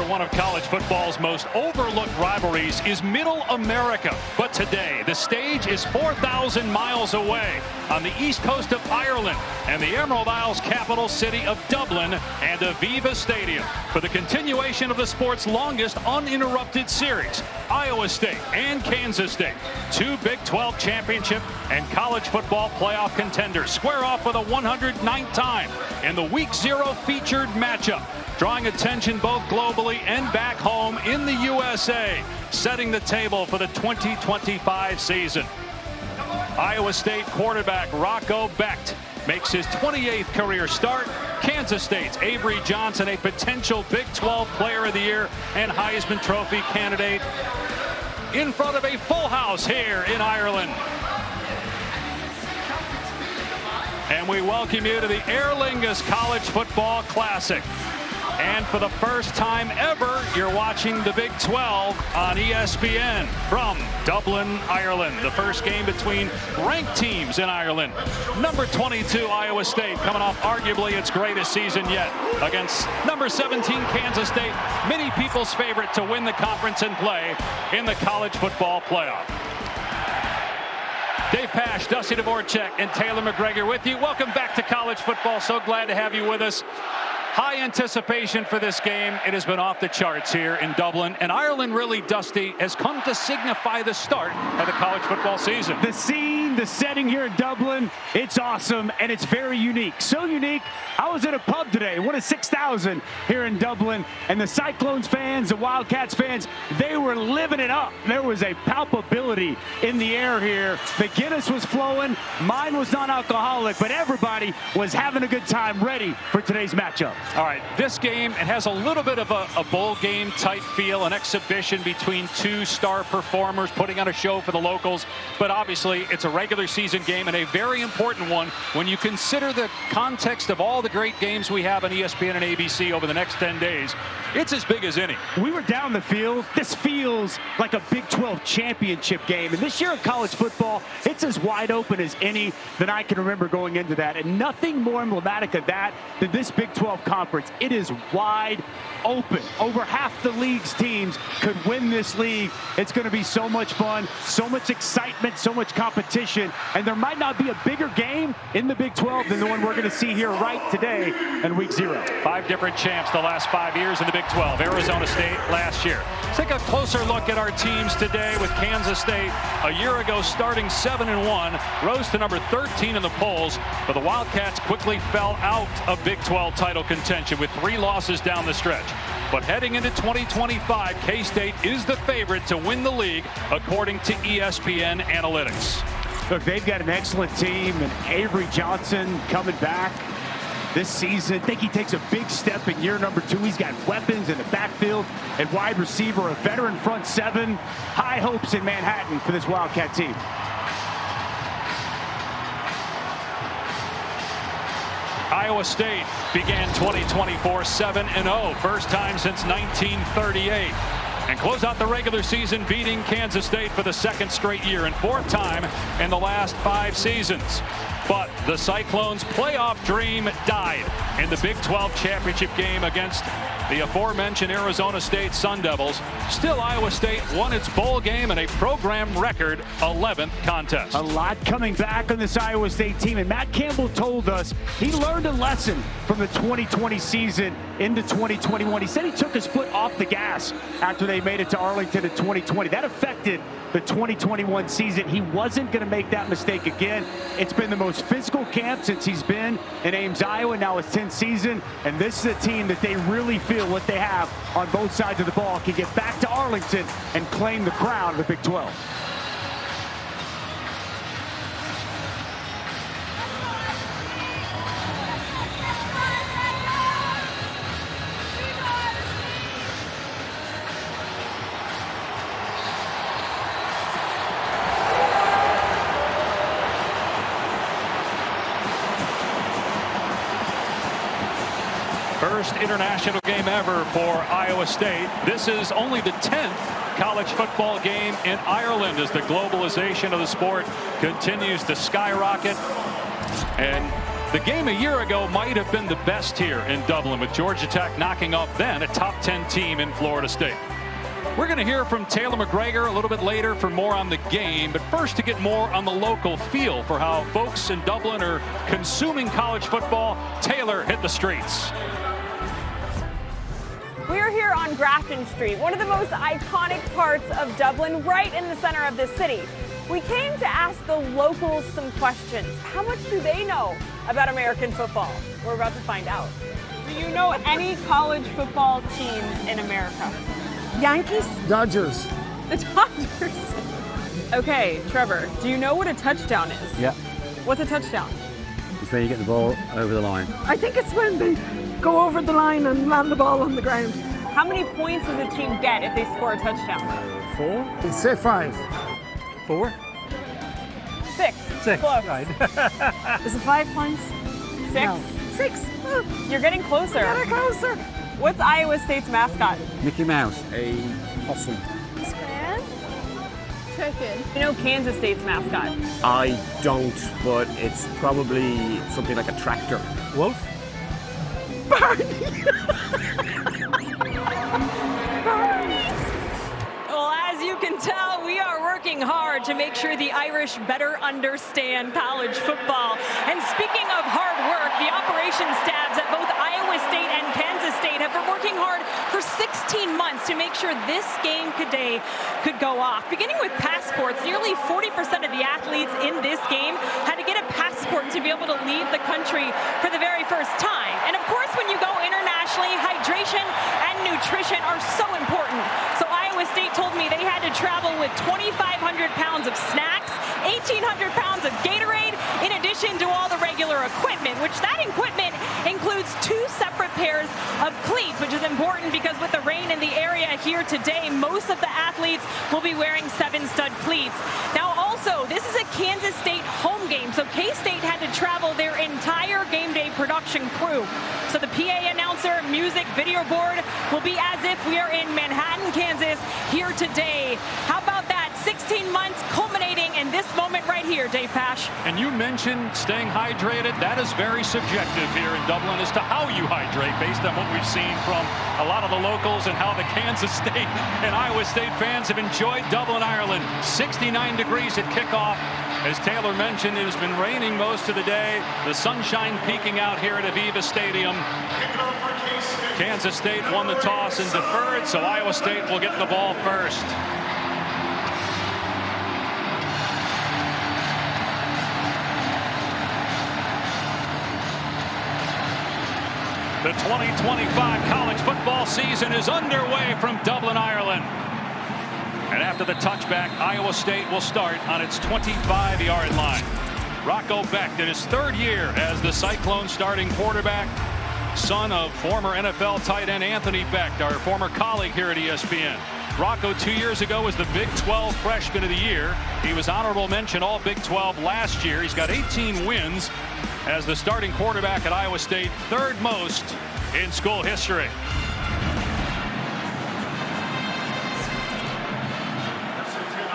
one of college football's most overlooked rivalries is Middle America. But today, the stage is 4,000 miles away on the east coast of Ireland and the Emerald Isle's capital city of Dublin and Aviva Stadium for the continuation of the sport's longest uninterrupted series. Iowa State and Kansas State, two Big 12 championship and college football playoff contenders, square off for the 109th time in the Week 0 featured matchup, drawing attention both globally and back home in the USA, setting the table for the 2025 season. Iowa State quarterback Rocco Becht makes his 28th career start. Kansas State's Avery Johnson, a potential Big 12 Player of the Year and Heisman Trophy candidate, in front of a full house here in Ireland. And we welcome you to the Aer Lingus College Football Classic. And for the first time ever, you're watching the Big 12 on ESPN from Dublin, Ireland. The first game between ranked teams in Ireland. Number 22, Iowa State, coming off arguably its greatest season yet against number 17, Kansas State, many people's favorite to win the conference and play in the college football playoff. Dave Pasch, Dusty Dvorak, and Taylor McGregor with you. Welcome back to college football. So glad to have you with us. High anticipation for this game. It has been off the charts here in Dublin. And Ireland really, Dusty, has come to signify the start of the college football season. The scene, the setting here in Dublin, it's awesome and it's very unique. So unique, I was at a pub today, one of 6,000 here in Dublin. And the Cyclones fans, the Wildcats fans, they were living it up. There was a palpability in the air here. The Guinness was flowing. Mine was non-alcoholic, but everybody was having a good time, ready for today's matchup. All right, this game, it has a little bit of a bowl game type feel, an exhibition between two star performers putting on a show for the locals. But obviously, it's a regular season game and a very important one when you consider the context of all the great games we have on ESPN and ABC over the next 10 days. It's as big as any. We were down the field. This feels like a Big 12 championship game. And this year in college football, it's as wide open as any that I can remember going into that. And nothing more emblematic of that than this Big 12 conference. It is wide open. Over half the league's teams could win this league. It's going to be so much fun, so much excitement, so much competition. And there might not be a bigger game in the Big 12 than the one we're going to see here right today in Week 0. 5 different champs the last 5 years in the Big 12. Arizona State last year. Let's take a closer look at our teams today with Kansas State a year ago starting 7-1, rose to number 13 in the polls, but the Wildcats quickly fell out of Big 12 title contention with 3 losses down the stretch. But heading into 2025, K-State is the favorite to win the league according to ESPN analytics. Look, they've got an excellent team, and Avery Johnson coming back this season. I think he takes a big step in year number 2. He's got weapons in the backfield and wide receiver, a veteran front 7. High hopes in Manhattan for this Wildcat team. Iowa State began 2024 7-0, first time since 1938. And close out the regular season beating Kansas State for the 2nd straight year and 4th time in the last 5 seasons. But the Cyclones' playoff dream died in the Big 12 championship game against the aforementioned Arizona State Sun Devils. Still, Iowa State won its bowl game in a program record 11th contest. A lot coming back on this Iowa State team, and Matt Campbell told us he learned a lesson from the 2020 season into 2021. He said he took his foot off the gas after they made it to Arlington in 2020. That affected the 2021 season. He wasn't going to make that mistake again. It's been the most physical camp since he's been in Ames, Iowa. Now it's 10th season, and this is a team that they really feel what they have on both sides of the ball can get back to Arlington and claim the crown of the Big 12. First international game ever for Iowa State. This is only the 10th college football game in Ireland as the globalization of the sport continues to skyrocket. And The game a year ago might have been the best here in Dublin, with Georgia Tech knocking off then a top 10 team in Florida State. We're going to hear from Taylor McGregor a little bit later for more on the game, but first to get more on the local feel for how folks in Dublin are consuming college football. Taylor, hit the streets. We are here on Grafton Street, one of the most iconic parts of Dublin, right in the center of the city. We came to ask the locals some questions. How much do they know about American football? We're about to find out. Do you know any college football teams in America? Yankees? Dodgers. The Dodgers. Okay, Trevor, do you know what a touchdown is? Yeah. What's a touchdown? It's when you get the ball over the line. I think it's when they go over the line and land the ball on the ground. How many points does a team get if they score a touchdown? 4? Say 5. 4? 6. 6. Close. Right. Is it 5 points? 6? No. 6. Oh, You're getting closer. get it closer. What's Iowa State's mascot? Mickey Mouse, a possum. Chicken. You know Kansas State's mascot? I don't, but it's probably something like a tractor. Wolf? Well, as you can tell, we are working hard to make sure the Irish better understand college football. And speaking of hard work, the operations staffs at both Iowa State and Kansas State have been working hard for 16 months to make sure this game today could go off. Beginning with passports, nearly 40% of the athletes in this game had to get a passport to be able to leave the country for the very first time. And of course, when you go internationally, hydration and nutrition are so important. So Iowa State told me they had to travel with 2,500 pounds of snacks, 1,800 pounds of Gatorade, in addition to all the regular equipment, which that equipment includes 2 separate pairs of cleats, which is important because with the rain in the area here today, most of the athletes will be wearing 7-stud cleats. Now also, this is a Kansas State home game, so K-State had to travel their entire game day production crew. So the PA announcer, music, video board will be as if we are in Manhattan, Kansas, here today. How about that? 16 months culminating in this moment right here, Dave Pash. And you mentioned staying hydrated. That is very subjective here in Dublin as to how you hydrate, based on what we've seen from a lot of the locals and how the Kansas State and Iowa State fans have enjoyed Dublin, Ireland. 69 degrees at kickoff. As Taylor mentioned, it has been raining most of the day. The sunshine peeking out here at Aviva Stadium. Kansas State won the toss and deferred, so Iowa State will get the ball first. The 2025 college football season is underway from Dublin, Ireland. And after the touchback, Iowa State will start on its 25-yard line. Rocco Becht in his 3rd year as the Cyclones starting quarterback, son of former NFL tight end Anthony Becht, our former colleague here at ESPN. Rocco 2 years ago was the Big 12 Freshman of the Year. He was honorable mention All Big 12 last year. He's got 18 wins as the starting quarterback at Iowa State, 3rd most in school history.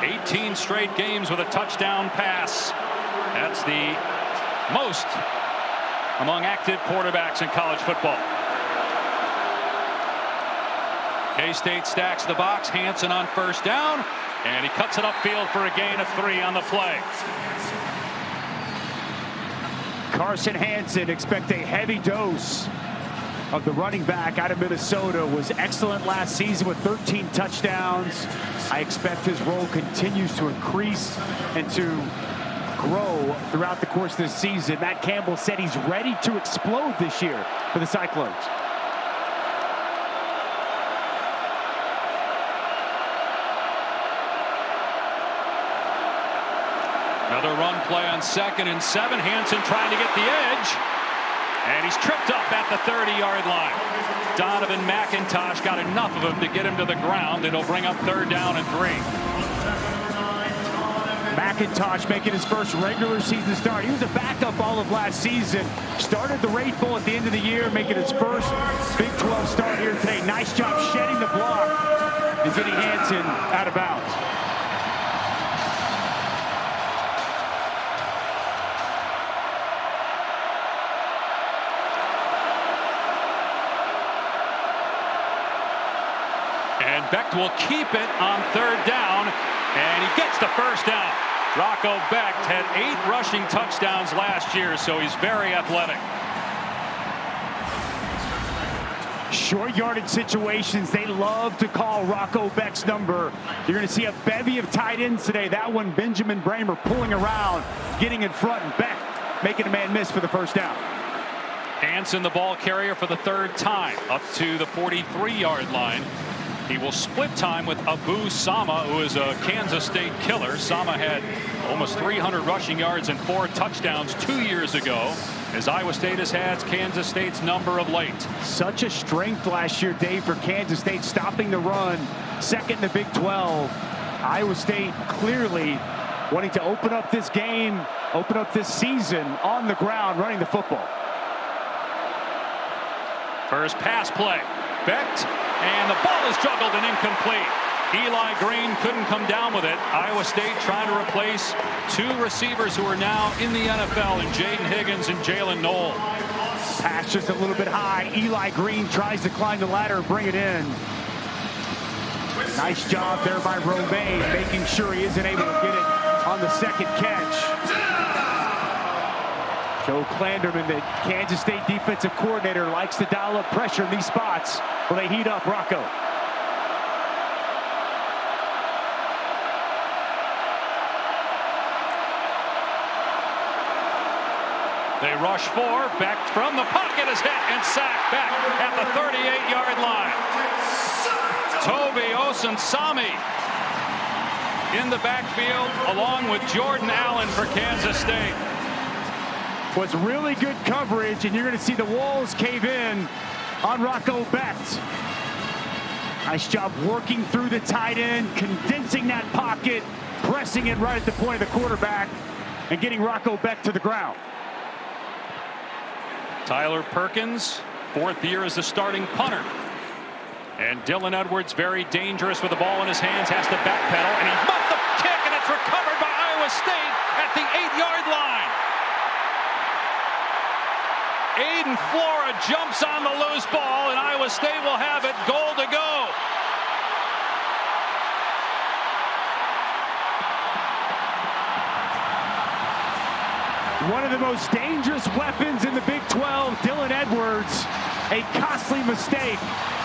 "18 straight games with a touchdown pass." That's the most among active quarterbacks in college football. K-State stacks the box. Hansen on 1st down, and he cuts it upfield for a gain of 3 on the play. Carson Hansen, expect a heavy dose of the running back out of Minnesota. Was excellent last season with 13 touchdowns. I expect his role continues to increase and to grow throughout the course of this season. Matt Campbell said he's ready to explode this year for the Cyclones. Another run play on 2nd and 7. Hansen trying to get the edge, and he's tripped up at the 30-yard line. Donovan McIntosh got enough of him to get him to the ground. It'll bring up 3rd down and 3. McIntosh making his first regular season start. He was a backup all of last season. Started the Rate Bowl at the end of the year, making his first Big 12 start here today. Nice job shedding the block and getting Hansen out of bounds. And Becht will keep it on 3rd down, and he gets the first down. Rocco Becht had 8 rushing touchdowns last year, so he's very athletic. Short yardage situations, they love to call Rocco Becht's number. You're going to see a bevy of tight ends today. That one, Benjamin Bramer pulling around, getting in front, and Becht making a man miss for the first down. Hansen, the ball carrier for the 3rd time, up to the 43-yard line. He will split time with Abu Sama, who is a Kansas State killer. Sama had almost 300 rushing yards and 4 touchdowns 2 years ago, as Iowa State has had Kansas State's number of late. Such a strength last year, Dave, for Kansas State, stopping the run, 2nd in the Big 12. Iowa State clearly wanting to open up this game, open up this season on the ground, running the football. First pass play. Becht, and the ball is juggled and incomplete. Eli Green couldn't come down with it. Iowa State trying to replace 2 receivers who are now in the NFL, in Jaden Higgins and Jalen Knoll. Pass just a little bit high. Eli Green tries to climb the ladder and bring it in. Nice job there by Romaine, making sure he isn't able to get it on the 2nd catch. Joe Klanderman, the Kansas State defensive coordinator, likes to dial up pressure in these spots where they heat up Rocco. They rush 4. Becht from the pocket is hit and sacked back at the 38-yard line. Toby Osunsami in the backfield along with Jordan Allen for Kansas State. Was really good coverage, and you're going to see the walls cave in on Rocco Becht. Nice job working through the tight end, condensing that pocket, pressing it right at the point of the quarterback, and getting Rocco Becht to the ground. Tyler Perkins, 4th year as the starting punter. And Dylan Edwards, very dangerous with the ball in his hands, has to backpedal, and he muffed the kick, and it's recovered by Iowa State at the 8-yard line. Aiden Flora jumps on the loose ball, and Iowa State will have it, goal to go. One of the most dangerous weapons in the Big 12, Dylan Edwards, a costly mistake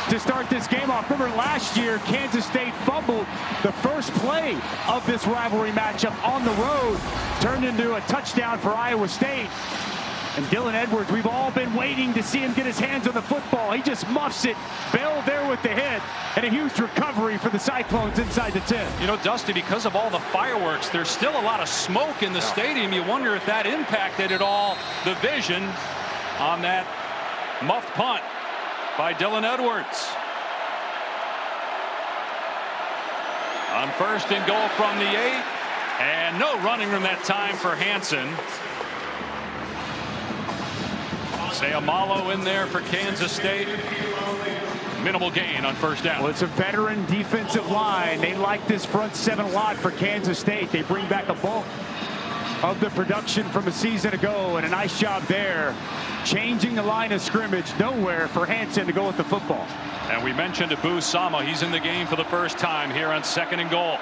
to start this game off. Remember last year, Kansas State fumbled the first play of this rivalry matchup on the road, turned into a touchdown for Iowa State. And Dylan Edwards, we've all been waiting to see him get his hands on the football. He just muffs it. Bell there with the hit, and a huge recovery for the Cyclones inside the 10. You know, Dusty, because of all the fireworks, there's still a lot of smoke in the stadium. You wonder if that impacted at all the vision on that muffed punt by Dylan Edwards. On 1st and goal from the 8, and no running room that time for Hansen. Sayamalo in there for Kansas State. Minimal gain on 1st down. Well, it's a veteran defensive line. They like this front 7 a lot for Kansas State. They bring back a bulk of the production from a season ago, and a nice job there, changing the line of scrimmage. Nowhere for Hansen to go with the football. And we mentioned Abu Sama. He's in the game for the first time here on 2nd and goal.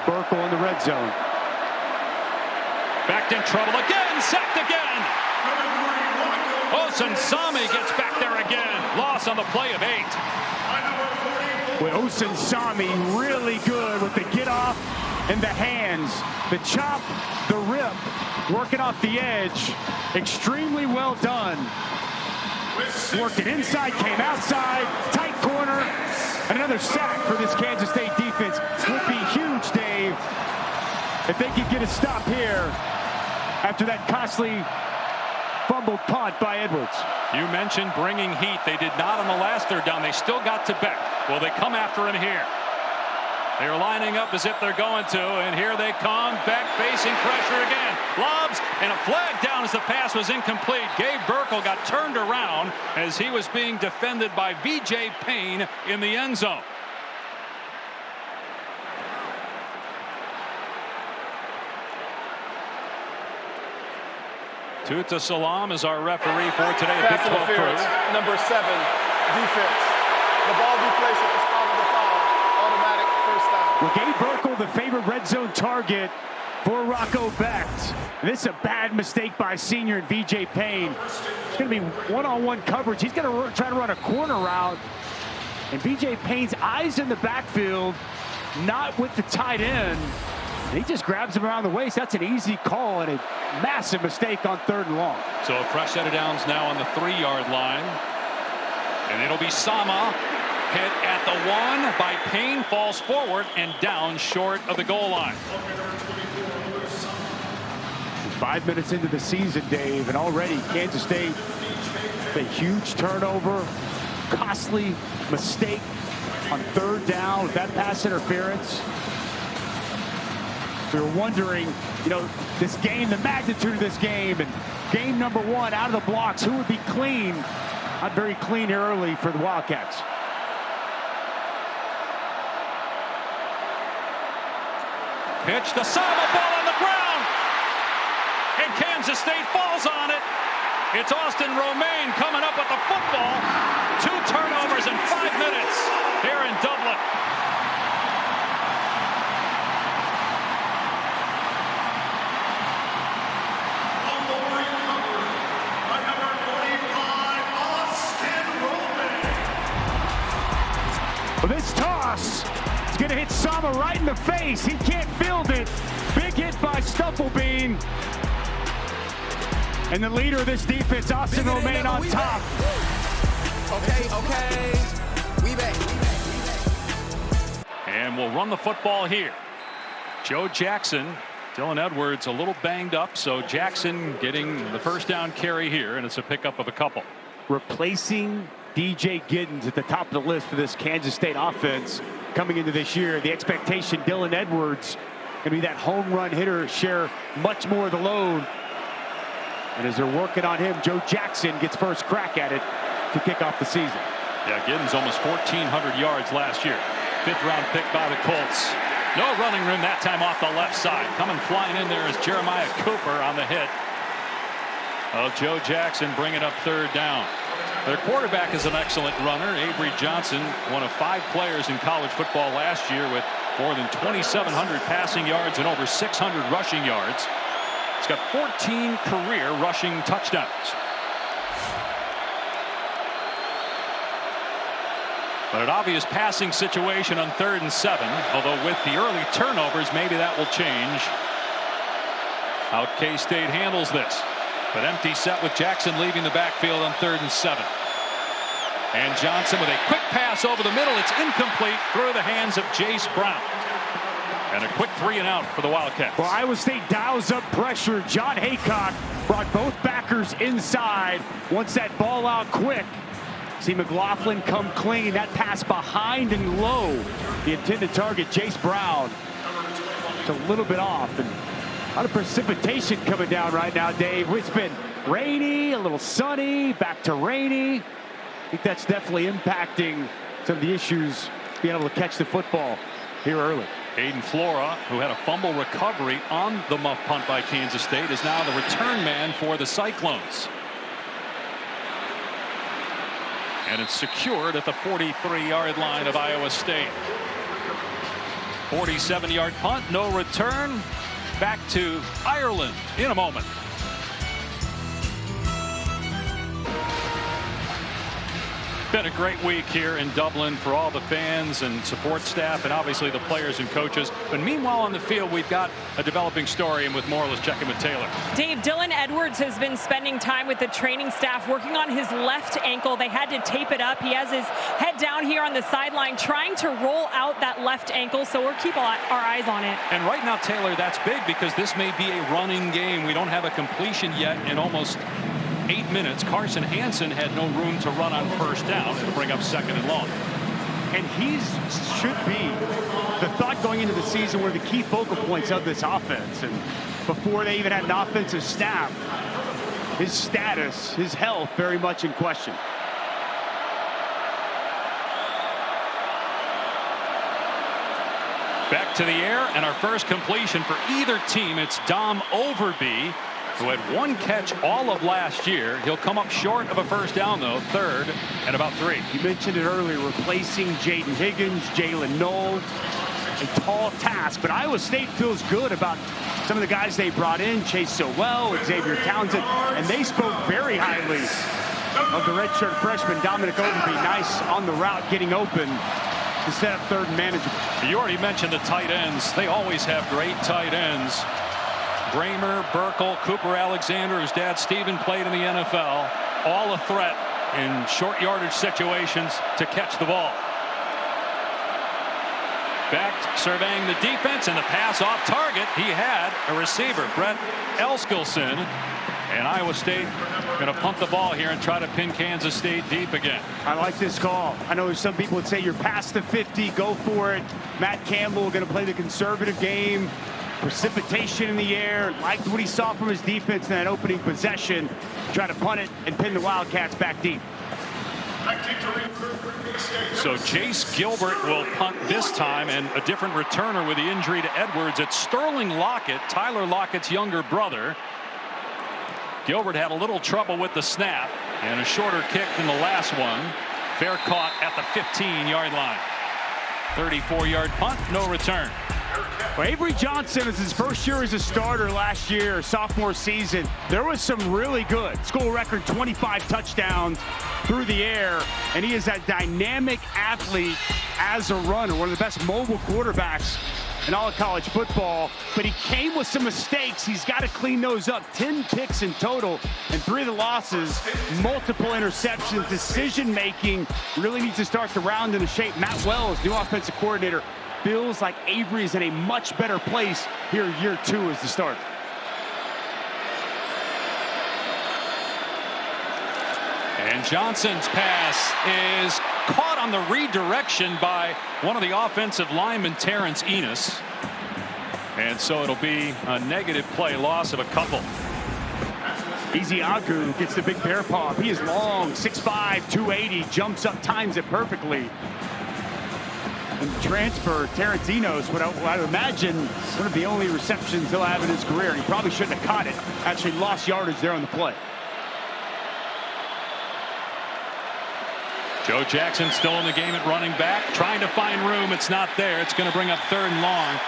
Burkle in the red zone. Becht in trouble again, sacked again. Osunsami gets back there again. Loss on the play of 8. With Osunsami really good with the get off and the hands, the chop, the rip, working off the edge. Extremely well done. Worked it inside, came outside, tight corner, and another sack for this Kansas State defense. Would be huge, Dave, if they could get a stop here after that costly fumbled punt by Edwards. You mentioned bringing heat. They did not on the last 3rd down. They still got to Becht. Well, they come after him here. They're lining up as if they're going to, and here they come. Becht facing pressure again. Lobs, and a flag down as the pass was incomplete. Gabe Burkle got turned around as he was being defended by V.J. Payne in the end zone. Tuta Salam is our referee for today at Big 12 Crew. number 7, defense. The ball be placed at the spot of the foul. Automatic first down. Well, Gabe Burkle, the favorite red zone target for Rocco Becht. This is a bad mistake by senior and VJ Payne. It's going to be one-on-one coverage. He's going to try to run a corner route. And VJ Payne's eyes in the backfield, not with the tight end. And he just grabs him around the waist. That's an easy call and a massive mistake on 3rd and long. So a fresh set of downs now on the 3-yard line. And it'll be Sama. Hit at the 1 by Payne, falls forward and down short of the goal line. 5 minutes into the season, Dave, and already Kansas State, a huge turnover, costly mistake on 3rd down with that pass interference. We were wondering, you know, this game, the magnitude of this game, and game number 1 out of the blocks, who would be clean? Not very clean here early for the Wildcats. Pitch to Sama, ball on the ground. And Kansas State falls on it. It's Austin Romaine coming up with the football. 2 turnovers in 5 minutes here in Dublin. Well, this toss is going to hit Sama right in the face. He can't field it. Big hit by Stufflebean. And the leader of this defense, Austin Romaine, on top. Okay. We back. And we'll run the football here. Joe Jackson, Dylan Edwards a little banged up, so Jackson getting the first down carry here, and it's a pickup of a couple. Replacing DJ Giddens at the top of the list for this Kansas State offense coming into this year. The expectation, Dylan Edwards going to be that home run hitter, share much more of the load. And as they're working on him, Joe Jackson gets first crack at it to kick off the season. Yeah, Giddens almost 1,400 yards last year. 5th round pick by the Colts. No running room that time off the left side. Coming flying in there is Jeremiah Cooper on the hit of Joe Jackson, bringing up 3rd down. Their quarterback is an excellent runner. Avery Johnson, one of 5 players in college football last year with more than 2,700 passing yards and over 600 rushing yards. He's got 14 career rushing touchdowns. But an obvious passing situation on 3rd and 7, although with the early turnovers, maybe that will change how K-State handles this. But empty set with Jackson leaving the backfield on 3rd and 7. And Johnson with a quick pass over the middle. It's incomplete through the hands of Jace Brown. And a quick 3 and out for the Wildcats. Well, Iowa State dials up pressure. John Haycock brought both backers inside. Wants that ball out quick. See McLaughlin come clean. That pass behind and low. The intended target, Jace Brown. It's a little bit off. And a lot of precipitation coming down right now, Dave. It's been rainy, a little sunny, back to rainy. I think that's definitely impacting some of the issues being able to catch the football here early. Aiden Flora, who had a fumble recovery on the muff punt by Kansas State, is now the return man for the Cyclones. And it's secured at the 43-yard line of Iowa State. 47-yard punt, no return. Back to Ireland in a moment. Been a great week here in Dublin for all the fans and support staff and obviously the players and coaches. But meanwhile on the field, we've got a developing story, and with more, let's check in with Taylor. Dave, Dylan Edwards has been spending time with the training staff working on his left ankle. They had to tape it up. He has his head down here on the sideline trying to roll out that left ankle, so we'll keep our eyes on it. And right now, Taylor, that's big because this may be a running game. We don't have a completion yet in almost 8 minutes. Carson Hansen had no room to run on first down to bring up 2nd and long. And he should be the thought going into the season were the key focal points of this offense. And before they even had an offensive snap, his status, his health very much in question. Back to the air, and our first completion for either team. It's Dom Overby who had 1 catch all of last year. He'll come up short of a first down, though, 3rd and about 3. You mentioned it earlier, replacing Jaden Higgins, Jalen Knowles, a tall task, but Iowa State feels good about some of the guys they brought in, Chase Sowell, Xavier Townsend, and they spoke very highly of the redshirt freshman Dominic Overby. Nice on the route, getting open to set up 3rd and manageable. You already mentioned the tight ends. They always have great tight ends. Bramer, Burkle, Cooper Alexander, whose dad Steven played in the NFL, all a threat in short yardage situations to catch the ball. Beck surveying the defense, and the pass off target. He had a receiver, Brett Elskilson, and Iowa State going to punt the ball here and try to pin Kansas State deep again. I like this call. I know some people would say you're past the 50, go for it. Matt Campbell going to play the conservative game. Precipitation in the air. Liked what he saw from his defense in that opening possession. Try to punt it and pin the Wildcats back deep. So Jace Gilbert will punt this time, and a different returner with the injury to Edwards. It's Sterling Lockett, Tyler Lockett's younger brother. Gilbert had a little trouble with the snap, and a shorter kick than the last one. Fair caught at the 15-yard line. 34-yard punt, no return. Well, Avery Johnson is his first year as a starter last year, sophomore season. There was some really good school record 25 touchdowns through the air, and he is a dynamic athlete as a runner, one of the best mobile quarterbacks in all of college football. But he came with some mistakes. He's got to clean those up. 10 picks in total, and 3 of the losses, multiple interceptions. Decision making really needs to start the round into shape. Matt Wells, new offensive coordinator, feels like Avery is in a much better place here in year 2 as the starter. And Johnson's pass is caught on the redirection by one of the offensive linemen, Terrence Enos. And so it'll be a negative play, loss of a couple. Ezeagu gets the big bear paw. He is long, 6'5", 280, jumps up, times it perfectly. And transfer, Terrence Enos, what I would imagine one of the only receptions he'll have in his career. He probably shouldn't have caught it. Actually lost yardage there on the play. Joe Jackson still in the game at running back, trying to find room. It's not there. It's going to bring up 3rd and long.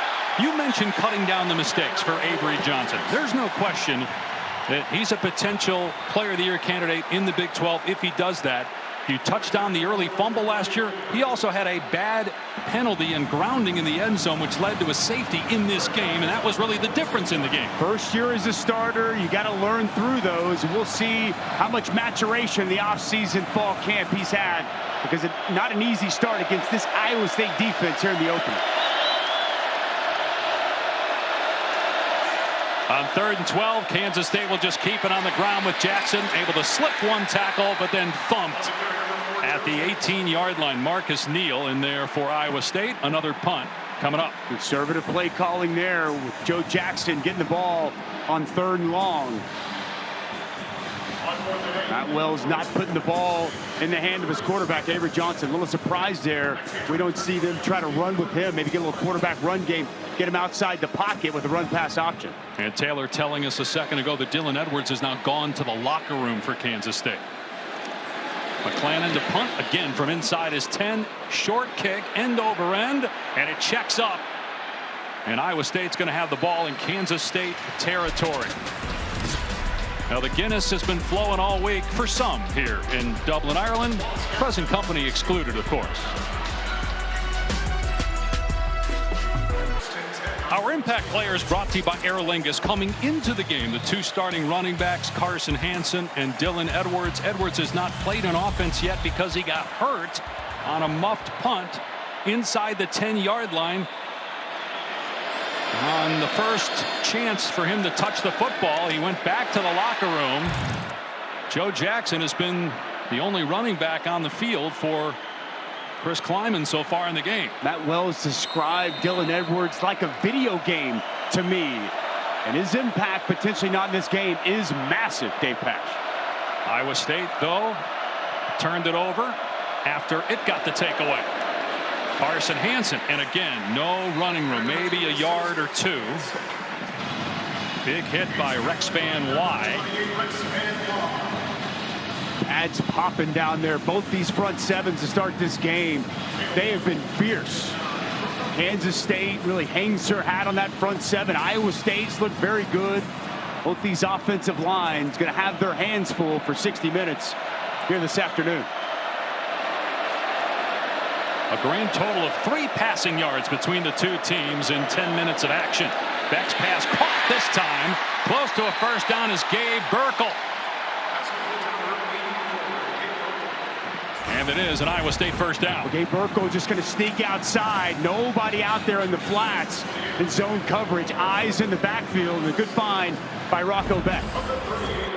You mentioned cutting down the mistakes for Avery Johnson. There's no question that he's a potential player of the year candidate in the Big 12 if he does that. You touched on the early fumble last year. He also had a bad penalty and grounding in the end zone, which led to a safety in this game, and that was really the difference in the game. First year as a starter, you got to learn through those. We'll see how much maturation the offseason fall camp he's had, because it's not an easy start against this Iowa State defense here in the opener. On 3rd and 12, Kansas State will just keep it on the ground with Jackson, able to slip one tackle, but then thumped at the 18-yard line. Marcus Neal in there for Iowa State. Another punt coming up. Conservative play calling there with Joe Jackson getting the ball on 3rd and long. Matt Wells not putting the ball in the hand of his quarterback, Avery Johnson. A little surprised there. We don't see them try to run with him, maybe get a little quarterback run game, get him outside the pocket with a run-pass option. And Taylor telling us a second ago that Dylan Edwards has now gone to the locker room for Kansas State. McClanahan to punt again from inside his 10. Short kick, end over end, and it checks up. And Iowa State's going to have the ball in Kansas State territory. Now the Guinness has been flowing all week for some here in Dublin, Ireland. Present company excluded, of course. Our impact players brought to you by Aer Lingus. Coming into the game, the 2 starting running backs, Carson Hansen and Dylan Edwards. Edwards has not played on offense yet because he got hurt on a muffed punt inside the 10-yard line. On the first chance for him to touch the football, he went back to the locker room. Joe Jackson has been the only running back on the field for Chris Kleiman so far in the game. Matt Wells described Dylan Edwards like a video game to me. And his impact, potentially not in this game, is massive, Dave Pash. Iowa State, though, turned it over after it got the takeaway. Carson Hansen, and again, no running room, maybe a yard or 2. Big hit by Rexman Y. Pads popping down there. Both these front sevens to start this game, they have been fierce. Kansas State really hangs her hat on that front seven. Iowa State's looked very good. Both these offensive lines going to have their hands full for 60 minutes here this afternoon. A grand total of 3 passing yards between the two teams in 10 minutes of action. Beck's pass caught this time. Close to a first down is Gabe Burkle. And it is an Iowa State first down. Gabe Burkle just going to sneak outside. Nobody out there in the flats in zone coverage. Eyes in the backfield. And a good find by Rocco Beck.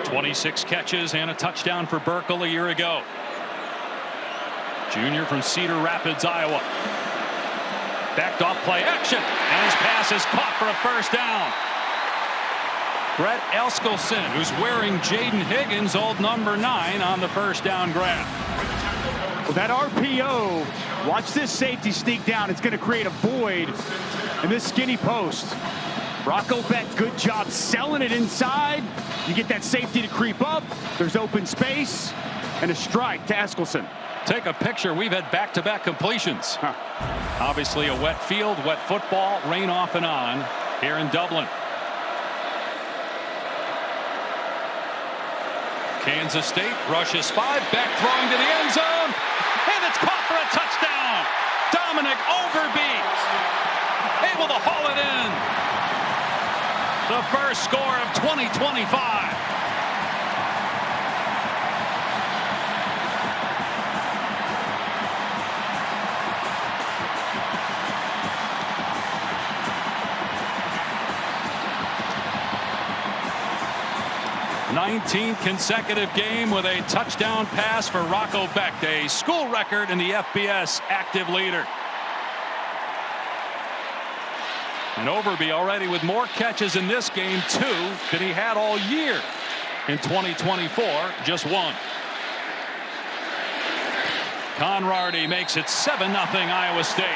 26 catches and a touchdown for Burkle a year ago. Junior from Cedar Rapids, Iowa. Backed off play action. And his pass is caught for a first down. Brett Elskelson, who's wearing Jaden Higgins' old number 9 on the first down grab. Well, that RPO, watch this safety sneak down. It's going to create a void in this skinny post. Rocco Beck, good job selling it inside. You get that safety to creep up. There's open space and a strike to Eskelson. Take a picture. We've had back-to-back completions. Obviously a wet field, wet football, rain off and on here in Dublin. Kansas State rushes 5, Beck throwing to the end zone, and it's caught for a touchdown. Dominic Overby able to haul it in. The first score of 2025. Nineteenth consecutive game with a touchdown pass for Rocco Beck, a school record in the FBS active leader. And Overby already with more catches in this game, 2, than he had all year in 2024, just 1. Conrady makes it 7-0 Iowa State.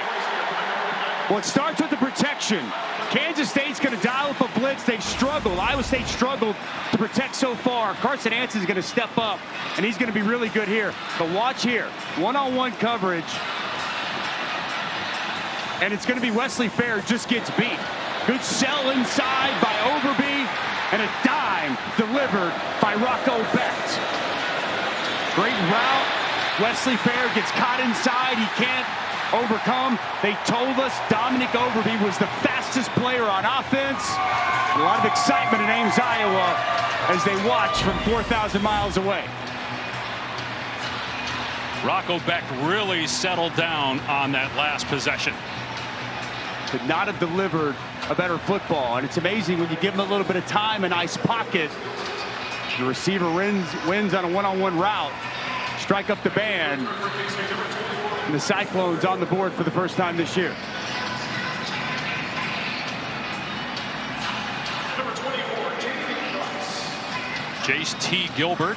Well, it starts with the protection. Kansas State's going to dial up a blitz. They've struggled. Iowa State struggled to protect so far. Carson Anson's going to step up, and he's going to be really good here. But watch here. One-on-one coverage. And it's going to be Wesley Fair just gets beat. Good sell inside by Overby, and a dime delivered by Rocco Beck. Great route. Wesley Fair gets caught inside. He can't overcome. They told us Dominic Overby was the fastest player on offense. A lot of excitement in Ames, Iowa, as they watch from 4,000 miles away. Rocco Beck really settled down on that last possession. Could not have delivered a better football, and it's amazing when you give him a little bit of time, a nice pocket. The receiver wins on a one-on-one route. Strike up the band. And the Cyclones on the board for the first time this year. Jace T. Gilbert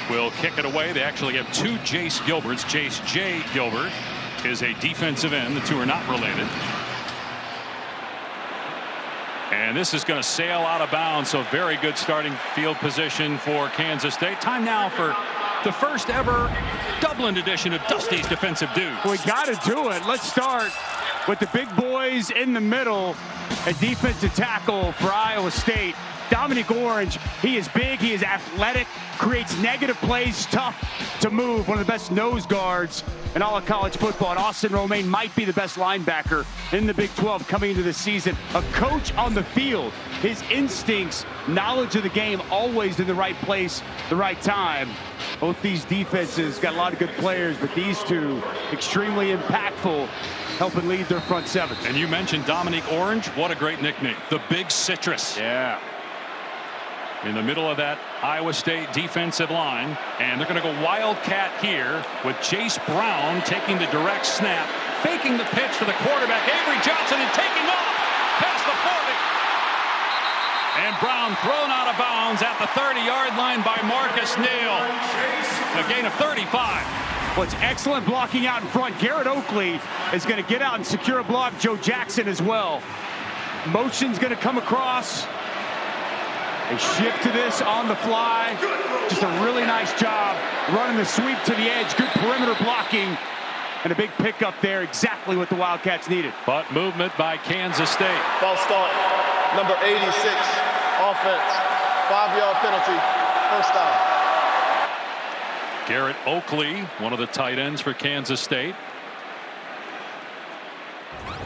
will kick it away. They actually have 2 Jace Gilberts. Jace J. Gilbert is a defensive end. The two are not related. And this is going to sail out of bounds. So very good starting field position for Kansas State. Time now for the first ever Dublin edition of Dusty's Defensive Dudes. We got to do it. Let's start with the big boys in the middle. A defensive tackle for Iowa State. Dominic Orange, he is big, he is athletic, creates negative plays, tough to move, one of the best nose guards in all of college football. And Austin Romaine might be the best linebacker in the Big 12 coming into the season. A coach on the field, his instincts, knowledge of the game, always in the right place, the right time. Both these defenses got a lot of good players, but these two extremely impactful, helping lead their front seven. And you mentioned Dominic Orange. What a great nickname. The Big Citrus. Yeah. In the middle of that Iowa State defensive line. And they're going to go Wildcat here with Jace Brown taking the direct snap, faking the pitch to the quarterback, Avery Johnson, and taking off past the 40. And Brown thrown out of bounds at the 30-yard line by Marcus Neal. A gain of 35. Well, it's excellent blocking out in front. Garrett Oakley is going to get out and secure a block. Joe Jackson as well. Motion's going to come across. They shift to this on the fly. Just a really nice job running the sweep to the edge. Good perimeter blocking. And a big pickup there, exactly what the Wildcats needed. But movement by Kansas State. False start, number 86, offense, 5-yard penalty, first down. Garrett Oakley, one of the tight ends for Kansas State.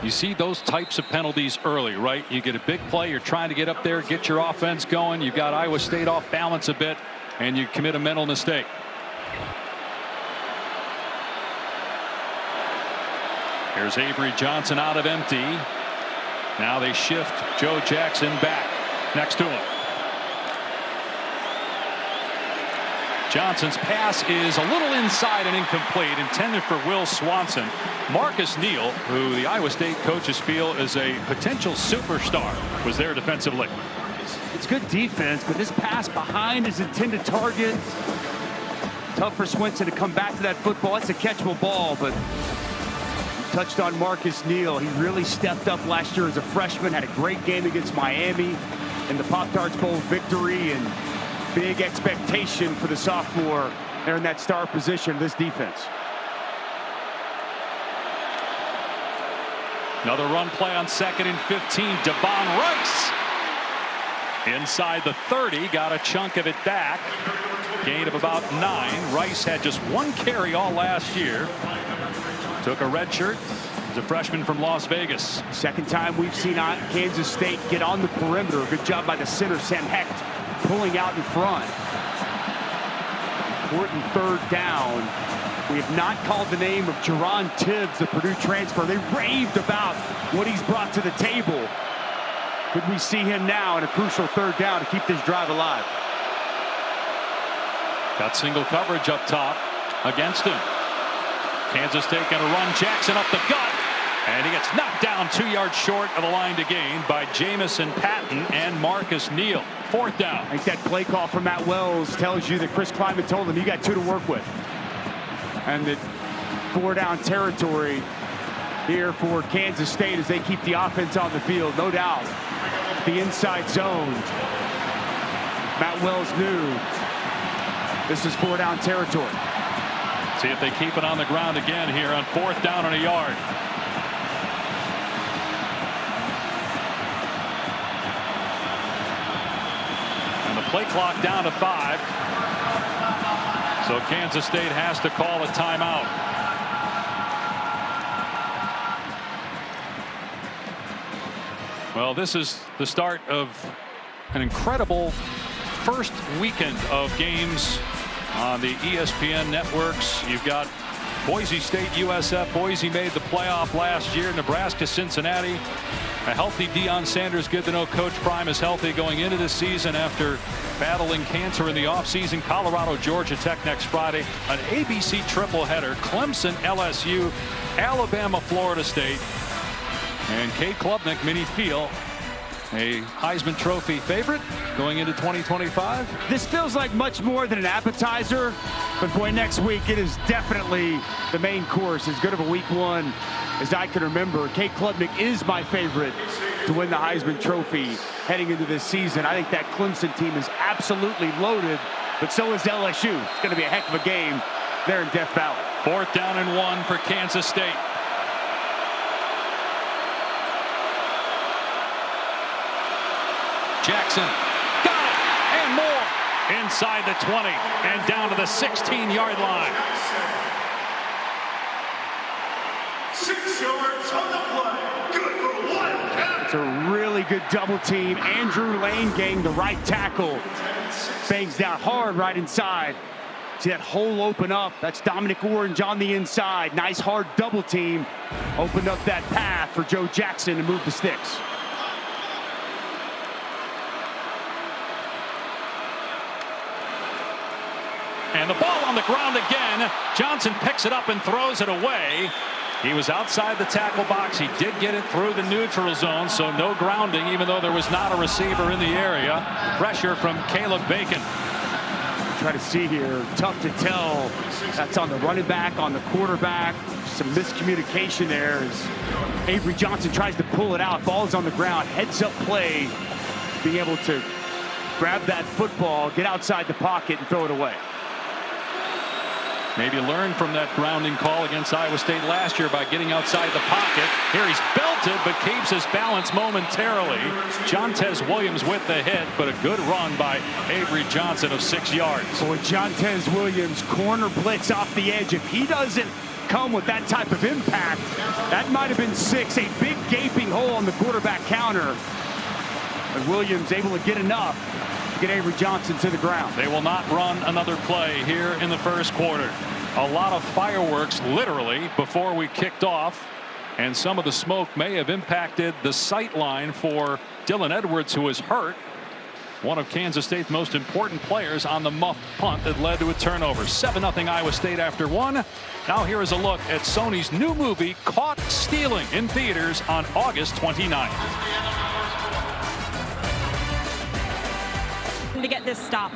You see those types of penalties early, right? You get a big play, you're trying to get up there, get your offense going. You've got Iowa State off balance a bit, and you commit a mental mistake. Here's Avery Johnson out of empty. Now they shift Joe Jackson back next to him. Johnson's pass is a little inside and incomplete, intended for Will Swanson. Marcus Neal, who the Iowa State coaches feel is a potential superstar, was there defensively. It's good defense, but this pass behind his intended target. Tough for Swenson to come back to that football. It's a catchable ball, but touched on Marcus Neal. He really stepped up last year as a freshman, had a great game against Miami in the Pop-Tarts Bowl victory, and big expectation for the sophomore there in that star position of this defense. Another run play on 2nd and 15. Devon Rice inside the 30, got a chunk of it back. Gain of about 9. Rice had just 1 carry all last year. Took a red shirt. He's a freshman from Las Vegas. Second time we've seen Kansas State get on the perimeter. Good job by the center, Sam Hecht, pulling out in front. Important 3rd down. We have not called the name of Jerron Tibbs, the Purdue transfer. They raved about what he's brought to the table. Could we see him now in a crucial 3rd down to keep this drive alive? Got single coverage up top against him. Kansas State going to run Jackson up the gut, and he gets knocked down 2 yards short of the line to gain by Jamison Patton and Marcus Neal. 4th down. I think that play call from Matt Wells tells you that Chris Kleiman told him you got 2 to work with, and that 4-down territory here for Kansas State as they keep the offense on the field. No doubt the inside zone. Matt Wells knew this is 4-down territory. See if they keep it on the ground again here on 4th down and a yard. And the play clock down to 5. So Kansas State has to call a timeout. Well, this is the start of an incredible first weekend of games on the ESPN networks. You've got Boise State, USF. Boise made the playoff last year. Nebraska, Cincinnati. A healthy Deion Sanders. Good to know Coach Prime is healthy going into this season after battling cancer in the offseason. Colorado, Georgia Tech next Friday. An ABC tripleheader. Clemson, LSU, Alabama, Florida State. And Kate Klubnik, Minnie Field, a Heisman Trophy favorite going into 2025. This feels like much more than an appetizer, but boy, next week it is definitely the main course. As good of a week 1 as I can remember. Kate Klubnik is my favorite to win the Heisman Trophy heading into this season. I think that Clemson team is absolutely loaded, but so is LSU. It's going to be a heck of a game there in Death Valley. 4th down and 1 for Kansas State. Jackson got it and more inside the 20 and down to the 16-yard line. 6 yards on the play. Good for Wildcats. It's a really good double team. Andrew Lane getting the right tackle. Bangs down hard right inside. See that hole open up. That's Dominic Orange on the inside. Nice hard double team. Opened up that path for Joe Jackson to move the sticks. And the ball on the ground again. Johnson picks it up and throws it away. He was outside the tackle box. He did get it through the neutral zone, so no grounding, even though there was not a receiver in the area. Pressure from Caleb Bacon. Try to see here. Tough to tell. That's on the running back, on the quarterback. Some miscommunication there as Avery Johnson tries to pull it out. Ball's on the ground. Heads up play. Being able to grab that football, get outside the pocket, and throw it away. Maybe learn from that grounding call against Iowa State last year by getting outside the pocket. Here he's belted, but keeps his balance momentarily. Jontez Williams with the hit, but a good run by Avery Johnson of 6 yards. Boy, Jontez Williams, corner blitz off the edge. If he doesn't come with that type of impact, that might have been 6. A big gaping hole on the quarterback counter. But Williams able to get enough to get Avery Johnson to the ground. They will not run another play here in the first quarter. A lot of fireworks literally before we kicked off, and some of the smoke may have impacted the sight line for Dylan Edwards, who was hurt. One of Kansas State's most important players on the muff punt that led to a turnover. 7-0 Iowa State after one. Now here is a look at Sony's new movie, Caught Stealing, in theaters on August 29th. To get this stop.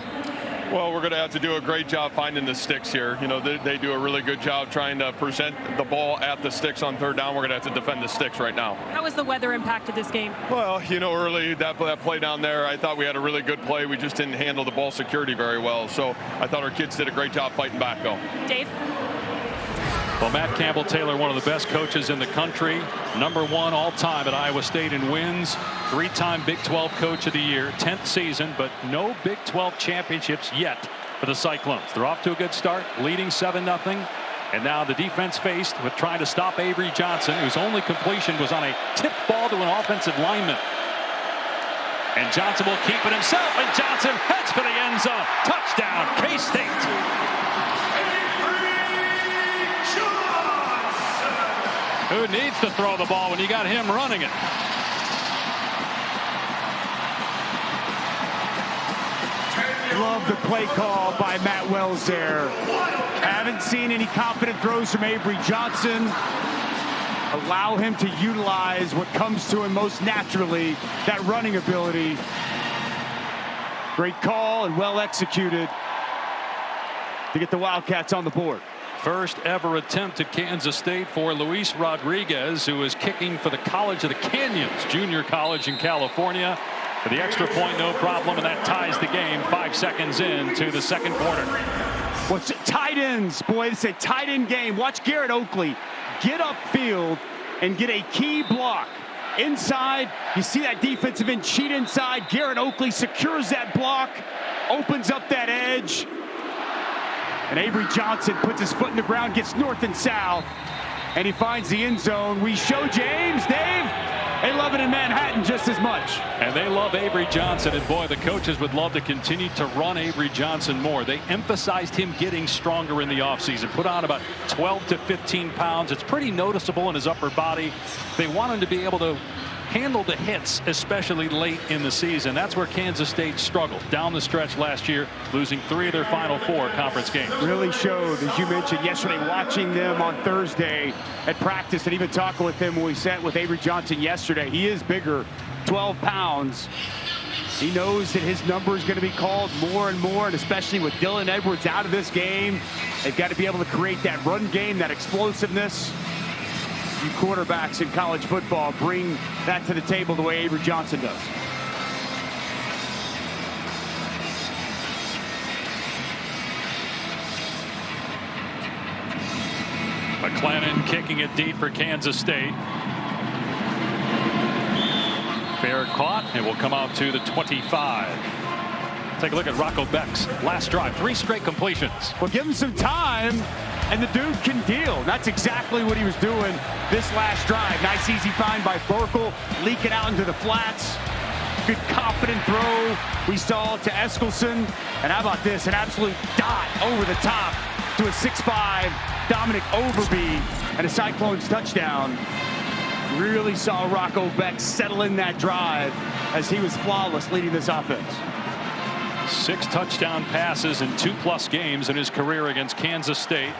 Well, we're going to have to do a great job finding the sticks here. You know, they do a really good job trying to present the ball at the sticks on third down. We're going to have to defend the sticks right now. How has the weather impacted this game? Well, you know, early that play down there, I thought we had a really good play. We just didn't handle the ball security very well. So I thought our kids did a great job fighting back, though. Dave? Well, Matt Campbell-Taylor, one of the best coaches in the country, #1 all-time at Iowa State in wins, 3-time Big 12 Coach of the Year, 10th season, but no Big 12 championships yet for the Cyclones. They're off to a good start, leading 7-0, and now the defense faced with trying to stop Avery Johnson, whose only completion was on a tipped ball to an offensive lineman. And Johnson will keep it himself, and Johnson heads for the end zone. Touchdown, K-State. Who needs to throw the ball when you got him running it? Love the play call by Matt Wells there. Haven't seen any confident throws from Avery Johnson. Allow him to utilize what comes to him most naturally, that running ability. Great call and well executed to get the Wildcats on the board. First ever attempt at Kansas State for Luis Rodriguez, who is kicking for the College of the Canyons, junior college in California. For the extra point, no problem, and that ties the game 5 seconds into the second quarter. What's tight ends, boy, it's a tight end game. Watch Garrett Oakley get upfield and get a key block. Inside, you see that defensive end cheat inside. Garrett Oakley secures that block, opens up that edge. And Avery Johnson puts his foot in the ground, gets north and south, and he finds the end zone. We show James, Dave, they love it in Manhattan just as much. And they love Avery Johnson, and boy, the coaches would love to continue to run Avery Johnson more. They emphasized him getting stronger in the offseason, put on about 12 to 15 pounds. It's pretty noticeable in his upper body. They want him to be able to handle the hits, especially late in the season. That's where Kansas State struggled down the stretch last year, losing 3 of their final 4 conference games. Really showed, as you mentioned yesterday, watching them on Thursday at practice and even talking with him when we sat with Avery Johnson yesterday. He is bigger, 12 pounds. He knows that his number is going to be called more and more, and especially with Dylan Edwards out of this game, they've got to be able to create that run game, that explosiveness. You quarterbacks in college football bring that to the table the way Avery Johnson does. McClellan kicking it deep for Kansas State. Fair caught, and will come out to the 25. Take a look at Rocco Beck's last drive. 3 straight completions. Well, give him some time, and the dude can deal. That's exactly what he was doing this last drive. Nice easy find by Burkle, leak it out into the flats. Good confident throw we saw to Eskelson. And how about this? An absolute dot over the top to a 6'5" Dominic Overby and a Cyclones touchdown. Really saw Rocco Beck settle in that drive as he was flawless leading this offense. 6 touchdown passes in 2+ games in his career against Kansas State.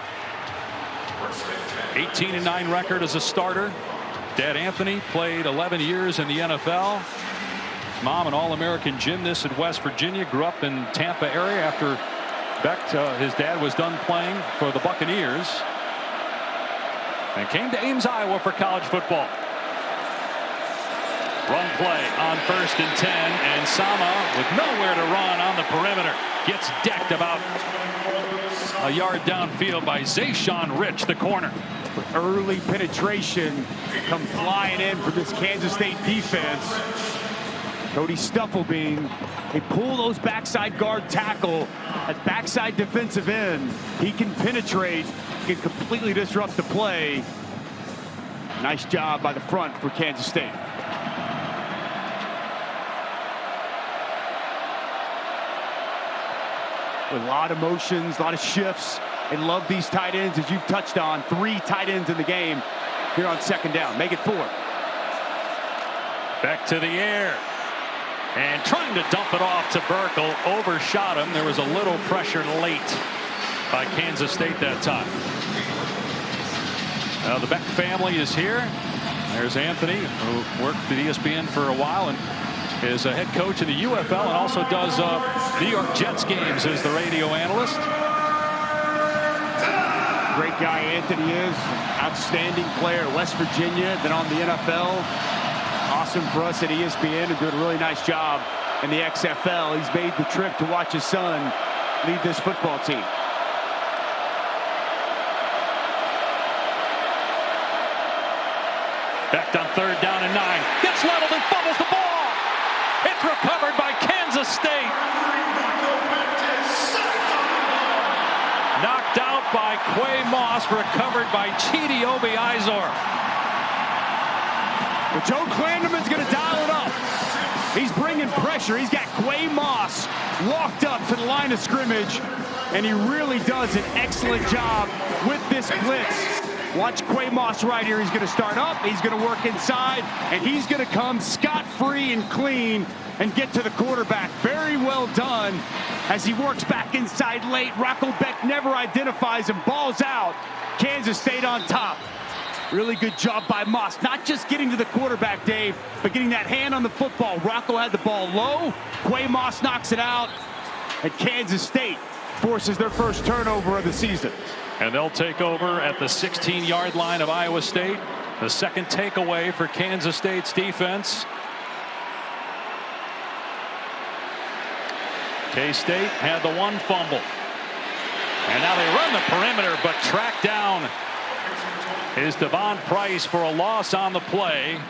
18-9 record as a starter. Dad Anthony played 11 years in the NFL. Mom, an All-American gymnast in West Virginia, grew up in Tampa area after Beck, his dad, was done playing for the Buccaneers, and came to Ames, Iowa for college football. Run play on 1st and 10, and Sama with nowhere to run on the perimeter gets decked about a yard downfield by Zayshawn Rich, the corner. Early penetration come flying in from this Kansas State defense. Cody Stufflebeam, they pull those backside guard tackle at backside defensive end. He can penetrate, can completely disrupt the play. Nice job by the front for Kansas State. With a lot of motions, a lot of shifts. They love these tight ends, as you've touched on. 3 tight ends in the game here on 2nd down. Make it 4. Back to the air. And trying to dump it off to Burkle. Overshot him. There was a little pressure late by Kansas State that time. The Beck family is here. There's Anthony, who worked at ESPN for a while and is a head coach in the UFL and also does New York Jets games as the radio analyst. Great guy Anthony is. Outstanding player, West Virginia, then on the NFL. Awesome for us at ESPN and doing a really nice job in the XFL. He's made the trip to watch his son lead this football team. Beck on 3rd down and 9. Gets leveled and fumbles the ball. It's recovered by Kansas State. Knocked out by Quay Moss, recovered by Chidi Obi-Izor. But Joe Clanderman's going to dial it up. He's bringing pressure. He's got Quay Moss walked up to the line of scrimmage, and he really does an excellent job with this blitz. Watch Quay Moss right here. He's going to start up. He's going to work inside, and he's going to come scot-free and clean and get to the quarterback. Very well done as he works back inside late. Rocco Beck never identifies him. Ball's out. Kansas State on top. Really good job by Moss. Not just getting to the quarterback, Dave, but getting that hand on the football. Rocco had the ball low. Quay Moss knocks it out. And Kansas State forces their first turnover of the season. And they'll take over at the 16-yard line of Iowa State. The second takeaway for Kansas State's defense. K-State had the 1 fumble. And now they run the perimeter, but tracked down is Devon Price for a loss on the play.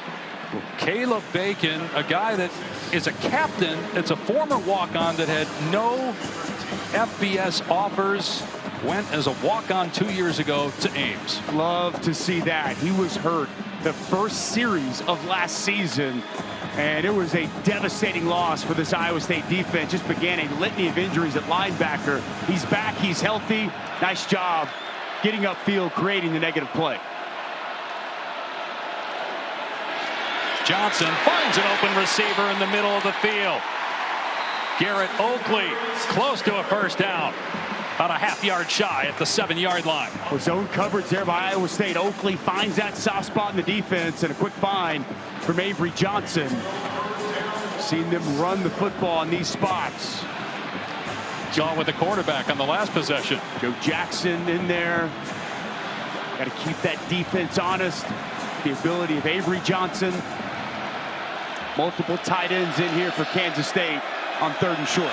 Caleb Bacon, a guy that is a captain. It's a former walk-on that had no FBS offers. Went as a walk-on 2 years ago to Ames. Love to see that. He was hurt the first series of last season, and it was a devastating loss for this Iowa State defense. Just began a litany of injuries at linebacker. He's back. He's healthy. Nice job getting upfield, creating the negative play. Johnson finds an open receiver in the middle of the field. Garrett Oakley close to a first down. About a half-yard shy at the 7-yard line. Zone coverage there by Iowa State. Oakley finds that soft spot in the defense, and a quick find from Avery Johnson. Seen them run the football in these spots. Gone with the quarterback on the last possession. Joe Jackson in there. Got to keep that defense honest. The ability of Avery Johnson. Multiple tight ends in here for Kansas State on 3rd and short.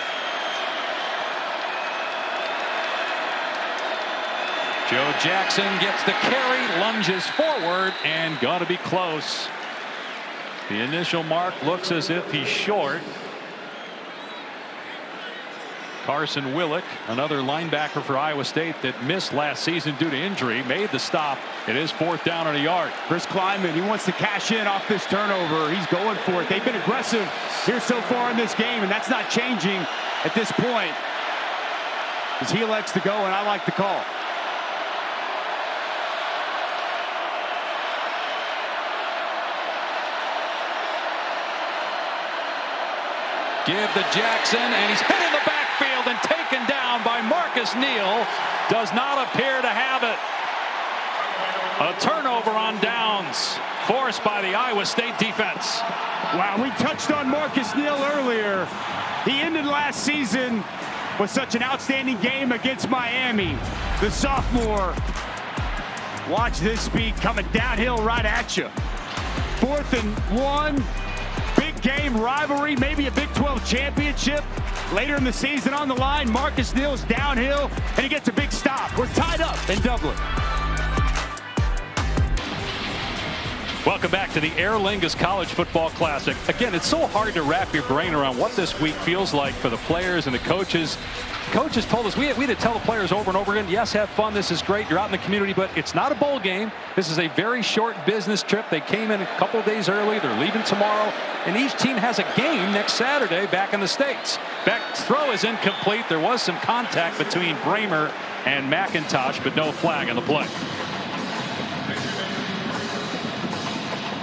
Joe Jackson gets the carry, lunges forward, and got to be close. The initial mark looks as if he's short. Carson Willick, another linebacker for Iowa State that missed last season due to injury, made the stop. It is 4th down and a yard. Chris Kleinman, he wants to cash in off this turnover. He's going for it. They've been aggressive here so far in this game, and that's not changing at this point, as he elects to go, and I like the call. Give to Jackson, and he's hit in the backfield and taken down by Marcus Neal. Does not appear to have it. A turnover on downs, forced by the Iowa State defense. Wow, we touched on Marcus Neal earlier. He ended last season with such an outstanding game against Miami. The sophomore. Watch this speed coming downhill right at you. 4th and 1. big game rivalry, maybe a Big 12 championship. Later in the season on the line, Marcus Neal's downhill, and he gets a big stop. We're tied up in Dublin. Welcome back to the Aer Lingus College Football Classic. Again, it's so hard to wrap your brain around what this week feels like for the players and the coaches. Coaches told us, we had to tell the players over and over again, yes, have fun, this is great, you're out in the community, but it's not a bowl game. This is a very short business trip. They came in a couple days early, they're leaving tomorrow, and each team has a game next Saturday back in the States. Beck's throw is incomplete. There was some contact between Bramer and McIntosh, but no flag on the play.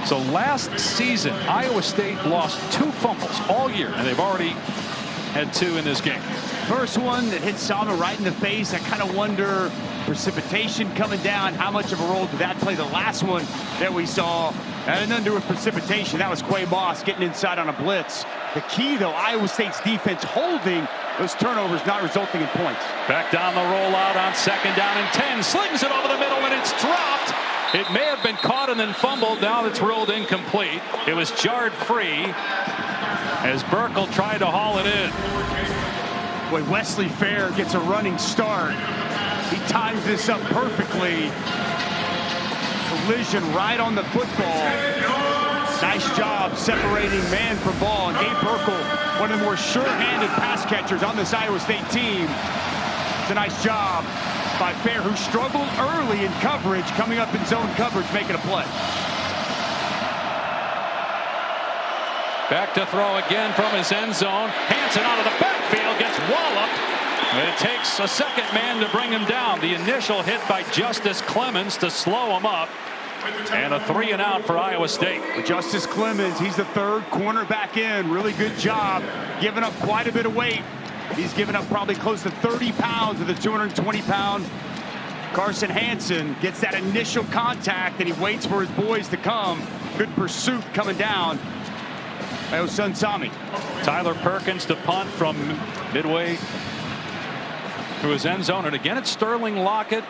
So last season, Iowa State lost 2 fumbles all year, and they've already had 2 in this game. First one that hit Salmon right in the face. I kind of wonder, precipitation coming down, how much of a role did that play? The last one that we saw had nothing to do with precipitation. That was Quay Moss getting inside on a blitz. The key, though, Iowa State's defense holding those turnovers, not resulting in points. Back down the rollout on 2nd down and 10. Slings it over the middle, and it's dropped. It may have been caught and then fumbled. Now it's ruled incomplete. It was jarred free as Burkle tried to haul it in. Boy, Wesley Fair gets a running start. He times this up perfectly. Collision right on the football. Nice job separating man from ball. And Gabe Burkle, one of the more sure-handed pass catchers on this Iowa State team. It's a nice job by Fair, who struggled early in coverage, coming up in zone coverage, making a play. Back to throw again from his end zone. Hanson out of the backfield, gets walloped. And it takes a second man to bring him down. The initial hit by Justice Clemens to slow him up. And a 3-and-out for Iowa State. Justice Clemens, he's the 3rd cornerback in. Really good job, giving up quite a bit of weight. He's given up probably close to 30 pounds with a 220-pound Carson Hanson. Gets that initial contact, and he waits for his boys to come. Good pursuit coming down by Osun Sami. Tyler Perkins to punt from midway through his end zone. And again, it's Sterling Lockett,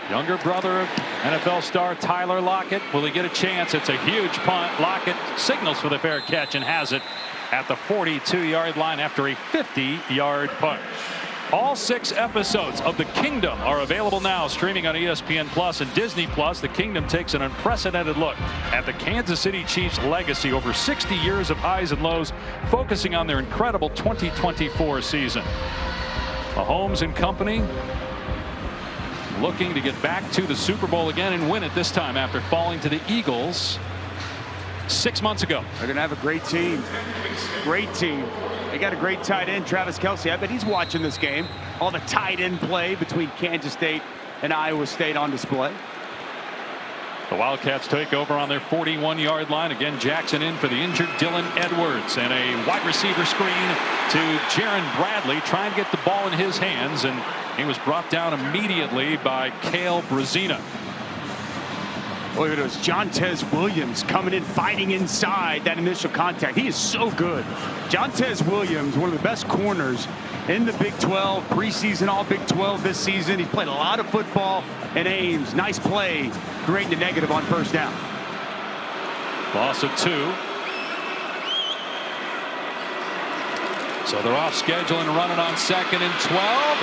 younger brother of NFL star Tyler Lockett. Will he get a chance? It's a huge punt. Lockett signals for the fair catch and has it at the 42-yard line after a 50-yard punt. All 6 episodes of The Kingdom are available now, streaming on ESPN Plus and Disney Plus. The Kingdom takes an unprecedented look at the Kansas City Chiefs' legacy over 60 years of highs and lows, focusing on their incredible 2024 season. Mahomes and company looking to get back to the Super Bowl again and win it this time after falling to the Eagles 6 months ago. They're going to have a great team. Great team. They got a great tight end, Travis Kelce. I bet he's watching this game. All the tight end play between Kansas State and Iowa State on display. The Wildcats take over on their 41-yard line. Again, Jackson in for the injured Dylan Edwards. And a wide receiver screen to Jaron Bradley, trying to get the ball in his hands. And he was brought down immediately by Cale Brazina. Look at us, Jontez Williams coming in, fighting inside that initial contact. He is so good. Jontez Williams, one of the best corners in the Big 12, preseason all Big 12 this season. He's played a lot of football at Ames. Nice play, creating the negative on 1st down. Loss of 2. So they're off schedule and running on 2nd and 12.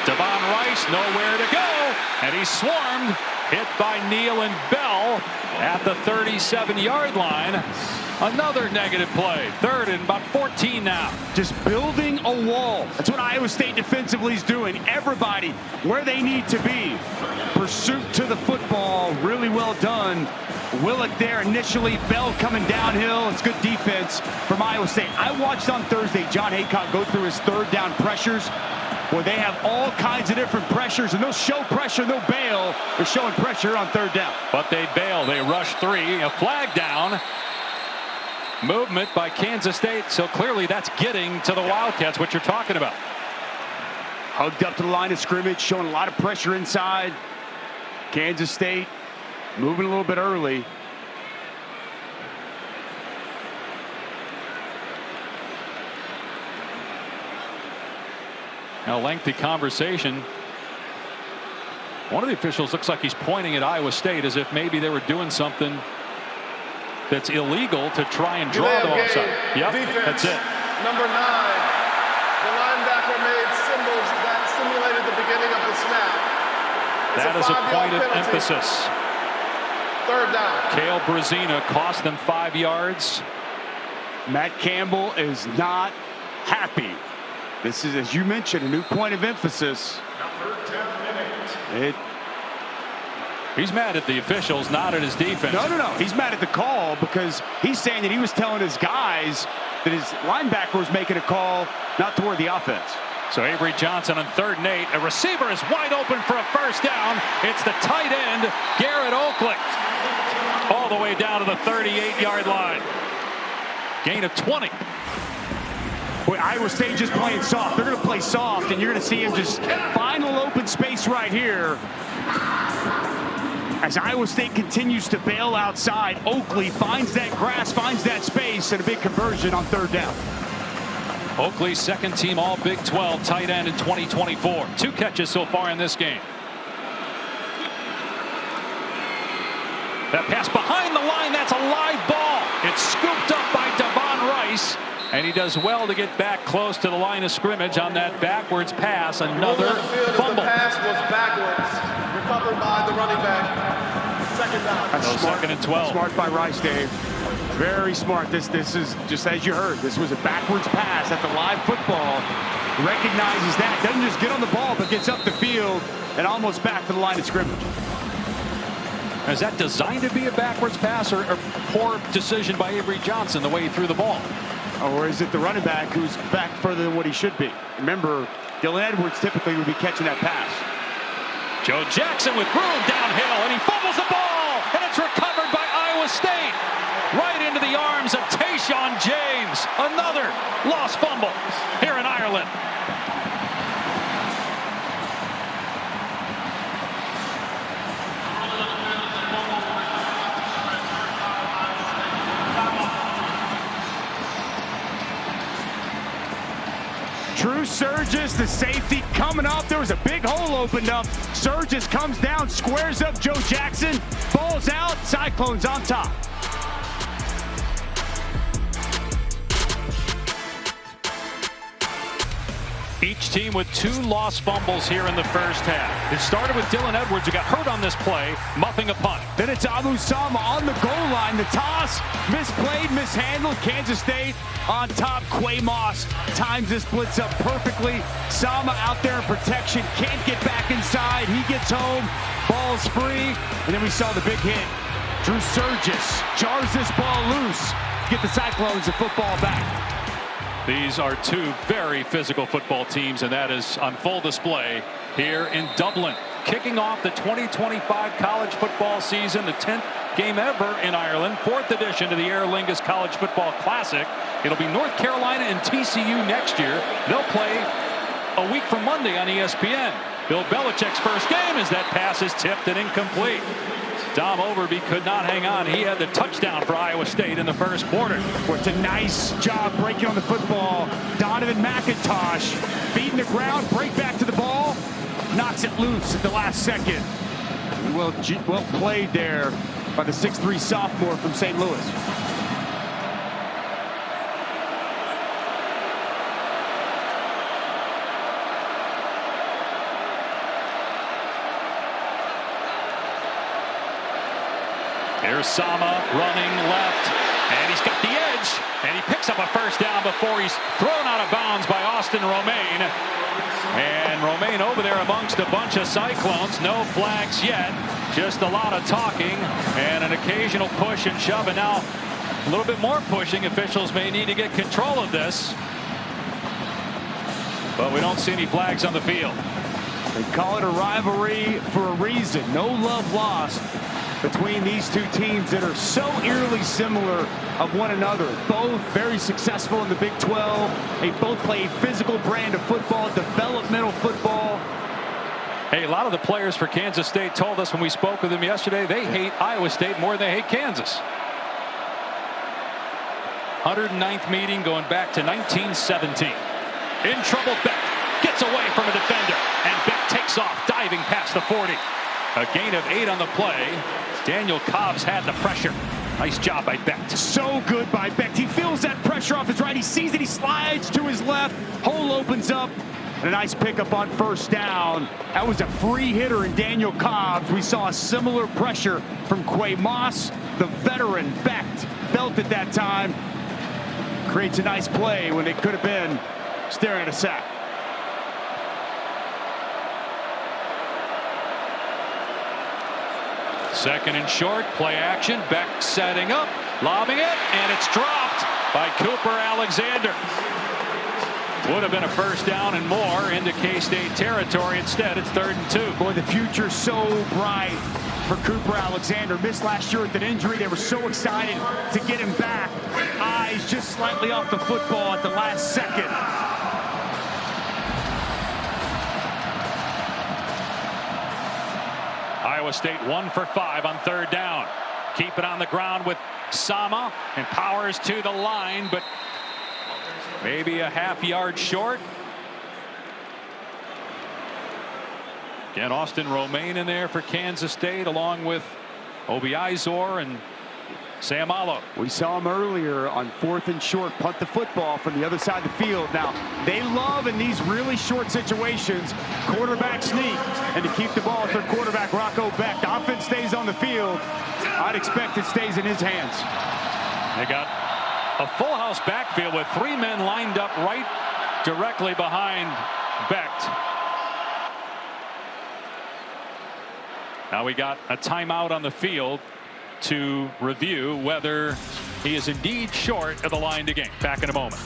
Devon Rice nowhere to go, and he's swarmed. Hit by Neal and Bell at the 37-yard line. Another negative play. 3rd and about 14 now. Just building a wall. That's what Iowa State defensively is doing. Everybody where they need to be. Pursuit to the football. Really well done. Willock there initially. Bell coming downhill. It's good defense from Iowa State. I watched on Thursday John Haycock go through his 3rd down pressures. Where they have all kinds of different pressures, and they'll show pressure, they'll bail. They're showing pressure on 3rd down. But they bail. They rush 3. A flag down. Movement by Kansas State. So clearly that's getting to the Wildcats, what you're talking about. Hugged up to the line of scrimmage, showing a lot of pressure inside. Kansas State moving a little bit early. A lengthy conversation. One of the officials looks like he's pointing at Iowa State as if maybe they were doing something that's illegal to try and draw the offside. Yep, defense, that's it. Number 9. The linebacker made symbols that simulated the beginning of the snap. That is a point of penalty. emphasis. 3rd down. Cale Brazina cost them 5 yards. Matt Campbell is not happy. This is, as you mentioned, a new point of emphasis. He's mad at the officials, not at his defense. No. He's mad at the call because he's saying that he was telling his guys that his linebacker was making a call not toward the offense. So Avery Johnson on 3rd and 8. A receiver is wide open for a first down. It's the tight end, Garrett Oakley. All the way down to the 38-yard line. Gain of 20. Boy, Iowa State just playing soft. They're going to play soft, and you're going to see him just find a little open space right here. As Iowa State continues to bail outside, Oakley finds that grass, finds that space, and a big conversion on 3rd down. Oakley, 2nd team all Big 12 tight end in 2024. 2 catches so far in this game. That pass behind the line, that's a live ball. It's scooped up by Devon Rice, and he does well to get back close to the line of scrimmage on that backwards pass. Another fumble. The pass was backwards, recovered by the running back. 2nd down. That's smart. 2nd and 12. Smart by Rice, Dave. Very smart. This is just as you heard. This was a backwards pass at the live football. Recognizes that. Doesn't just get on the ball, but gets up the field and almost back to the line of scrimmage. Is that designed to be a backwards pass or a poor decision by Avery Johnson the way he threw the ball? Or is it the running back who's back further than what he should be? Remember, Dylan Edwards typically would be catching that pass. Joe Jackson with room downhill, and he fumbles the ball, and it's recovered by Iowa State. Right into the arms of Tayshaun James. Another lost fumble here in Ireland. Drew Surgis, the safety, coming up. There was a big hole opened up. Surgis comes down, squares up Joe Jackson. Ball's out. Cyclones on top. Each team with 2 lost fumbles here in the first half. It started with Dylan Edwards, who got hurt on this play, muffing a punt. Then it's Abu Sama on the goal line. The toss, misplayed, mishandled. Kansas State on top. Quay Moss times this blitz up perfectly. Sama out there in protection, can't get back inside. He gets home, ball's free, and then we saw the big hit. Drew Surgis jars this ball loose. Get the Cyclones the football back. These are 2 very physical football teams, and that is on full display here in Dublin. Kicking off the 2025 college football season, the 10th game ever in Ireland, 4th edition to the Aer Lingus College Football Classic. It'll be North Carolina and TCU next year. They'll play a week from Monday on ESPN. Bill Belichick's first game as that pass is tipped and incomplete. Dom Overby could not hang on. He had the touchdown for Iowa State in the first quarter. Well, it's a nice job breaking on the football. Donovan McIntosh feeding the ground, break back to the ball, knocks it loose at the last second. Well played there by the 6'3" sophomore from St. Louis. Here's Sama running left, and he's got the edge, and he picks up a first down before he's thrown out of bounds by Austin Romaine. And Romaine over there amongst a bunch of Cyclones. No flags yet, just a lot of talking and an occasional push and shove, and now a little bit more pushing. Officials may need to get control of this, but we don't see any flags on the field. They call it a rivalry for a reason. No love lost between these 2 teams that are so eerily similar of one another. Both very successful in the Big 12. They both play a physical brand of football, developmental football. Hey, a lot of the players for Kansas State told us when we spoke with them yesterday, they hate Iowa State more than they hate Kansas. 109th meeting going back to 1917. In trouble, Beck gets away from a defender, and Beck takes off, diving past the 40. A gain of 8 on the play. Daniel Cobbs had the pressure. Nice job by Becht. So good by Becht. He feels that pressure off his right. He sees it. He slides to his left. Hole opens up. And a nice pickup on first down. That was a free hitter in Daniel Cobbs. We saw a similar pressure from gwes-eas. The veteran Becht felt it that time. Creates a nice play when it could have been staring at a sack. Second and short, play action. Becht setting up, lobbing it, and it's dropped by Cooper Alexander. Would have been a first down and more into K-State territory. Instead, it's 3rd and 2. Boy, the future's so bright for Cooper Alexander. Missed last year with an injury. They were so excited to get him back. Eyes just slightly off the football at the last second. Iowa State 1 for 5 on 3rd down. Keep it on the ground with Sama, and Powers to the line, but maybe a half-yard short. Again, Austin Romaine in there for Kansas State, along with Obiizor and Sayamalo. We saw him earlier on 4th and short, punt the football from the other side of the field. Now, they love in these really short situations, quarterback sneak, and to keep the ball with their quarterback, Rocco Becht. The offense stays on the field. I'd expect it stays in his hands. They got a full house backfield with 3 men lined up right directly behind Becht. Now we got a timeout on the field to review whether he is indeed short of the line to gain. Back in a moment.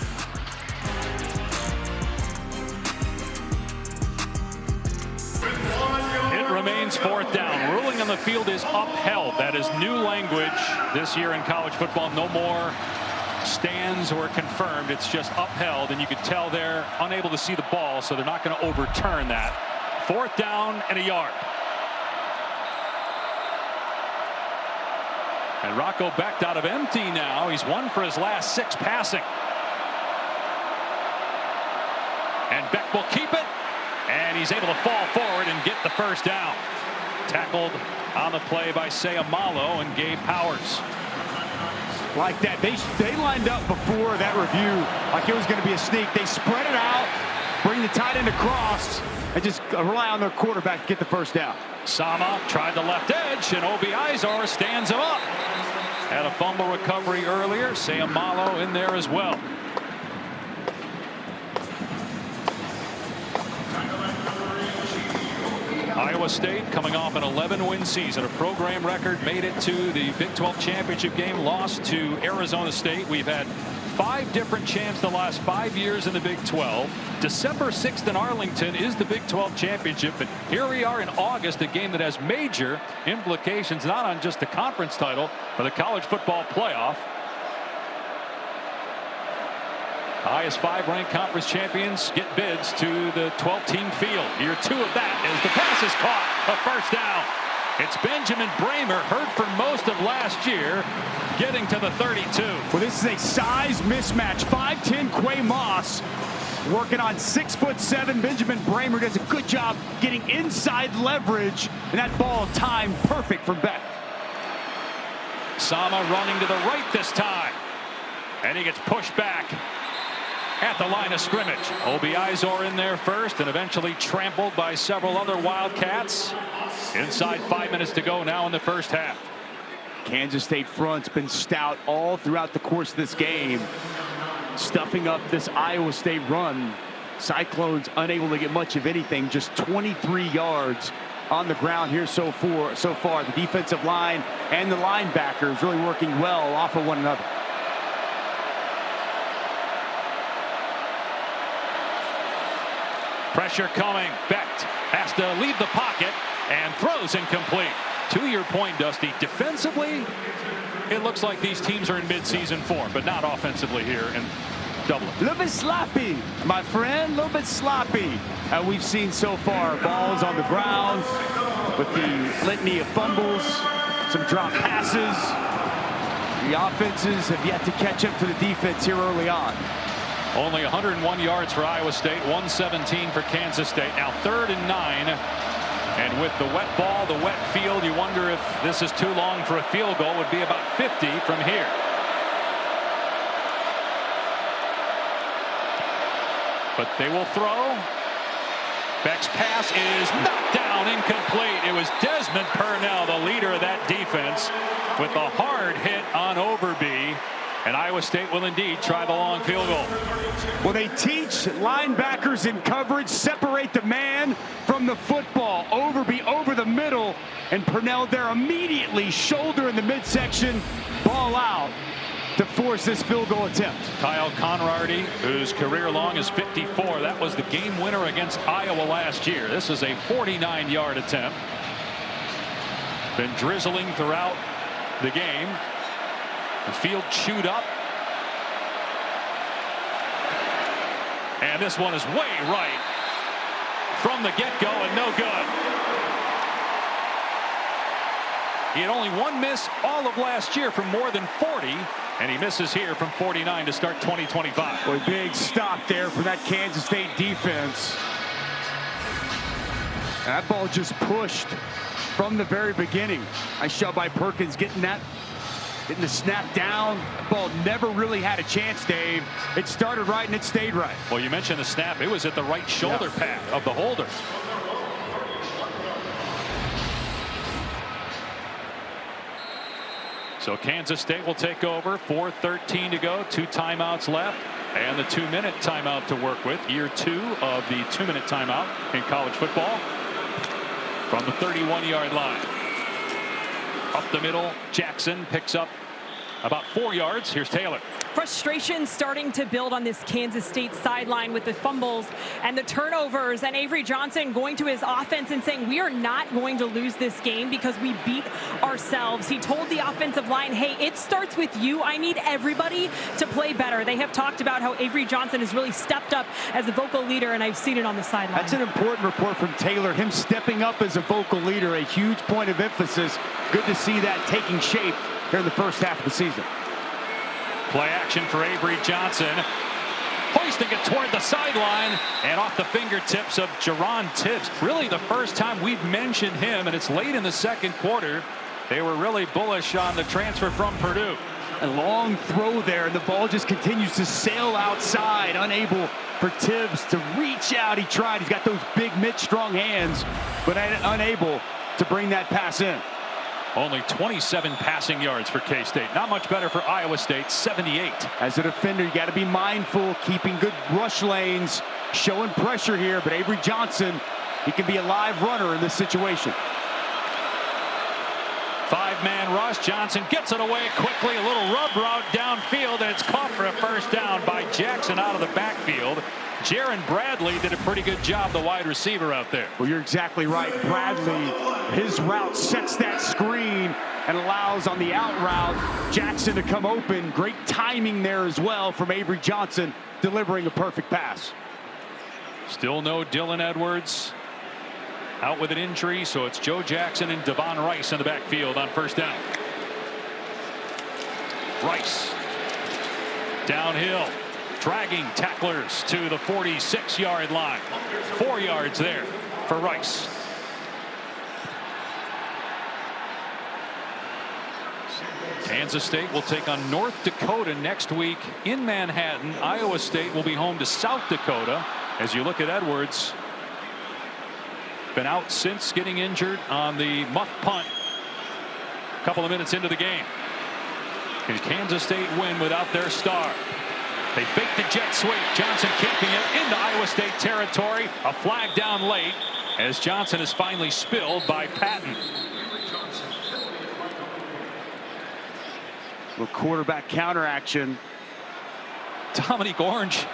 It remains 4th down. Ruling on the field is upheld. That is new language this year in college football. No more stands or confirmed. It's just upheld, and you can tell they're unable to see the ball, so they're not going to overturn that. 4th down and a yard. And Rocco Becht out of empty now. He's 1 for his last 6 passing. And Becht will keep it. And he's able to fall forward and get the first down. Tackled on the play by Sayamalo and Gabe Powers. Like that. They lined up before that review like it was going to be a sneak. They spread it out, bring the tight end across, and just rely on their quarterback to get the first down. Sama tried the left edge, and Obiizor stands him up. Had a fumble recovery earlier. Sayamalo in there as well. Iowa State coming off an 11-win season. A program record, made it to the Big 12 championship game, lost to Arizona State. We've had 5 different champs the last 5 years in the Big 12. December 6th in Arlington is the Big 12 championship. But here we are in August, a game that has major implications, not on just the conference title, but the college football playoff. The highest 5 ranked conference champions get bids to the 12-team field. Year 2 of that as the pass is caught. A first down. It's Benjamin Bramer, hurt for most of last year, getting to the 32. Well, this is a size mismatch. 5'10" gwes-eas working on 6'7". Benjamin Bramer does a good job getting inside leverage, and that ball timed perfect for Becht. Sama running to the right this time, and he gets pushed back at the line of scrimmage. Obiizor in there first, and eventually trampled by several other Wildcats. Inside 5 minutes to go now in the first half. Kansas State front's been stout all throughout the course of this game, stuffing up this Iowa State run. Cyclones unable to get much of anything, just 23 yards on the ground here so far. The defensive line and the linebackers really working well off of one another. Pressure coming. Becht has to leave the pocket and throws incomplete. To your point, Dusty, defensively, it looks like these teams are in midseason form, but not offensively here in Dublin. A little bit sloppy, my friend, a little bit sloppy. We've seen so far balls on the ground with the litany of fumbles, some drop passes. The offenses have yet to catch up to the defense here early on. Only 101 yards for Iowa State, 117 for Kansas State. Now 3rd and 9 And with the wet ball, the wet field, you wonder if this is too long for a field goal. Would be about 50 from here. But they will throw. Beck's pass is knocked down, incomplete. It was Desmond Purnell, the leader of that defense, with a hard hit on Overby. And Iowa State will indeed try the long field goal. Well, they teach linebackers in coverage, separate the man from the football. Overby over the middle, and Purnell there immediately, shoulder in the midsection, ball out to force this field goal attempt. Kyle Conrady, whose career long is 54. That was the game winner against Iowa last year. This is a 49-yard attempt. Been drizzling throughout the game. The field chewed up. And this one is way right from the get-go and no good. He had only one miss all of last year from more than 40, and he misses here from 49 to start 2025. Boy, big stop there for that Kansas State defense. And that ball just pushed from the very beginning. Nice shot by Perkins getting the snap down. The ball never really had a chance, Dave. It started right and it stayed right. Well, you mentioned the snap. It was at the right shoulder pad of the holder. So Kansas State will take over. 4:13 to go. 2 timeouts left. And the 2-minute timeout to work with. Year 2 of the 2-minute timeout in college football. From the 31-yard line. Up the middle, Jackson picks up about 4 yards. Here's Taylor. Frustration starting to build on this Kansas State sideline with the fumbles and the turnovers, and Avery Johnson going to his offense and saying, we are not going to lose this game because we beat ourselves. He told the offensive line, hey, it starts with you. I need everybody to play better. They have talked about how Avery Johnson has really stepped up as a vocal leader, and I've seen it on the sideline. That's an important report from Taylor. Him stepping up as a vocal leader, a huge point of emphasis. Good to see that taking shape here in the first half of the season. Play action for Avery Johnson. Hoisting it toward the sideline and off the fingertips of Jerron Tibbs. Really the first time we've mentioned him, and it's late in the second quarter. They were really bullish on the transfer from Purdue. A long throw there, and the ball just continues to sail outside, unable for Tibbs to reach out. He tried. He's got those big mid-strong hands, but unable to bring that pass in. Only 27 passing yards for K-State. Not much better for Iowa State, 78. As a defender, you got to be mindful, keeping good rush lanes, showing pressure here. But Avery Johnson, he can be a live runner in this situation. 5-man rush. Johnson gets it away quickly. A little rub route downfield, and it's caught for a first down by Jackson out of the backfield. Jaron Bradley did a pretty good job, the wide receiver out there. Well, you're exactly right. Bradley, his route sets that screen and allows on the out route Jackson to come open. Great timing there as well from Avery Johnson, delivering a perfect pass. Still no Dylan Edwards. Out with an injury, so it's Joe Jackson and Devon Rice in the backfield on first down. Rice downhill, dragging tacklers to the 46-yard line. 4 yards there for Rice. Kansas State will take on North Dakota next week in Manhattan. Iowa State will be home to South Dakota. As you look at Edwards, been out since getting injured on the muff punt a couple of minutes into the game. Can Kansas State win without their star? They fake the jet sweep. Johnson keeping it into Iowa State territory. A flag down late as Johnson is finally spilled by Patton. Little quarterback counter action. Dominique Orange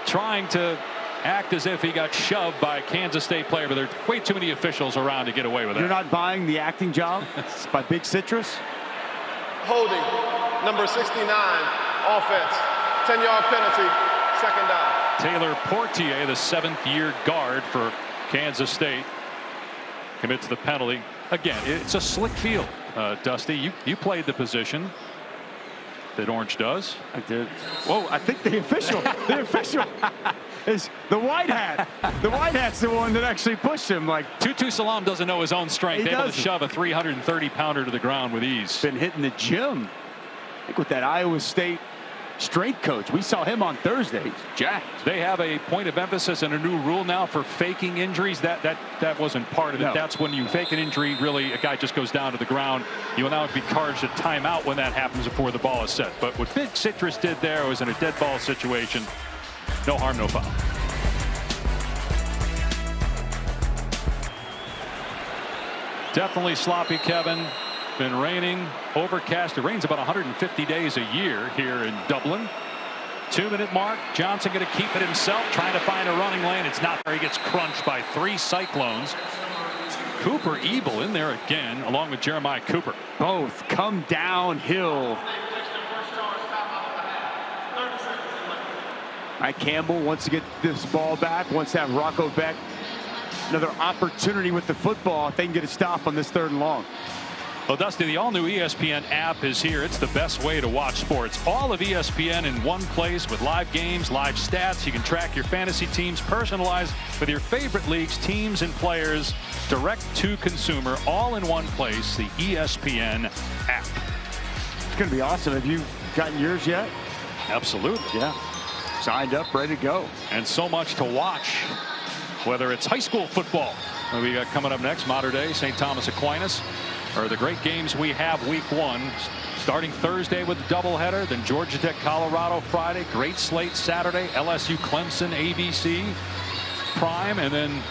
trying to act as if he got shoved by a Kansas State player, but there are way too many officials around to get away with that. You're not buying the acting job by Big Citrus? Holding, number 69, offense. 10-yard penalty, second down. Taylor Portier, the 7th-year guard for Kansas State, commits the penalty. Again, it's a slick field, Dusty. You played the position. that Orange does. I did. Whoa, I think the official is the white hat. The white hat's the one that actually pushed him. Like, Tutu Salam doesn't know his own strength. Able to shove a 330-pounder to the ground with ease. Been hitting the gym. I think with that Iowa State strength coach. We saw him on Thursday. He's jacked. They have a point of emphasis and a new rule now for faking injuries. That wasn't part of it. No. That's when you fake an injury, really, a guy just goes down to the ground. You will now be charged a timeout when that happens before the ball is set. But what Big Citrus did there was in a dead ball situation. No harm, no foul. Definitely sloppy, Kevin. Been raining, overcast. It rains about 150 days a year here in Dublin. 2-minute mark. Johnson going to keep it himself, trying to find a running lane. It's not there. He gets crunched by 3 Cyclones. Cooper Ebel in there again, along with Jeremiah Cooper. Both come downhill. Mike Campbell wants to get this ball back, wants to have Rocco Beck another opportunity with the football if they can get a stop on this 3rd and long. Well, Dusty, the all-new ESPN app is here. It's the best way to watch sports. All of ESPN in one place with live games, live stats. You can track your fantasy teams, personalized with your favorite leagues, teams, and players, direct to consumer, all in one place, the ESPN app. It's going to be awesome. Have you gotten yours yet? Absolutely. Yeah. Signed up, ready to go. And so much to watch, whether it's high school football. We got coming up next, Mater Dei, St. Thomas Aquinas. Or the great games we have week 1, starting Thursday with the doubleheader, then Georgia Tech, Colorado Friday, great slate Saturday, LSU, Clemson, ABC, Prime, and then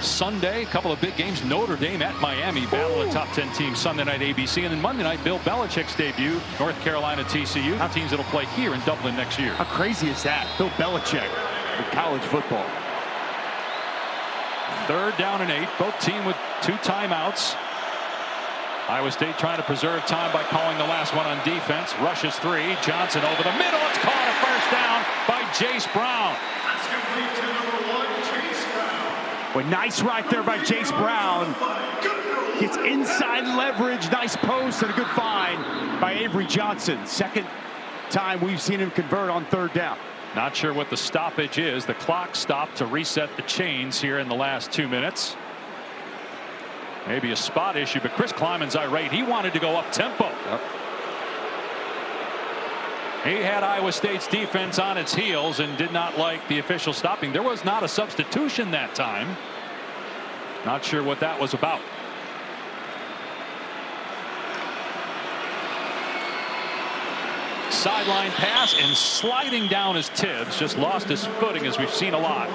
Sunday, a couple of big games, Notre Dame at Miami, battle of top 10 teams, Sunday night ABC, and then Monday night, Bill Belichick's debut, North Carolina, TCU, the teams that'll play here in Dublin next year. How crazy is that? Bill Belichick in college football. 3rd down and 8, both team with 2 timeouts. Iowa State trying to preserve time by calling the last one on defense. Rushes 3. Johnson over the middle. It's caught a first down by Jace Brown. That's complete to number 1, Jace Brown. Well, nice right there by Jace Brown. Gets inside leverage. Nice post and a good find by Avery Johnson. 2nd time we've seen him convert on 3rd down. Not sure what the stoppage is. The clock stopped to reset the chains here in the last 2 minutes. Maybe a spot issue, but Chris Kleiman's irate. He wanted to go up tempo. Yep. He had Iowa State's defense on its heels and did not like the official stopping. There was not a substitution that time. Not sure what that was about. Sideline pass, and sliding down is Tibbs. Just lost his footing, as we've seen a lot.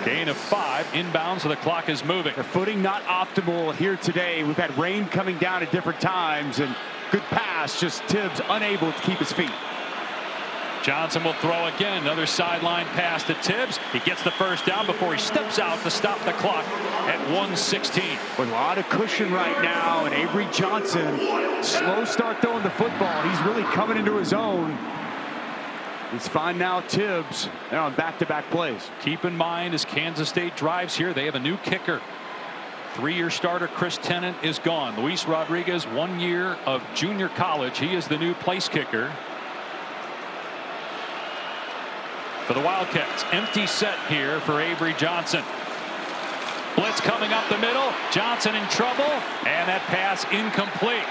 Gain of 5, inbounds, so the clock is moving. The footing not optimal here today. We've had rain coming down at different times, and good pass, just Tibbs unable to keep his feet. Johnson will throw again. Another sideline pass to Tibbs. He gets the first down before he steps out to stop the clock at 1:16. With a lot of cushion right now, and Avery Johnson, slow start throwing the football. He's really coming into his own. He's fine now. Tibbs, they're on back-to-back plays. Keep in mind, as Kansas State drives here, they have a new kicker. 3-year starter Chris Tennant is gone. Luis Rodriguez, 1 year of junior college. He is the new place kicker for the Wildcats. Empty set here for Avery Johnson. Blitz coming up the middle. Johnson in trouble, and that pass incomplete.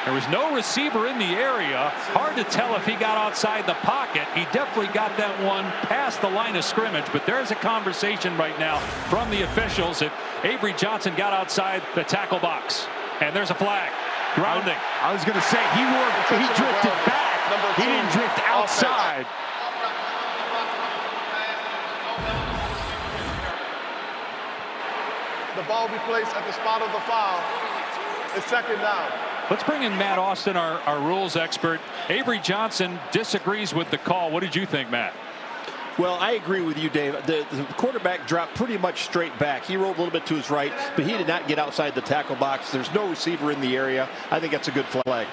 There was no receiver in the area. Hard to tell if he got outside the pocket. He definitely got that one past the line of scrimmage, but there's a conversation right now from the officials if Avery Johnson got outside the tackle box. And there's a flag. Grounding. I was going to say he drifted back. He didn't drift outside. The ball will be placed at the spot of the foul. It's 2nd down. Let's bring in Matt Austin, our rules expert. Avery Johnson disagrees with the call. What did you think, Matt? Well, I agree with you, Dave. The quarterback dropped pretty much straight back. He rolled a little bit to his right, but he did not get outside the tackle box. There's no receiver in the area. I think that's a good flag.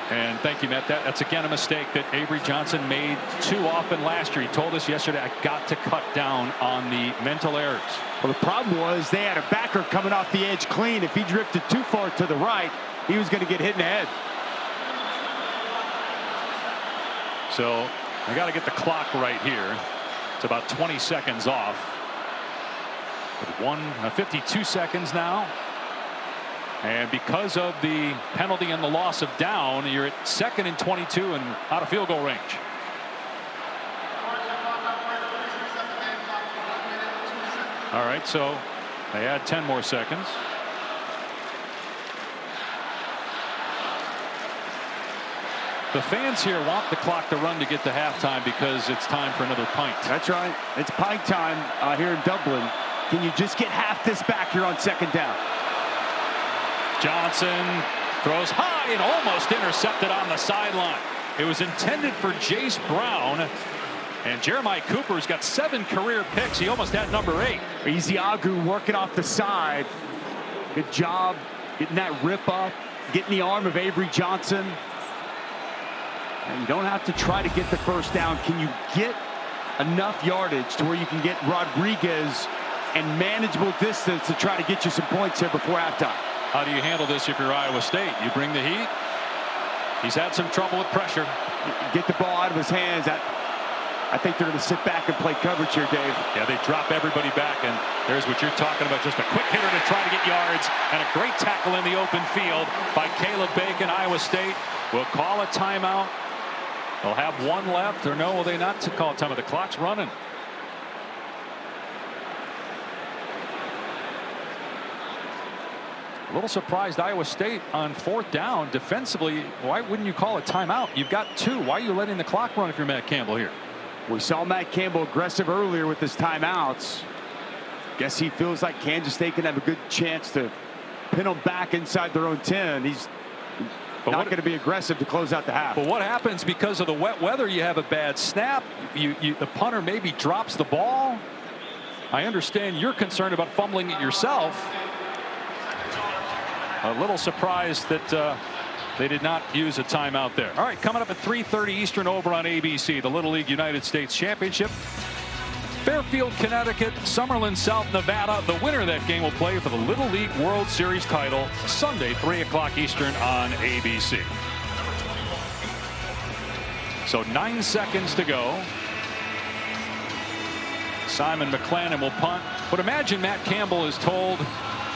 And thank you, Matt. That's again a mistake that Avery Johnson made too often last year. He told us yesterday, I got to cut down on the mental errors. Well, the problem was they had a backer coming off the edge clean. If he drifted too far to the right, he was going to get hit in the head. So I got to get the clock right here. It's about 20 seconds off. With 52 seconds now. And because of the penalty and the loss of down, you're at 2nd and 22 and out of field goal range. All right, so they add 10 more seconds. The fans here want the clock to run to get to halftime because it's time for another pint. That's right. It's pint time here in Dublin. Can you just get half this back here on 2nd down? Johnson throws high and almost intercepted on the sideline. It was intended for Jace Brown. And Jeremiah Cooper's got 7 career picks. He almost had number 8. Ezeagu working off the side. Good job getting that rip up, getting the arm of Avery Johnson. And you don't have to try to get the first down. Can you get enough yardage to where you can get Rodriguez and manageable distance to try to get you some points here before halftime? How do you handle this if you're Iowa State? You bring the heat. He's had some trouble with pressure. Get the ball out of his hands. I think they're going to sit back and play coverage here, Dave. Yeah, they drop everybody back, and there's what you're talking about. Just a quick hitter to try to get yards, and a great tackle in the open field by Caleb Bacon. Iowa State will call a timeout. They'll have 1 left, or no, will they not call a timeout? The clock's running. A little surprised Iowa State on 4th down defensively. Why wouldn't you call a timeout? You've got 2. Why are you letting the clock run if you're Matt Campbell here? We saw Matt Campbell aggressive earlier with his timeouts. Guess he feels like Kansas State can have a good chance to pin them back inside their own 10. He's not going to be aggressive to close out the half. But what happens because of the wet weather? You have a bad snap. The punter maybe drops the ball. I understand you're concerned about fumbling it yourself. A little surprised that they did not use a timeout there. All right, coming up at 3:30 Eastern over on ABC, the Little League United States Championship. Fairfield, Connecticut, Summerlin, South Nevada. The winner of that game will play for the Little League World Series title Sunday, 3 o'clock Eastern on ABC. So 9 seconds to go. Simon McClanahan will punt. But imagine Matt Campbell is told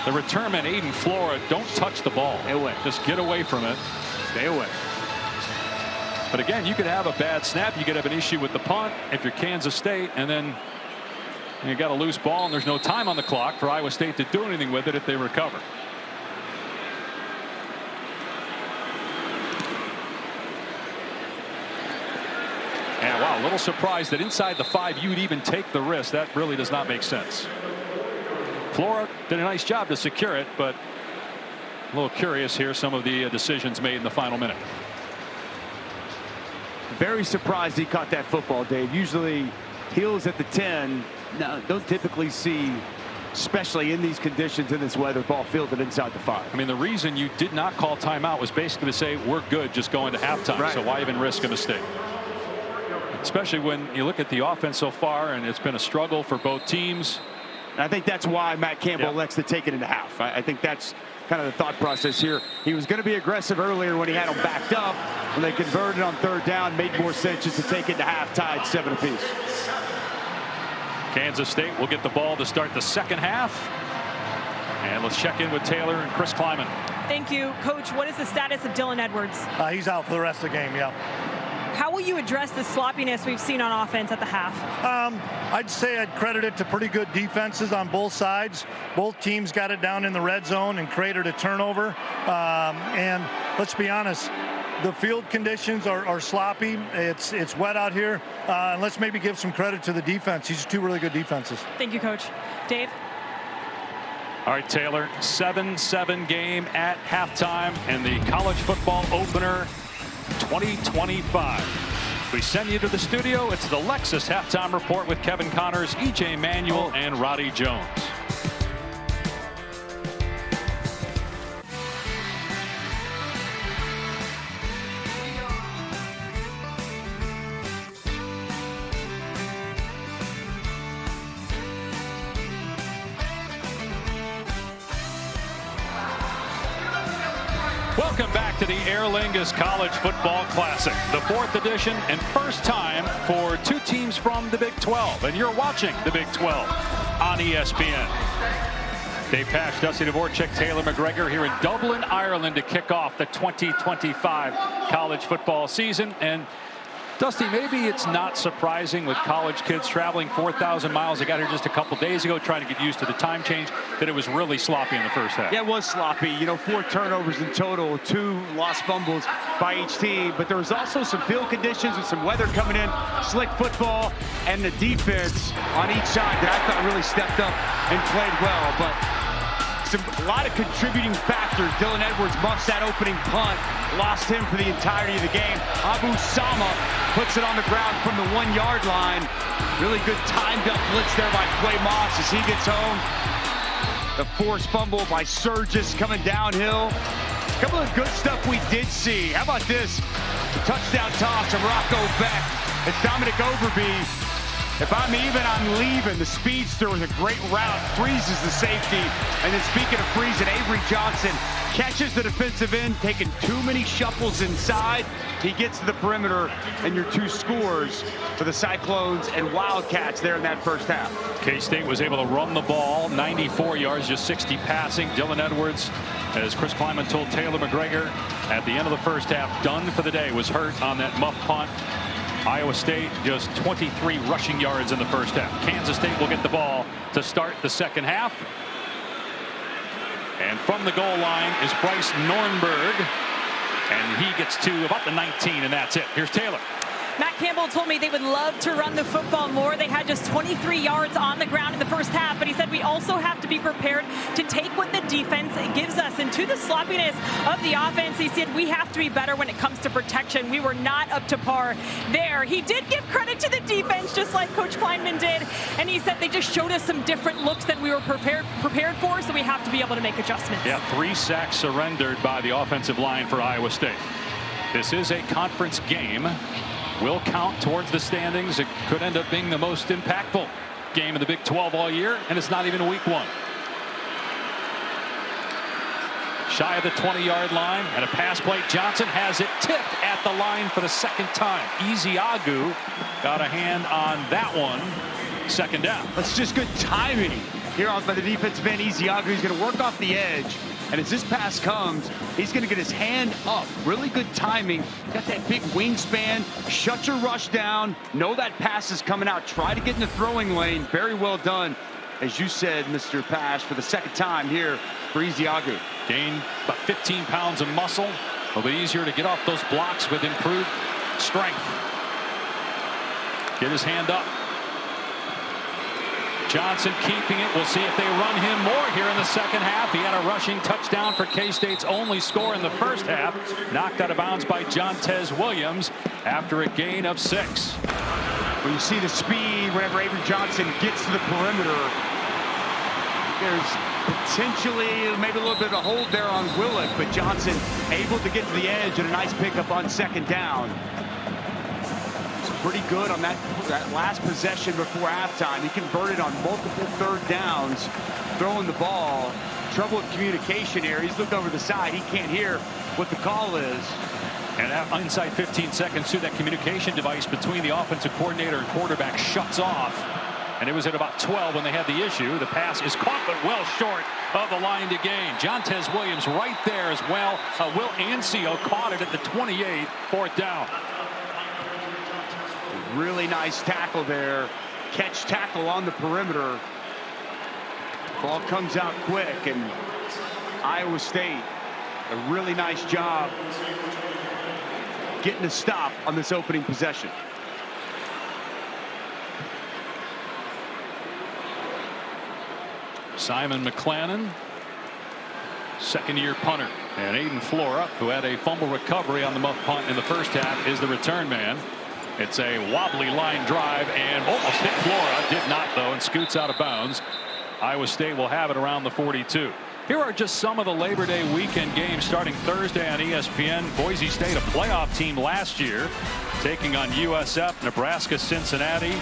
the return man, Aiden Flora, don't touch the ball. Stay away. Just get away from it. Stay away. But again, you could have a bad snap. You could have an issue with the punt if you're Kansas State, and then you got a loose ball and there's no time on the clock for Iowa State to do anything with it if they recover. And wow, a little surprised that inside the 5 you'd even take the risk. That really does not make sense. Flora did a nice job to secure it, but a little curious here some of the decisions made in the final minute. Very surprised he caught that football, Dave. Usually heels at the 10. No, don't typically see, especially in these conditions in this weather, ball fielded inside the 5. I mean, the reason you did not call timeout was basically to say we're good, just going to halftime. Right. So why even risk a mistake? Especially when you look at the offense so far, and it's been a struggle for both teams. And I think that's why Matt Campbell elects to take it into half. I think that's kind of the thought process here. He was going to be aggressive earlier when he had them backed up. When they converted on 3rd down, made more sense just to take it to half, tied 7 apiece. Kansas State will get the ball to start the 2nd half. And let's check in with Taylor and Chris Kleiman. Thank you, Coach. What is the status of Dylan Edwards? He's out for the rest of the game, yeah. How will you address the sloppiness we've seen on offense at the half? I'd say I'd credit it to pretty good defenses on both sides. Both teams got it down in the red zone and created a turnover. And let's be honest, the field conditions are sloppy. It's wet out here. And let's maybe give some credit to the defense. These are 2 really good defenses. Thank you, Coach. Dave? All right, Taylor, 7-7 game at halftime, and the college football opener 2025. We send you to the studio. It's the Lexus halftime report with Kevin Connors, E.J. Manuel, and Roddy Jones. Welcome back to the Aer Lingus College Football Classic, the 4th edition and first time for 2 teams from the Big 12. And you're watching the Big 12 on ESPN. Dave Pasch, Dusty Dvorak, Taylor McGregor here in Dublin, Ireland to kick off the 2025 college football season. And Dusty, maybe it's not surprising with college kids traveling 4,000 miles. They got here just a couple days ago trying to get used to the time change, that it was really sloppy in the first half. Yeah, it was sloppy. 4 turnovers in total, 2 lost fumbles by each team. But there was also some field conditions with some weather coming in, slick football, and the defense on each side that I thought really stepped up and played well. But a lot of contributing factors. Dylan Edwards muffs that opening punt, lost him for the entirety of the game. Abu Sama puts it on the ground from the 1-yard line. Really good timed up blitz there by Quay Moss as he gets home. The forced fumble by Surgis coming downhill. A couple of good stuff we did see. How about this? The touchdown toss to Rocco Beck. It's Dominic Overby. If I'm even, I'm leaving. The speedster with a great route, freezes the safety. And then speaking of freezing, Avery Johnson catches the defensive end, taking too many shuffles inside. He gets to the perimeter, and your 2 scores for the Cyclones and Wildcats there in that first half. K-State was able to run the ball, 94 yards, just 60 passing. Dylan Edwards, as Chris Kleiman told Taylor McGregor at the end of the first half, done for the day, was hurt on that muff punt. Iowa State just 23 rushing yards in the first half. Kansas State will get the ball to start the second half. And from the goal line is Bryce Nornberg. And he gets to about the 19, and that's it. Here's Taylor. Matt Campbell told me they would love to run the football more. They had just 23 yards on the ground in the first half, but he said we also have to be prepared to take what the defense gives us. And to the sloppiness of the offense, he said we have to be better when it comes to protection. We were not up to par there. He did give credit to the defense, just like Coach Kleinman did, and he said they just showed us some different looks than we were prepared for, so we have to be able to make adjustments. Yeah, 3 sacks surrendered by the offensive line for Iowa State. This is a conference game. Will count towards the standings. It could end up being the most impactful game in the Big 12 all year, and it's not even week 1. Shy of the 20-yard line, and a pass play. Johnson has it tipped at the line for the 2nd time. Ezeagu got a hand on that one. 2nd down. That's just good timing here by the defensive end. Ezeagu, he's going to work off the edge. And as this pass comes, he's going to get his hand up. Really good timing. Got that big wingspan. Shut your rush down. Know that pass is coming out. Try to get in the throwing lane. Very well done, as you said, Mr. Pasch, for the 2nd time here for Ezeagu. Gained about 15 pounds of muscle. A little bit easier to get off those blocks with improved strength. Get his hand up. Johnson keeping it. We'll see if they run him more here in the second half. He had a rushing touchdown for K-State's only score in the first half. Knocked out of bounds by Jontez Williams after a gain of 6. When you see the speed, whenever Avery Johnson gets to the perimeter, there's potentially maybe a little bit of a hold there on Willick, but Johnson able to get to the edge and a nice pickup on 2nd down. Pretty good on that last possession before halftime. He converted on multiple 3rd downs, throwing the ball. Trouble with communication here. He's looked over the side. He can't hear what the call is. And inside 15 seconds too, that communication device between the offensive coordinator and quarterback shuts off. And it was at about 12 when they had the issue. The pass is caught, but well short of the line to gain. Jontez Williams right there as well. Will Ancio caught it at the 28, 4th down. Really nice tackle there. Catch tackle on the perimeter. Ball comes out quick, and Iowa State, a really nice job getting a stop on this opening possession. Simon McClannon, 2nd-year punter. And Aiden Flora, who had a fumble recovery on the muff punt in the first half, is the return man. It's a wobbly line drive and almost hit Flora. Did not, though, and scoots out of bounds. Iowa State will have it around the 42. Here are just some of the Labor Day weekend games starting Thursday on ESPN. Boise State, a playoff team last year, taking on USF. Nebraska, Cincinnati.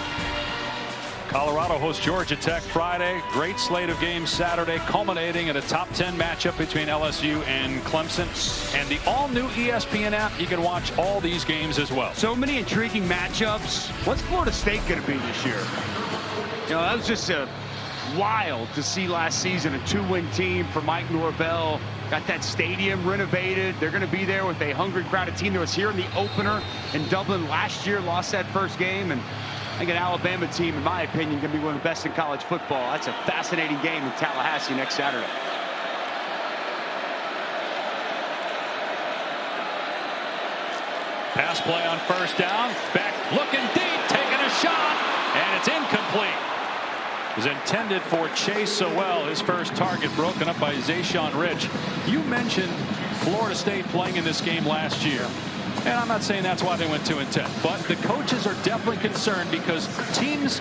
Colorado hosts Georgia Tech Friday. Great slate of games Saturday, culminating in a top 10 matchup between LSU and Clemson. And the all-new ESPN app, you can watch all these games as well. So many intriguing matchups. What's Florida State going to be this year? You know, that was just wild to see last season, a 2-win team for Mike Norvell. Got that stadium renovated. They're going to be there with a hungry crowd, a team that was here in the opener in Dublin last year, lost that first game. And I think an Alabama team, in my opinion, going to be one of the best in college football. That's a fascinating game in Tallahassee next Saturday. Pass play on first down. Back looking deep, taking a shot, and it's incomplete. It was intended for Chase Sowell, his first target broken up by Zayshawn Rich. You mentioned Florida State playing in this game last year. And I'm not saying that's why they went 2-10, but the coaches are definitely concerned because teams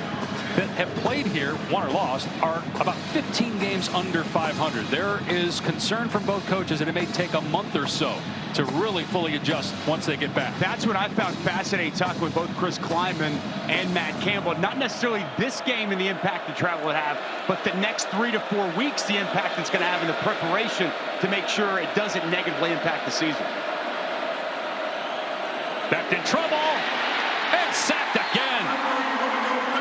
that have played here, won or lost, are about 15 games under 500. There is concern from both coaches that it may take a month or so to really fully adjust once they get back. That's what I found fascinating, talking with both Chris Kleiman and Matt Campbell. Not necessarily this game and the impact the travel would have, but the next 3 to 4 weeks, the impact it's going to have in the preparation to make sure it doesn't negatively impact the season. Back in trouble and sacked again.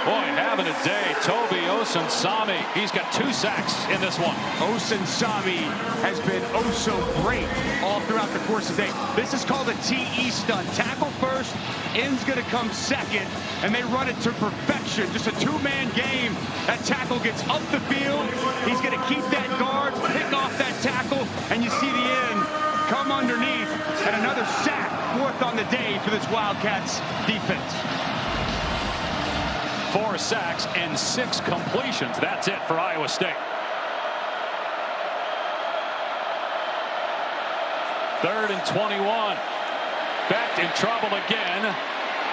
Boy, having a day, Toby Osunsami. He's got 2 sacks in this one. Osunsami has been oh so great all throughout the course of the day. This is called a TE stunt. Tackle first, end's going to come second, and they run it to perfection. Just a 2-man game. That tackle gets up the field. He's going to keep that guard, pick off that tackle, and you see the end come underneath, and another sack, 4th on the day for this Wildcats defense. 4 sacks and 6 completions. That's it for Iowa State. 3rd and 21. Back in trouble again.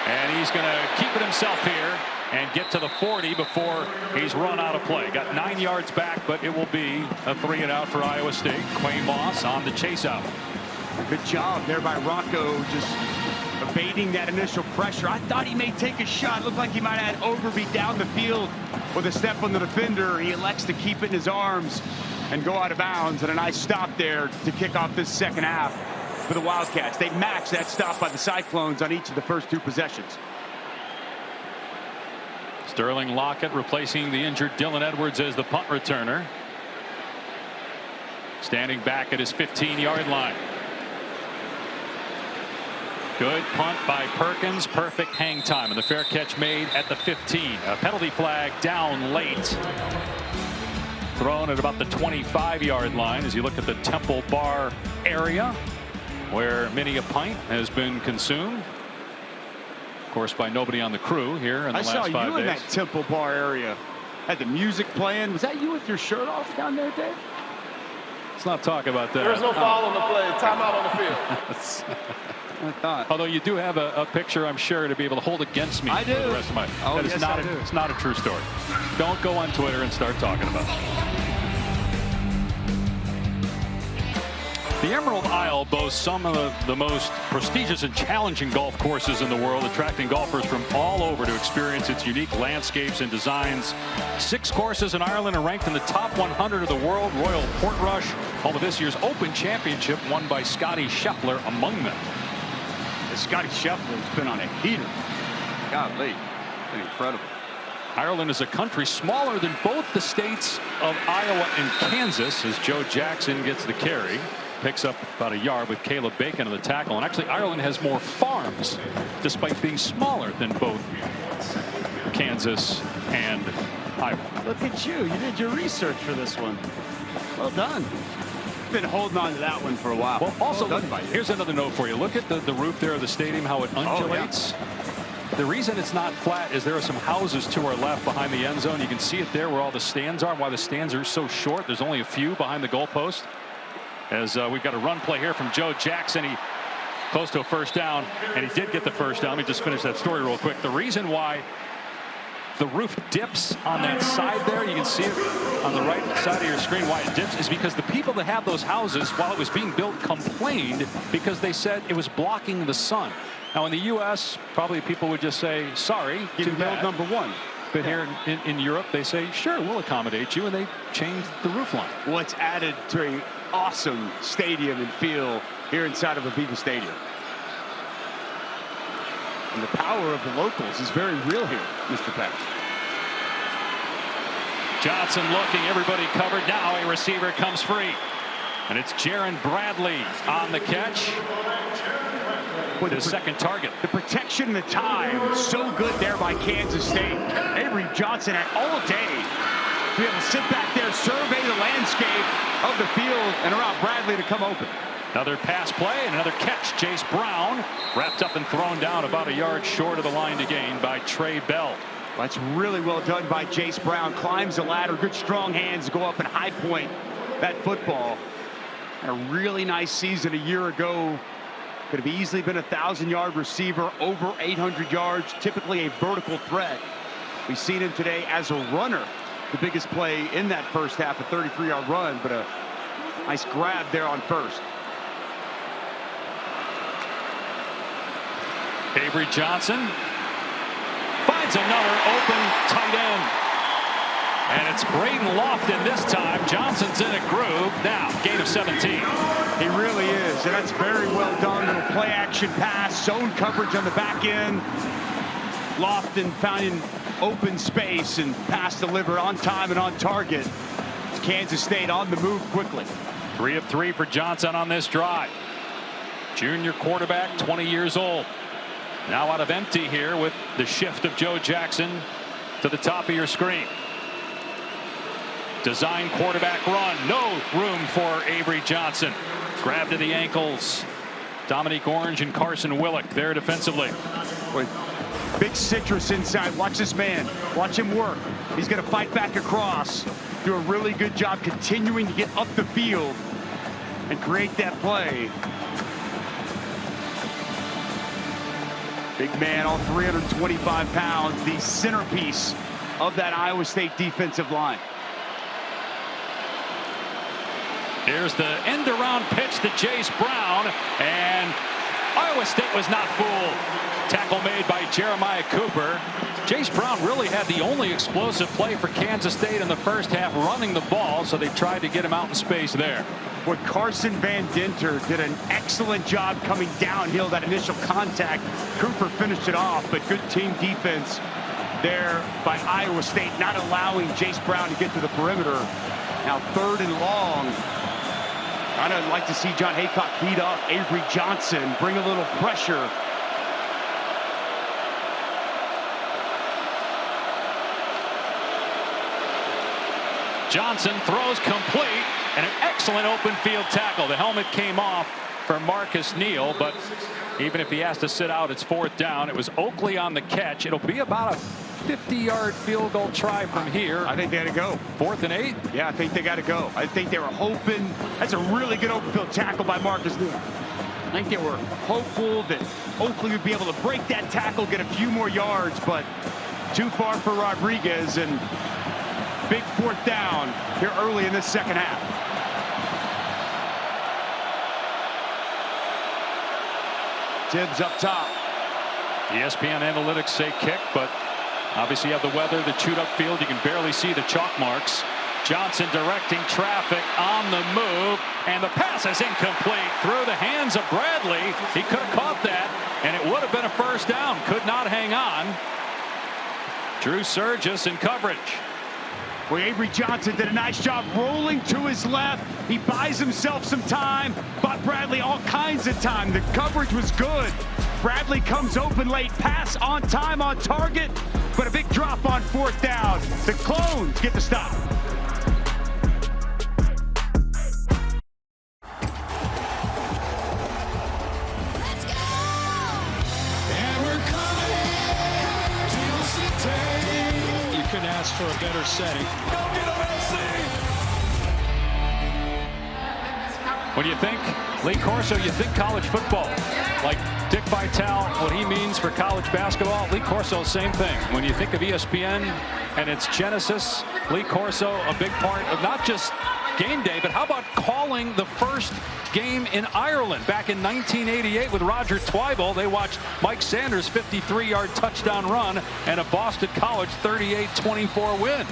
And he's going to keep it himself here and get to the 40 before he's run out of play. Got 9 yards back, but it will be a 3-and-out for Iowa State. Quay Moss on the chase out. Good job there by Rocco, just evading that initial pressure. I thought he may take a shot. Looked like he might have had Overby down the field with a step on the defender. He elects to keep it in his arms and go out of bounds. And a nice stop there to kick off this second half for the Wildcats. They matched that stop by the Cyclones on each of the first 2 possessions. Sterling Lockett replacing the injured Dylan Edwards as the punt returner. Standing back at his 15-yard line. Good punt by Perkins. Perfect hang time. And the fair catch made at the 15. A penalty flag down late. Thrown at about the 25-yard line as you look at the Temple Bar area where many a pint has been consumed. Of course, by nobody on the crew here in the last 5 days. I saw you in that Temple Bar area. Had the music playing. Was that you with your shirt off down there, Dave? Let's not talk about that. There's no foul on the play. Timeout on the field. I thought. Although you do have a picture, I'm sure, to be able to hold against me I do. for the rest of my life. Oh, that is yes, not I do. It's not a true story. Don't go on Twitter and start talking about it. The Emerald Isle boasts some of the most prestigious and challenging golf courses in the world, attracting golfers from all over to experience its unique landscapes and designs. 6 courses in Ireland are ranked in the top 100 of the world. Royal Portrush, home of this year's Open Championship, won by Scotty Scheffler among them. Scotty Scheffler's been on a heater. Golly, been incredible. Ireland is a country smaller than both the states of Iowa and Kansas as Joe Jackson gets the carry. Picks up about a yard with Caleb Bacon on the tackle. And actually, Ireland has more farms, despite being smaller than both Kansas and Iowa. Look at you. You did your research for this one. Well done. Been holding on to that one for a while. Well, also, well done by you. Here's another note for you. Look at the roof there of the stadium, how it undulates. Oh, yeah. The reason it's not flat is there are some houses to our left behind the end zone. You can see it there where all the stands are. Why the stands are so short. There's only a few behind the goalpost. As we've got a run play here from Joe Jackson. He close to a first down, and he did get the first down. Let me just finish that story real quick. The reason why the roof dips on that side there, you can see it on the right side of your screen, why it dips, is because the people that have those houses, while it was being built, complained because they said it was blocking the sun. Now, in the U.S., probably people would just say, sorry, you too build bad. number 1. But here in Europe, they say, sure, we'll accommodate you, and they change the roof line. What's added to an awesome stadium and feel here inside of Aviva Stadium. And the power of the locals is very real here, Mr. Peck. Johnson looking, everybody covered. Now a receiver comes free. And it's Jaron Bradley on the catch. With his second target. The protection and the time, so good there by Kansas State. Avery Johnson had all day to be able to sit back there, survey the landscape of the field, and allow Bradley to come open. Another pass play and another catch. Jace Brown wrapped up and thrown down about a yard short of the line to gain by Trey Bell. That's really well done by Jace Brown. Climbs the ladder, good strong hands, go up and high point that football. A really nice season a year ago. Could have easily been a 1,000-yard receiver, over 800 yards, typically a vertical threat. We've seen him today as a runner. The biggest play in that first half, a 33-yard run, but a nice grab there on first. Avery Johnson finds another open tight end. And it's Braden Lofton this time. Johnson's in a groove. Now, gain of 17. He really is, and that's very well done. Little play action pass, zone coverage on the back end. Lofton finding open space and pass delivered on time and on target. Kansas State on the move quickly. 3 of 3 for Johnson on this drive. Junior quarterback, 20 years old. Now out of empty here with the shift of Joe Jackson to the top of your screen. Design quarterback run. No room for Avery Johnson. Grab to the ankles. Dominique Orange and Carson Willick there defensively. Boy, big citrus inside. Watch this man. Watch him work. He's going to fight back across. Do a really good job continuing to get up the field and create that play. Big man, all 325 pounds. The centerpiece of that Iowa State defensive line. Here's the end around pitch to Jace Brown, and Iowa State was not fooled. Tackle made by Jeremiah Cooper. Jace Brown really had the only explosive play for Kansas State in the first half, running the ball, so they tried to get him out in space there. What Carson Van Dinter did an excellent job coming downhill, that initial contact. Cooper finished it off, but good team defense there by Iowa State, not allowing Jace Brown to get to the perimeter. Now 3rd and long. I'd like to see John Haycock heat up Avery Johnson, bring a little pressure. Johnson throws complete, and an excellent open field tackle. The helmet came off for Marcus Neal, but even if he has to sit out, it's 4th down. It was Oakley on the catch. It'll be about a 50-yard field goal try from here. I think they got to go. 4th and 8? Yeah, I think they got to go. I think they were hoping. That's a really good open field tackle by Marcus Neal. I think they were hopeful that Oakley would be able to break that tackle, get a few more yards, but too far for Rodriguez, and big 4th down here early in this second half. Tibbs up top. ESPN analytics say kick, but obviously you have the weather, the chewed up field. You can barely see the chalk marks. Johnson directing traffic on the move, and the pass is incomplete through the hands of Bradley. He could have caught that, and it would have been a 1st down. Could not hang on. Drew Surgis in coverage. Well, Avery Johnson did a nice job rolling to his left. He buys himself some time, bought Bradley all kinds of time. The coverage was good. Bradley comes open late, pass on time, on target, but a big drop on 4th down. The Clones get the stop. Let's go! And we're coming to City. You couldn't ask for a better setting. When you think Lee Corso, you think college football. Like Dick Vitale, what he means for college basketball, Lee Corso, same thing. When you think of ESPN and its genesis, Lee Corso, a big part of not just game day, but how about calling the first game in Ireland back in 1988 with Roger Twybull? They watched Mike Sanders' 53-yard touchdown run and a Boston College 38-24 win.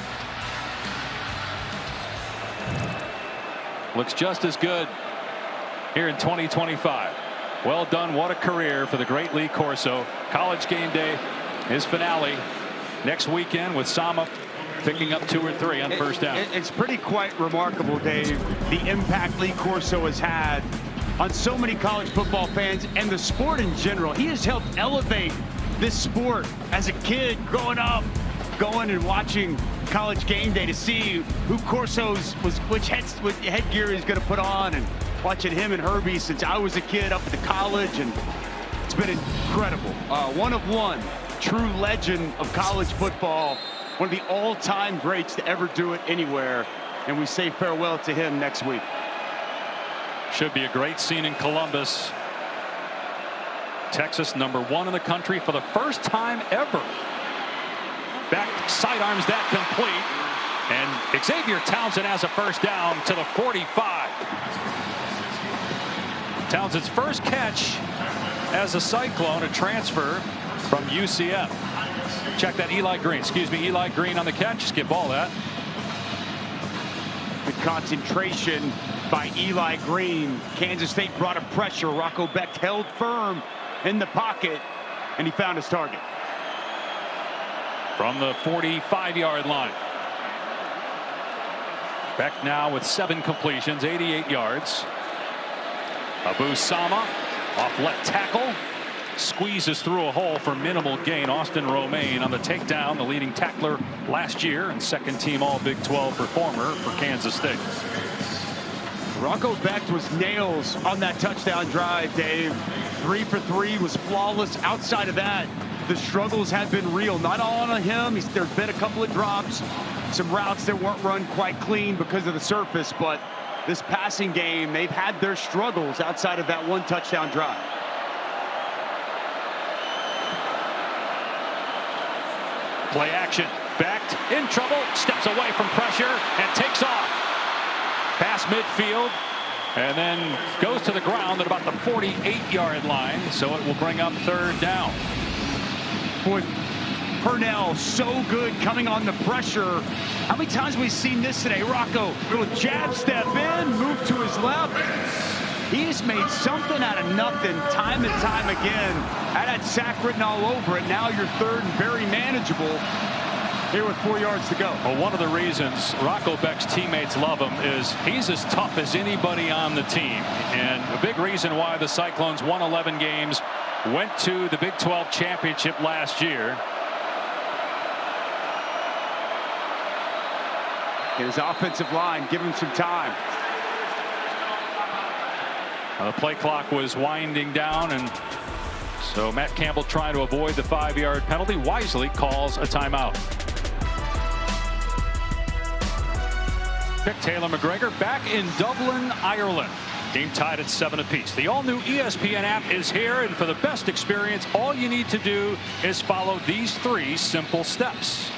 Looks just as good here in 2025. Well done. What a career for the great Lee Corso. College game day, his finale next weekend with Sama picking up 2 or 3 on first down. It's pretty quite remarkable, Dave, the impact Lee Corso has had on so many college football fans and the sport in general. He has helped elevate this sport. As a kid growing up, going and watching College game day to see who Corso's was, which headgear he's going to put on, and watching him and Herbie since I was a kid up at the college, and it's been incredible. One of one, true legend of college football, one of the all-time greats to ever do it anywhere, and we say farewell to him next week. Should be a great scene in Columbus. Texas #1 in the country for the first time ever. Back sidearms that complete, and Xavier Townsend has a first down to the 45. Townsend's first catch as a Cyclone, a transfer from UCF. Check that, Eli Green on the catch. Skip all that. Good concentration by Eli Green. Kansas State brought a pressure. Rocco Becht held firm in the pocket, and he found his target. From the 45-yard line. Becht now with 7 completions, 88 yards. Abu Sama off left tackle. Squeezes through a hole for minimal gain. Austin Romaine on the takedown, the leading tackler last year and second-team All-Big 12 performer for Kansas State. Rocco Becht was nails on that touchdown drive, Dave. 3 for 3, was flawless. Outside of that, the struggles have been real. Not all on him. There's been a couple of drops, some routes that weren't run quite clean because of the surface, but this passing game, they've had their struggles outside of that 1 touchdown drive. Play action. Becht in trouble, steps away from pressure and takes off. Pass midfield and then goes to the ground at about the 48-yard line, so it will bring up 3rd down. Boy, Purnell so good coming on the pressure. How many times have we seen this today? Rocco, little jab step in, move to his left. He has made something out of nothing time and time again. Had that sack written all over it. Now you're 3rd and very manageable here with 4 yards to go. Well, one of the reasons Rocco Becht's teammates love him is he's as tough as anybody on the team. And a big reason why the Cyclones won 11 games, went to the Big 12 championship last year. His offensive line, give him some time. The play clock was winding down, and so Matt Campbell, trying to avoid the 5-yard penalty, wisely calls a timeout. Pick Taylor McGregor back in Dublin, Ireland. Game tied at 7 apiece. The all-new ESPN app is here, and for the best experience, all you need to do is follow these 3 simple steps.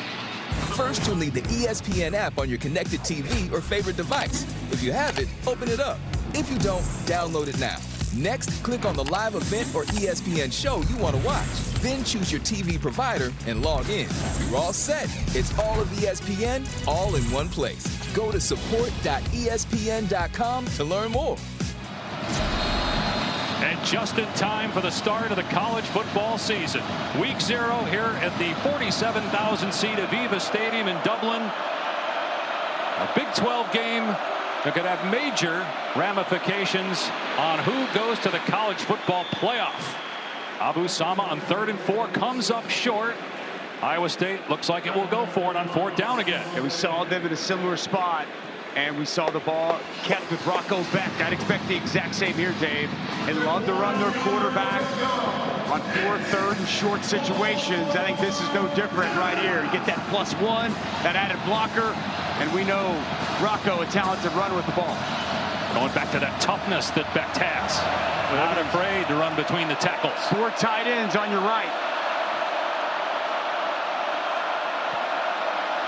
First, you'll need the ESPN app on your connected TV or favorite device. If you have it, open it up. If you don't, download it now. Next, click on the live event or ESPN show you want to watch. Then choose your TV provider and log in. You're all set. It's all of ESPN, all in one place. Go to support.espn.com to learn more. And just in time for the start of the college football season. Week 0 here at the 47,000-seat Aviva Stadium in Dublin. A Big 12 game that could have major ramifications on who goes to the college football playoff. Abu Sama on 3rd and 4 comes up short. Iowa State looks like it will go for it on 4th down again. And we saw them in a similar spot, and we saw the ball kept with Rocco Becht. I'd expect the exact same here, Dave. They love to run their quarterback on 4th, 3rd, and short situations. I think this is no different right here. You get that +1, that added blocker, and we know Rocco, a talented runner with the ball. Going back to that toughness that Becht has. Not afraid to run between the tackles. 4 tight ends on your right.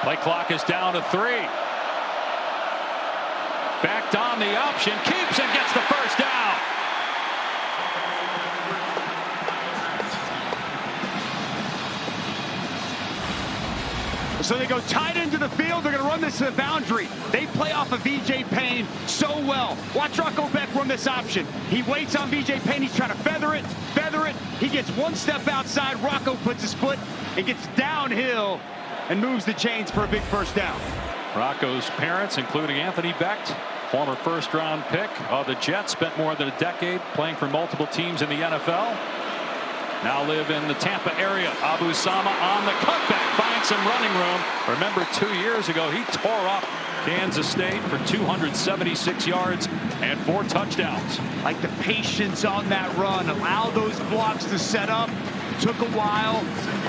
Play clock is down to 3. Backed on the option, keeps and gets the first down. So they go tight into the field. They're going to run this to the boundary. They play off of VJ Payne so well. Watch Rocco Beck run this option. He waits on VJ Payne. He's trying to feather it. He gets one step outside. Rocco puts his foot and gets downhill and moves the chains for a big first down. Rocco's parents, including Anthony Becht, former first-round pick of the Jets, spent more than a decade playing for multiple teams in the NFL. Now live in the Tampa area. Abu Sama on the cutback, finds some running room. Remember 2 years ago, he tore up Kansas State for 276 yards and 4 touchdowns. Like the patience on that run, allow those blocks to set up. Took a while,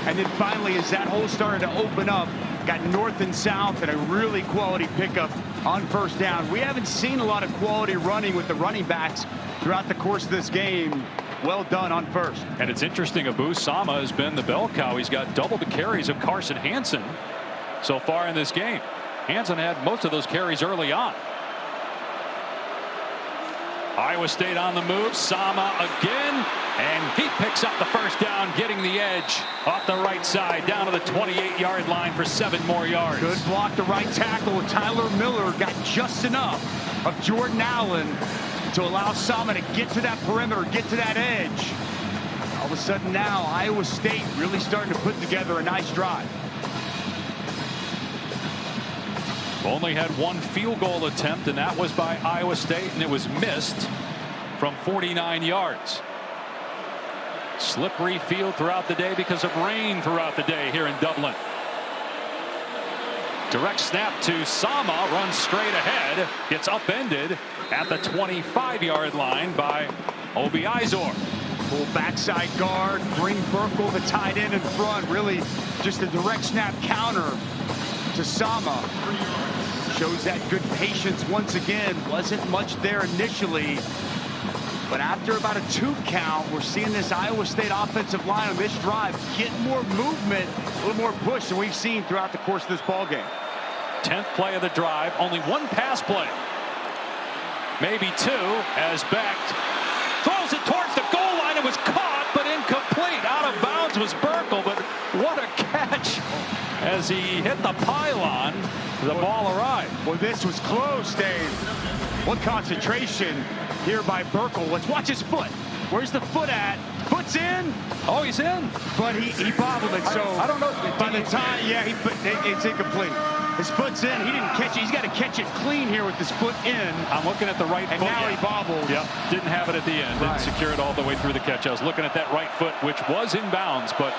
and then finally, as that hole started to open up, got north and south, and a really quality pickup on first down. We haven't seen a lot of quality running with the running backs throughout the course of this game. Well done on first. And it's interesting, Abu Sama has been the bell cow. He's got double the carries of Carson Hansen so far in this game. Hansen had most of those carries early on. Iowa State on the move. Sama again, and he picks up the first down, getting the edge off the right side down to the 28-yard line for 7 more yards. Good block, the right tackle. Tyler Miller got just enough of Jordan Allen to allow Sama to get to that perimeter, get to that edge. All of a sudden now, Iowa State really starting to put together a nice drive. Only had 1 field goal attempt, and that was by Iowa State, and it was missed from 49 yards. Slippery field throughout the day because of rain throughout the day here in Dublin. Direct snap to Sama, runs straight ahead, gets upended at the 25-yard line by Obi Izor. Full backside guard, bring Burkle, the tight end in front. Really just a direct snap counter to Sama. Shows that good patience once again. Wasn't much there initially, but after about a 2 count, we're seeing this Iowa State offensive line on this drive get more movement, a little more push than we've seen throughout the course of this ball game. 10th play of the drive, only 1 pass play, maybe 2, as Becht throws it towards the goal line. It was caught but incomplete. Out of bounds was Burkle, but what a catch as he hit the pylon. The ball arrived. Well, this was close, Dave. What concentration here by Burkle. Let's watch his foot. Where's the foot at? Foot's in. Oh, he's in. But he bobbled it, so I don't know. By the time, yeah, it's incomplete. His foot's in. He didn't catch it. He's got to catch it clean here with his foot in. I'm looking at the right foot. And now he bobbled. Yep. Didn't have it at the end. Didn't secure it all the way through the catch. I was looking at that right foot, which was in bounds, but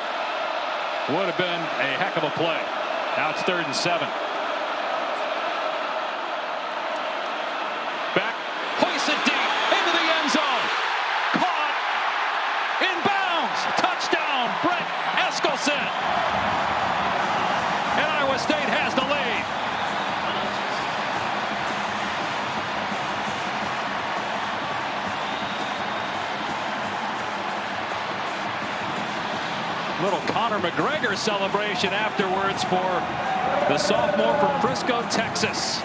would have been a heck of a play. Now it's 3rd and 7. Back, hoisted deep into the end zone. Caught in bounds. Touchdown, Brett Eskelsen. And Iowa State has the lead. Little Conor McGregor celebration afterwards for the sophomore from Frisco, Texas.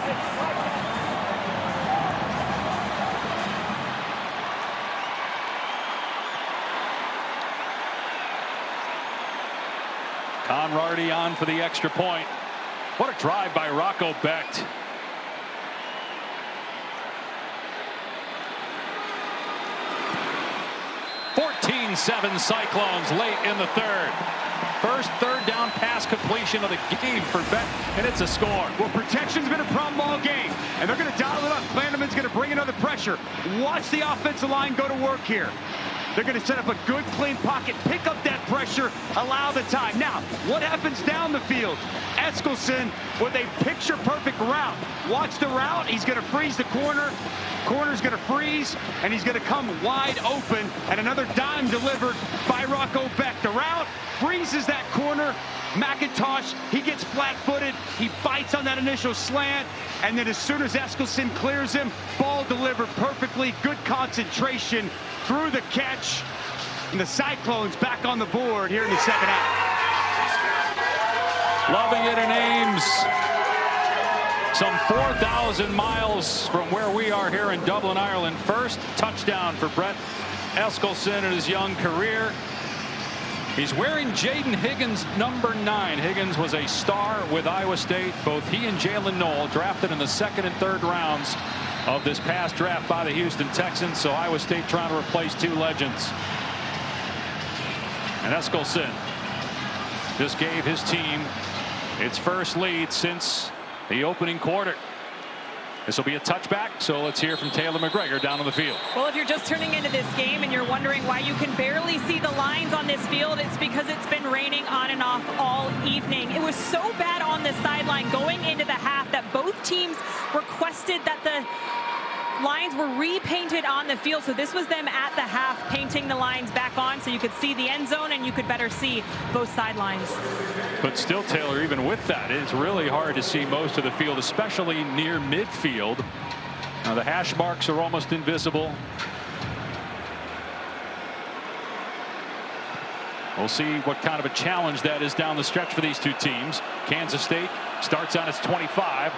Conrady on for the extra point. What a drive by Rocco Becht. (14-7) Cyclones late in the 3rd. First 3rd down pass completion of the game for Becht, and it's a score. Well, protection's been a problem all game, and they're going to dial it up. Vanderman's going to bring another pressure. Watch the offensive line go to work here. They're going to set up a good, clean pocket, pick up that pressure, allow the time. Now, what happens down the field? Eskelsen with a picture-perfect route. Watch the route. He's going to freeze the corner. Corner's going to freeze, and he's going to come wide open. And another dime delivered by Rocco Becht. The route freezes that corner. McIntosh, he gets flat-footed. He bites on that initial slant, and then as soon as Eskelsen clears him, ball delivered perfectly. Good concentration through the catch, and the Cyclones back on the board here in the 2nd half. Loving it in Ames. some 4,000 miles from where we are here in Dublin, Ireland. First touchdown for Brett Eskilsson in his young career. He's wearing Jaden Higgins' number 9. Higgins was a star with Iowa State. Both he and Jalen Knoll drafted in the 2nd and 3rd rounds of this past draft by the Houston Texans. So Iowa State trying to replace 2 legends. And Eskilsson just gave his team its first lead since the opening quarter. This will be a touchback, so let's hear from Taylor McGregor down on the field. Well, if you're just turning into this game and you're wondering why you can barely see the lines on this field, it's because it's been raining on and off all evening. It was so bad on the sideline going into the half that both teams requested that the lines were repainted on the field. So this was them at the half painting the lines back on so you could see the end zone and you could better see both sidelines. But still, Taylor, even with that, it's really hard to see most of the field, especially near midfield. Now the hash marks are almost invisible. We'll see what kind of a challenge that is down the stretch for these 2 teams. Kansas State starts on its 25.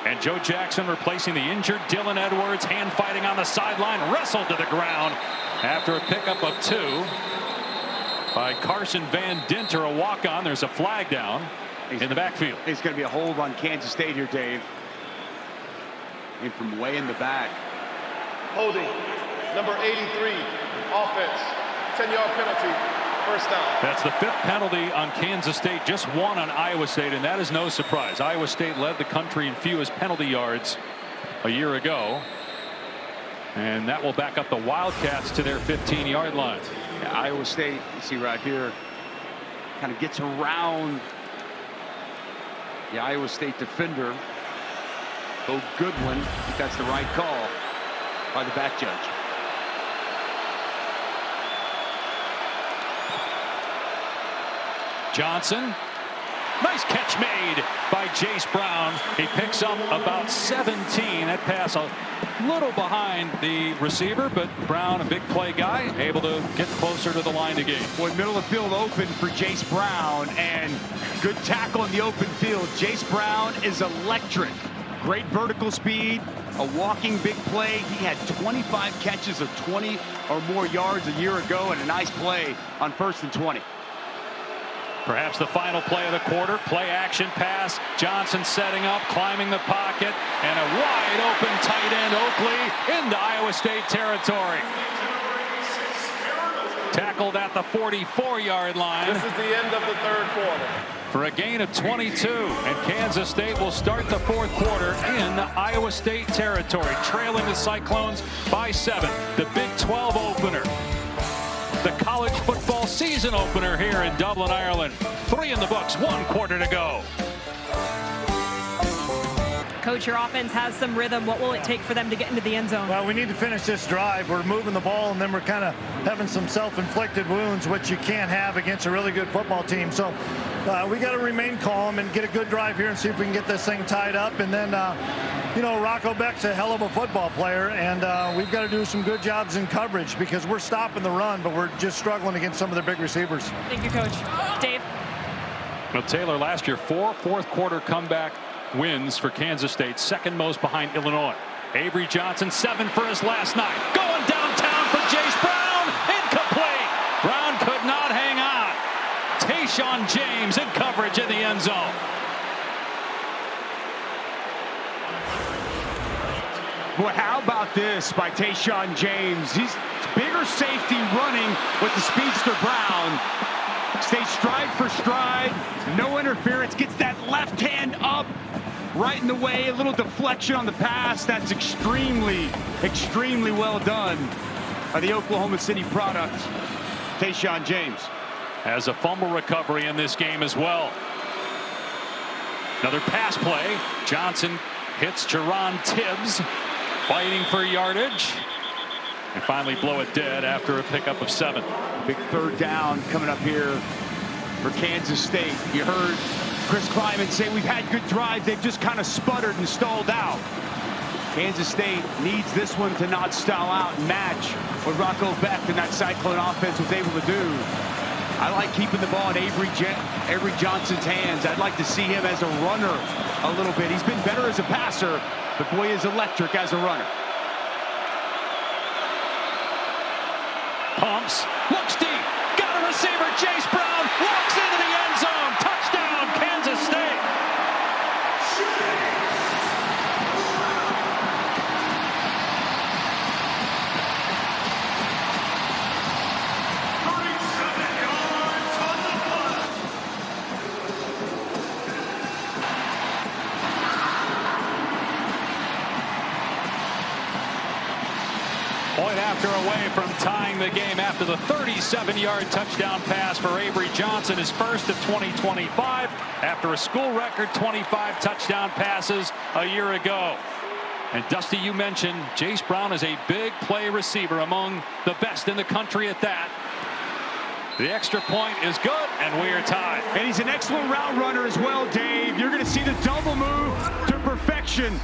And Joe Jackson replacing the injured Dylan Edwards, hand fighting on the sideline, wrestled to the ground after a pickup of 2 by Carson Van Dinter, a walk-on. There's a flag down in the backfield. It's going to be a hold on Kansas State here, Dave. And from way in the back. Holding, number 83, offense, 10-yard penalty. First down. That's the 5th penalty on Kansas State, just 1 on Iowa State, and that is no surprise. Iowa State led the country in fewest penalty yards a year ago, and that will back up the Wildcats to their 15-yard line. Yeah, Iowa State, you see right here, kind of gets around the Iowa State defender. Bo Goodwin, I think that's the right call by the back judge. Johnson, nice catch made by Jace Brown. He picks up about 17. That pass a little behind the receiver, but Brown, a big play guy, able to get closer to the line to gain. Boy, middle of the field open for Jace Brown, and good tackle in the open field. Jace Brown is electric. Great vertical speed, a walking big play. He had 25 catches of 20 or more yards a year ago, and a nice play on 1st and 20. Perhaps the final play of the quarter. Play action pass. Johnson setting up, climbing the pocket, and a wide open tight end Oakley into Iowa State territory. Tackled at the 44-yard line. This is the end of the 3rd quarter. For a gain of 22, and Kansas State will start the 4th quarter in Iowa State territory, trailing the Cyclones by 7. The Big 12 opener. The college football season opener here in Dublin, Ireland. 3 in the books, 1 quarter to go. Coach, your offense has some rhythm. What will it take for them to get into the end zone? Well, we need to finish this drive. We're moving the ball, and then we're kind of having some self-inflicted wounds, which you can't have against a really good football team. So we got to remain calm and get a good drive here and see if we can get this thing tied up. And then, you know, Rocco Beck's a hell of a football player, and we've got to do some good jobs in coverage because we're stopping the run, but we're just struggling against some of their big receivers. Thank you, Coach. Dave? Well, Taylor, last year, 4 fourth-quarter comeback wins for Kansas State, 2nd most behind Illinois. Avery Johnson, 7 for his last 9. Going downtown for Jace Brown. Incomplete. Brown could not hang on. Tayshaun James in coverage in the end zone. Boy, how about this by Tayshaun James? He's bigger safety running with the speedster Brown. Stays stride for stride, no interference, gets that left hand up, right in the way, a little deflection on the pass. That's extremely, extremely well done by the Oklahoma City product, Tayshaun James. Has a fumble recovery in this game as well. Another pass play. Johnson hits Jerron Tibbs, fighting for yardage. And finally blow it dead after a pickup of 7. Big 3rd down coming up here for Kansas State. You heard Chris Kleiman say we've had good drives. They've just kind of sputtered and stalled out. Kansas State needs this one to not stall out and match what Rocco Beck and that Cyclone offense was able to do. I like keeping the ball in Avery Johnson's hands. I'd like to see him as a runner a little bit. He's been better as a passer, but boy is electric as a runner. Pumps, looks deep, got a receiver, Chase Brown, walks into the end zone, touchdown, Kansas State. Point after away from tying the game after the 37-yard touchdown pass for Avery Johnson, his first of 2025 after a school record 25 touchdown passes a year ago. And Dusty, you mentioned Chase Brown is a big play receiver, among the best in the country at that. The extra point is good, and we are tied. And he's an excellent route runner as well, Dave. You're going to see the double move to perfection.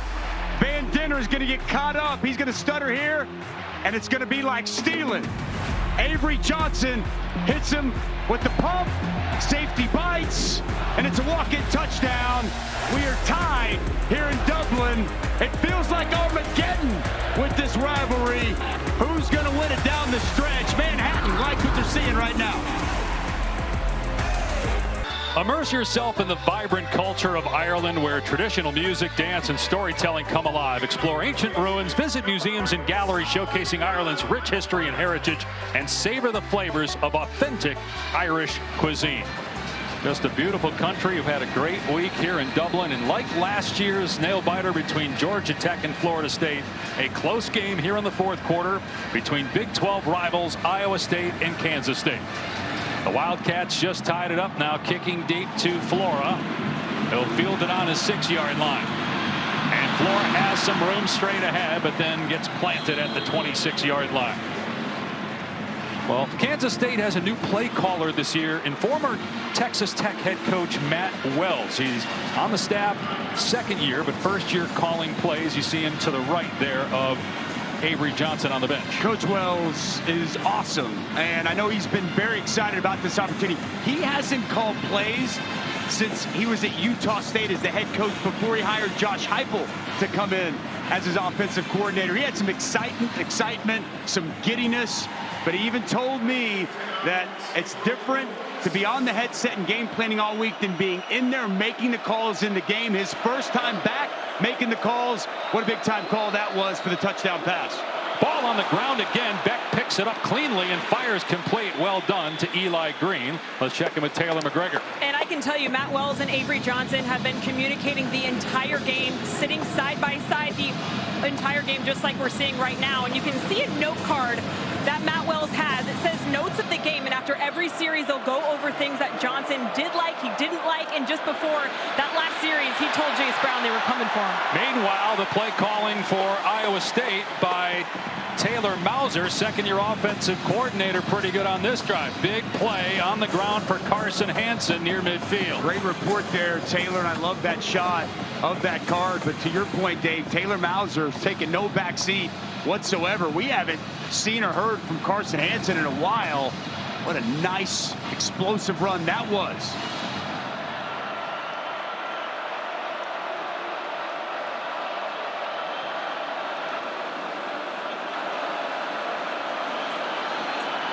Van Denner is going to get caught up. He's going to stutter here, and it's going to be like stealing. Avery Johnson hits him with the pump. Safety bites, and it's a walk-in touchdown. We are tied here in Dublin. It feels like Armageddon with this rivalry. Who's going to win it down the stretch? Manhattan like what they're seeing right now. Immerse yourself in the vibrant culture of Ireland, where traditional music, dance, and storytelling come alive. Explore ancient ruins, visit museums and galleries showcasing Ireland's rich history and heritage, and savor the flavors of authentic Irish cuisine. Just a beautiful country. We've had a great week here in Dublin, and like last year's nail-biter between Georgia Tech and Florida State, a close game here in the fourth quarter between Big 12 rivals Iowa State and Kansas State. The Wildcats just tied it up now, kicking deep to Flora. He'll field it on his 6-yard line. And Flora has some room straight ahead, but then gets planted at the 26-yard line. Well, Kansas State has a new play caller this year in former Texas Tech head coach Matt Wells. He's on the staff second year, but first year calling plays. You see him to the right there of Avery Johnson on the bench. Coach Wells is awesome, and I know he's been very excited about this opportunity. He hasn't called plays since he was at Utah State as the head coach before he hired Josh Heupel to come in as his offensive coordinator. He had some excitement, some giddiness, but he even told me that it's different to be on the headset and game planning all week than being in there making the calls in the game. His first time back making the calls. What a big time call that was for the touchdown pass. Ball on the ground again. Beck picks it up cleanly and fires complete. Well done to Eli Green. Let's check in with Taylor McGregor. And I can tell you, Matt Wells and Avery Johnson have been communicating the entire game, sitting side by side the entire game, just like we're seeing right now. And you can see a note card that Matt Wells has. It says notes of the game, and after every series they'll go over things that Johnson did like, he didn't like, and just before that last series he told Chase Brown they were coming for him. Meanwhile, the play calling for Iowa State by Taylor Mauser, second-year offensive coordinator, pretty good on this drive. Big play on the ground for Carson Hansen near midfield. Great report there, Taylor, and I love that shot of that card. But to your point, Dave, Taylor Mauser's taking no back seat whatsoever. We haven't seen or heard from Carson Hansen in a while. What a nice, explosive run that was.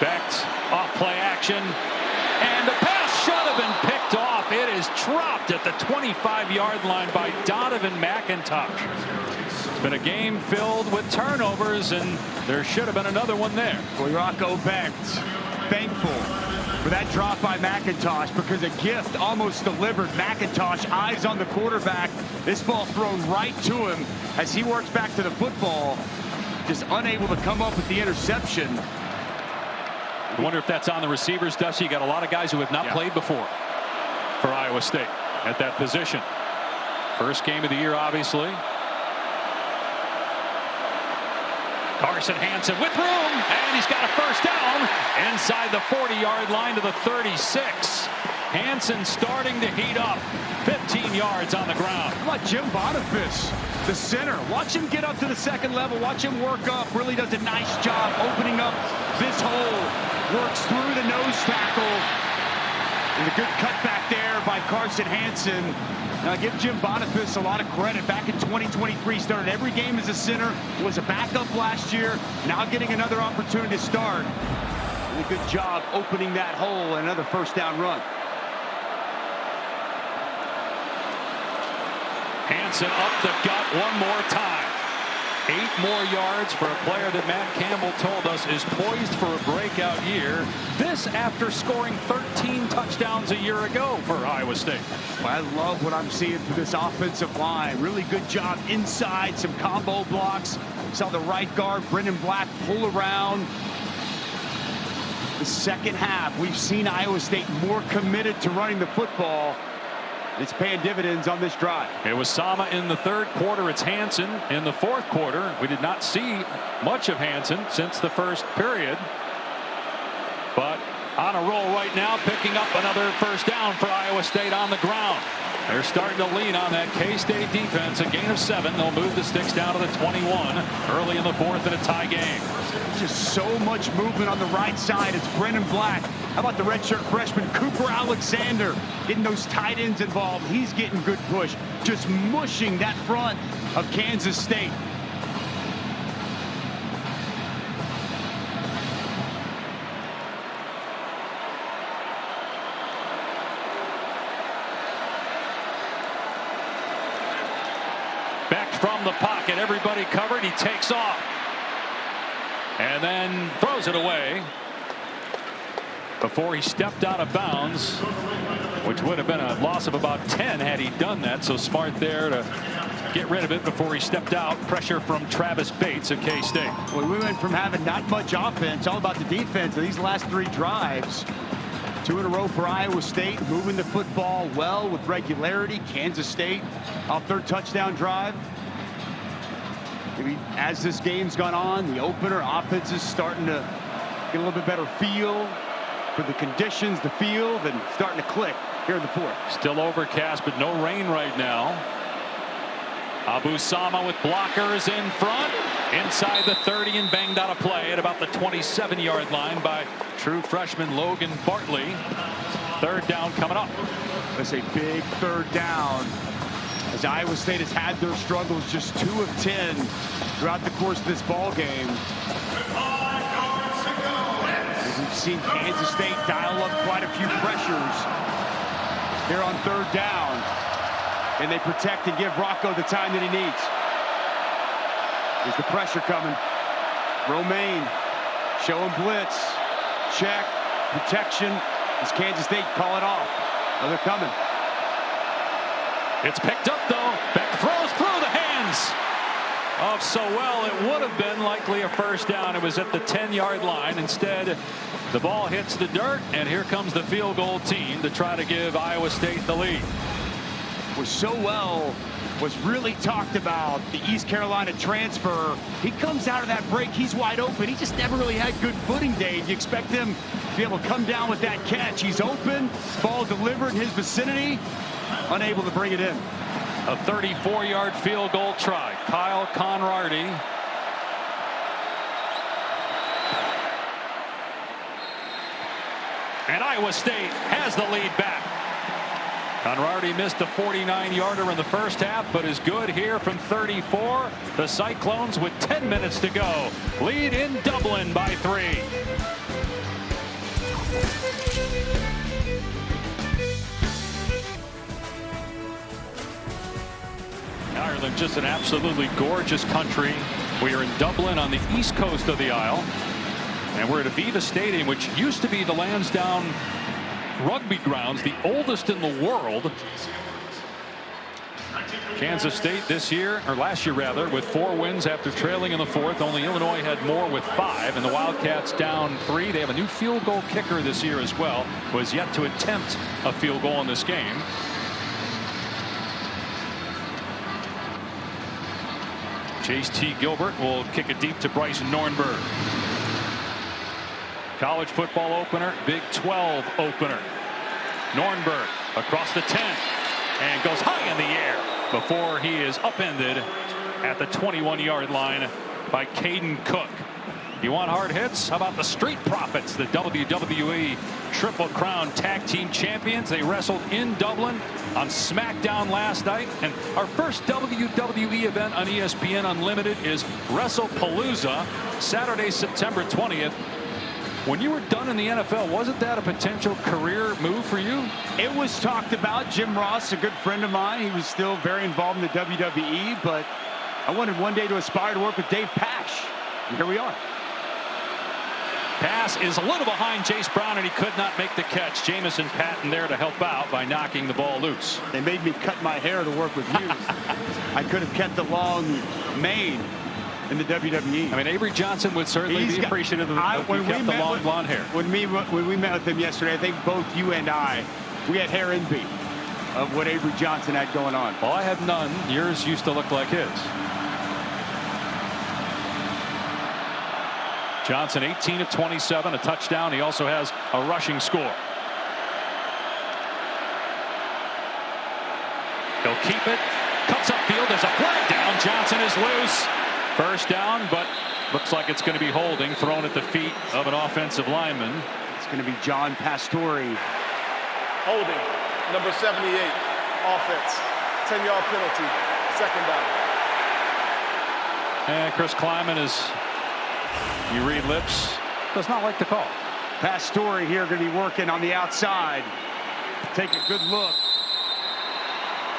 Beck's off play action, and the pass should have been picked off. It is dropped at the 25-yard line by Donovan McIntosh. It's been a game filled with turnovers, and there should have been another one there. Boy, Rocco Beck, thankful for that drop by McIntosh, because a gift almost delivered. McIntosh, eyes on the quarterback. This ball thrown right to him as he works back to the football, just unable to come up with the interception. I wonder if that's on the receivers, Dusty. You got a lot of guys who have not played before for Iowa State at that position. First game of the year, obviously. Carson Hansen with room, and he's got a first down inside the 40-yard line to the 36. Hansen starting to heat up. 15 yards on the ground. How about Jim Boniface, the center? Watch him get up to the second level. Watch him work up. Really does a nice job opening up this hole. Works through the nose tackle And a good cutback there by Carson Hansen. Now, give Jim Boniface a lot of credit. Back in 2023, started every game as a center, was a backup last year, now getting another opportunity to start. And a good job opening that hole and another first down run. Hansen up the gut one more time. 8 more yards for a player that Matt Campbell told us is poised for a breakout year. This after scoring 13 touchdowns a year ago for Iowa State. I love what I'm seeing through this offensive line. Really good job inside, some combo blocks. Saw the right guard, Brendan Black, pull around. The second half, we've seen Iowa State more committed to running the football. It's paying dividends on this drive. It was Sama in the third quarter. It's Hansen in the fourth quarter. We did not see much of Hansen since the first period. But on a roll right now, picking up another first down for Iowa State on the ground. They're starting to lean on that K-State defense. A gain of 7. They'll move the sticks down to the 21 early in the fourth in a tie game. Just so much movement on the right side. It's Brendan Black. How about the redshirt freshman Cooper Alexander getting those tight ends involved? He's getting good push. Just mushing that front of Kansas State. Back from the pocket, everybody covered. He takes off and then throws it away before he stepped out of bounds, which would have been a loss of about 10 had he done that. So smart there to get rid of it before he stepped out. Pressure from Travis Bates of K-State. Well, we went from having not much offense, all about the defense, of these last 3 drives. 2 in a row for Iowa State, moving the football well with regularity. Kansas State off their touchdown drive. Maybe as this game's gone on, the opener, offense is starting to get a little bit better feel for the conditions, the field, and starting to click here in the fourth. Still overcast, but no rain right now. Abu Sama with blockers in front, inside the 30 and banged out a play at about the 27-yard line by true freshman Logan Bartley. Third down coming up. That's a big third down, as Iowa State has had their struggles, just 2 of 10 throughout the course of this ball game. We've seen Kansas State dial up quite a few pressures here on third down, and they protect and give Rocco the time that he needs. There's the pressure coming. Romaine showing blitz, check, protection. As Kansas State call it off. Oh, they're coming. It's picked up though. Beck throws through the hands of Sowell. It would have been likely a first down. It was at the 10-yard line. Instead, the ball hits the dirt, and here comes the field goal team to try to give Iowa State the lead. Was Sowell was really talked about, the East Carolina transfer. He comes out of that break, he's wide open. He just never really had good footing, Dave. You expect him to be able to come down with that catch. He's open, ball delivered in his vicinity, unable to bring it in. A 34-yard field goal try. Kyle Conrarty. And Iowa State has the lead back. Conrarty missed a 49-yarder in the first half, but is good here from 34. The Cyclones with 10 minutes to go. Lead in Dublin by 3. Ireland, just an absolutely gorgeous country. We are in Dublin on the east coast of the Isle. And we're at Aviva Stadium, which used to be the Lansdowne rugby grounds, the oldest in the world. Kansas State this year, or last year rather, with 4 wins after trailing in the fourth. Only Illinois had more with 5, and the Wildcats down 3. They have a new field goal kicker this year as well, who has yet to attempt a field goal in this game. Chase T. Gilbert will kick it deep to Bryce Nornberg. College football opener, Big 12 opener. Nornberg across the 10 and goes high in the air before he is upended at the 21-yard line by Caden Cook. You want hard hits? How about the Street Profits, the WWE Triple Crown Tag Team Champions? They wrestled in Dublin on SmackDown last night. And our first WWE event on ESPN Unlimited is WrestlePalooza, Saturday, September 20th. When you were done in the NFL, wasn't that a potential career move for you? It was talked about. Jim Ross, a good friend of mine, he was still very involved in the WWE, but I wanted one day to aspire to work with Dave Pasch. And here we are. Pass is a little behind Jace Brown, and he could not make the catch. Jamison Patton there to help out by knocking the ball loose. They made me cut my hair to work with you. I could have kept the long mane in the WWE. I mean, Avery Johnson would certainly be appreciative of you kept the long blonde hair. When we met with him yesterday, I think both you and I, we had hair envy of what Avery Johnson had going on. Well, I have none. Yours used to look like his. Johnson 18 of 27, a touchdown. He also has a rushing score. He'll keep it. Cuts upfield. There's a flag down. Johnson is loose. First down, but looks like it's going to be holding, thrown at the feet of an offensive lineman. It's going to be John Pastore. Holding, number 78, offense. 10-yard penalty, second down. And Chris Kleiman is, you read lips, does not like the call. Pastore here going to be working on the outside. Take a good look.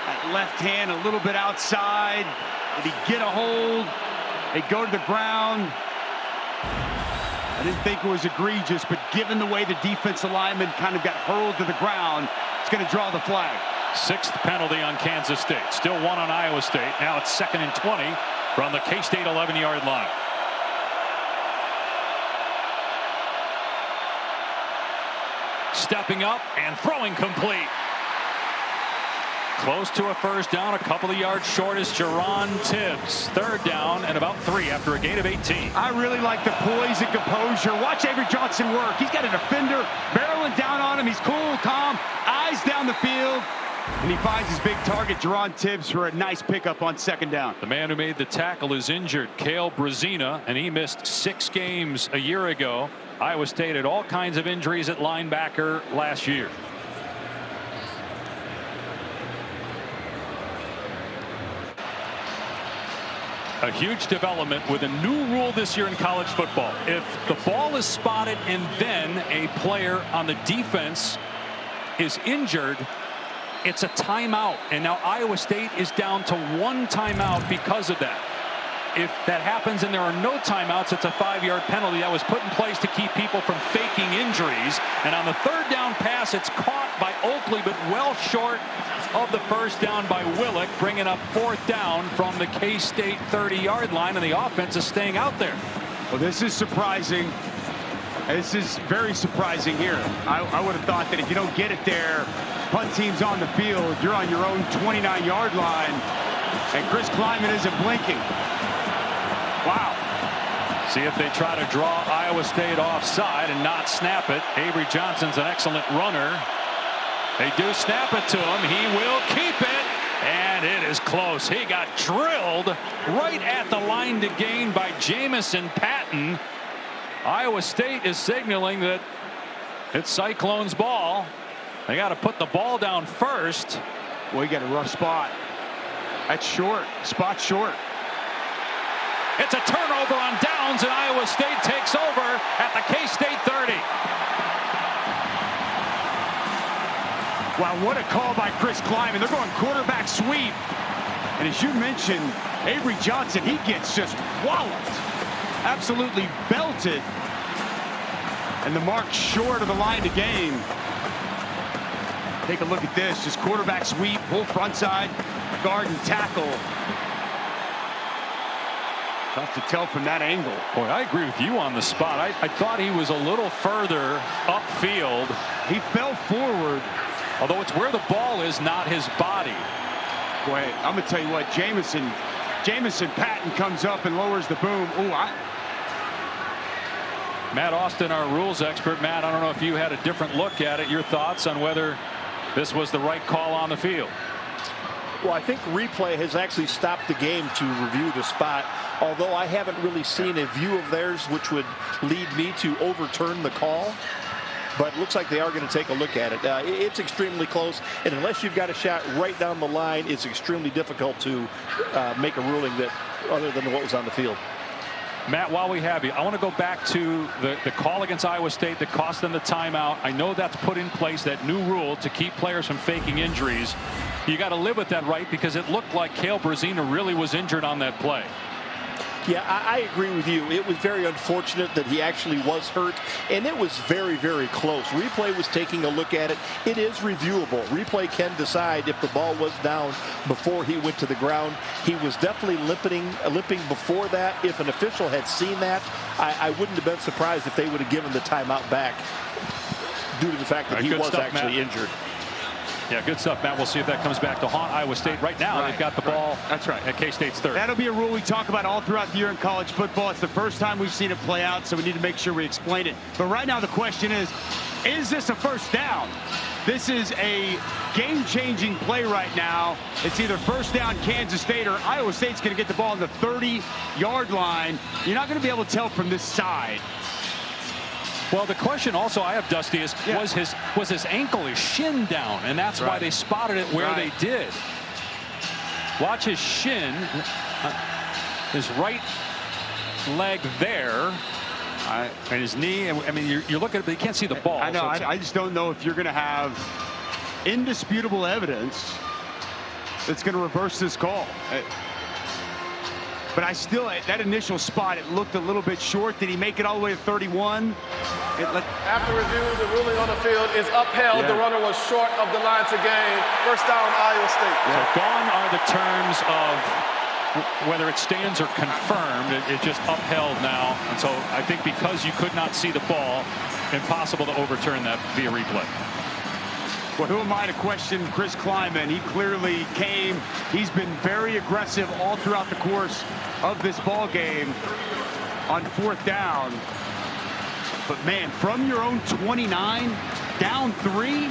That left hand a little bit outside. Did he get a hold? They go to the ground. I didn't think it was egregious, but given the way the defensive lineman kind of got hurled to the ground, it's going to draw the flag. Sixth penalty on Kansas State. Still one on Iowa State. Now it's 2nd and 20 from the K-State 11-yard line. Stepping up and throwing complete. Close to a first down, a couple of yards short is Jerron Tibbs. Third down and about 3 after a gain of 18. I really like the poise and composure. Watch Avery Johnson work. He's got a defender barreling down on him. He's cool, calm, eyes down the field. And he finds his big target, Jerron Tibbs, for a nice pickup on 2nd down. The man who made the tackle is injured, Cale Brazina, and he missed 6 games a year ago. Iowa State had all kinds of injuries at linebacker last year. A huge development with a new rule this year in college football. If the ball is spotted and then a player on the defense is injured, it's a timeout. And now Iowa State is down to 1 timeout because of that. If that happens and there are no timeouts, it's a 5-yard penalty that was put in place to keep people from faking injuries. And on the 3rd down pass, it's caught by Oakley, but well short of the first down by Willick, bringing up 4th down from the K-State 30-yard line, and the offense is staying out there. Well, this is surprising. This is very surprising here. I would have thought that if you don't get it there, punt team's on the field, you're on your own 29-yard line, and Chris Kleiman isn't blinking. Wow. See if they try to draw Iowa State offside and not snap it. Avery Johnson's an excellent runner. They do snap it to him. He will keep it. And it is close. He got drilled right at the line to gain by Jamison Patton. Iowa State is signaling that it's Cyclones ball. They got to put the ball down first. Well, you got a rough spot. That's short. Spot short. It's a turnover on downs, and Iowa State takes over at the K-State 30. Wow, what a call by Chris Kleiman. They're going quarterback sweep. And as you mentioned, Avery Johnson, he gets just walloped. Absolutely belted. And the mark short of the line to gain. Take a look at this. Just quarterback sweep, pull front side, guard and tackle. Tough to tell from that angle. Boy, I agree with you on the spot. I thought he was a little further upfield. He fell forward. Although it's where the ball is, not his body. Boy, I'm going to tell you what, Jamison Patton comes up and lowers the boom. Ooh, Matt Austin, our rules expert. Matt, I don't know if you had a different look at it. Your thoughts on whether this was the right call on the field? Well, I think replay has actually stopped the game to review the spot. although I haven't really seen a view of theirs which would lead me to overturn the call. But it looks like they are going to take a look at it. It's extremely close, and unless you've got a shot right down the line, it's extremely difficult to make a ruling that other than what was on the field. Matt, while we have you, I want to go back to the call against Iowa State that cost them the timeout. I know that's put in place, that new rule to keep players from faking injuries. You got to live with that, right? Because it looked like Cale Brazina really was injured on that play. Yeah, I agree with you. It was very unfortunate that he actually was hurt, and it was very, very close. Replay was taking a look at it. It is reviewable. Replay can decide if the ball was down before he went to the ground. He was definitely limping before that. If an official had seen that, I wouldn't have been surprised if they would have given the timeout back due to the fact that he was actually injured. Yeah, good stuff, Matt. We'll see if that comes back to haunt Iowa State. Right now, they've got the ball. That's right. At K-State's third. That'll be a rule we talk about all throughout the year in college football. It's the first time we've seen it play out, so we need to make sure we explain it. But right now, the question is this a first down? This is a game-changing play right now. It's either first down Kansas State or Iowa State's going to get the ball on the 30-yard line. You're not going to be able to tell from this side. Well, the question also I have, Dusty, is was his ankle, his shin down, and that's why they spotted it where they did. Watch his shin, his right leg there, and his knee. I mean, you're looking at it, but you can't see the ball. I know. I just don't know if you're going to have indisputable evidence that's going to reverse this call. But I still, that initial spot, it looked a little bit short. Did he make it all the way to 31? After review, the ruling on the field is upheld. The runner was short of the line to gain. First down, Iowa State. So gone are the terms of whether it stands or confirmed. It's just upheld now. And so I think because you could not see the ball, impossible to overturn that via replay. Well, who am I to question Chris Kleiman? He clearly came. He's been very aggressive all throughout the course of this ball game on fourth down. But, man, from your own 29, down 3.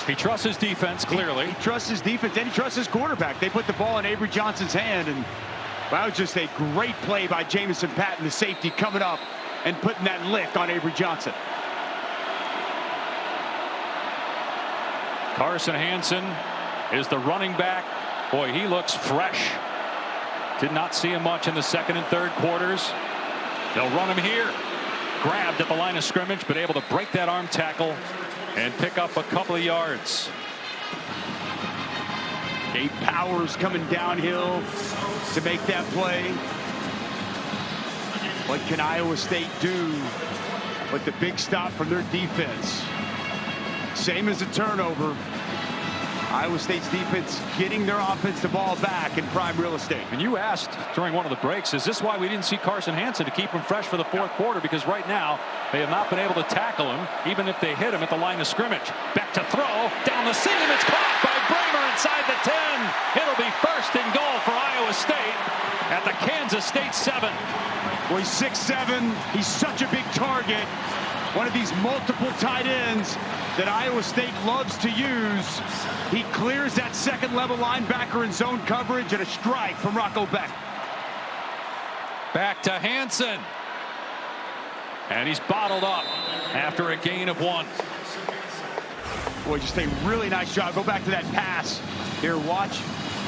He trusts his defense, clearly. He trusts his defense, and he trusts his quarterback. They put the ball in Avery Johnson's hand, and that was just a great play by Jamison Patton, the safety, coming up and putting that lick on Avery Johnson. Carson Hansen is the running back. Boy, he looks fresh. Did not see him much in the second and third quarters. They'll run him here. Grabbed at the line of scrimmage, but able to break that arm tackle and pick up a couple of yards. Gabe Powers coming downhill to make that play. What can Iowa State do with the big stop from their defense? Same as a turnover. Iowa State's defense getting their offensive ball back in prime real estate. And you asked during one of the breaks, is this why we didn't see Carson Hansen to keep him fresh for the fourth quarter? Because right now they have not been able to tackle him, even if they hit him at the line of scrimmage. Back to throw, down the seam, it's caught by Bramer inside the 10. It'll be first and goal for Iowa State at the Kansas State 7. Well, he's 6'7". He's such a big target. One of these multiple tight ends that Iowa State loves to use. He clears that second level linebacker in zone coverage, and a strike from Rocco Beck. Back to Hansen. And he's bottled up after a gain of 1. Boy, just a really nice job. Go back to that pass. Here, watch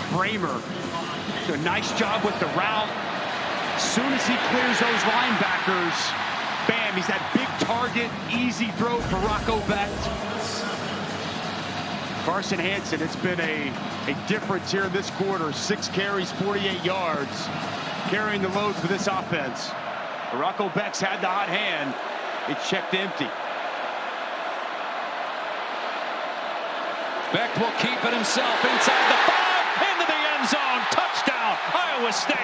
Bramer. A nice job with the route. As soon as he clears those linebackers, bam, he's that big target, easy throw for Rocco Beck. Carson Hansen, it's been a difference here in this quarter. 6 carries, 48 yards, carrying the load for this offense. Rocco Beck's had the hot hand. It's checked empty. Beck will keep it himself inside the 5, into the end zone. Touchdown, Iowa State.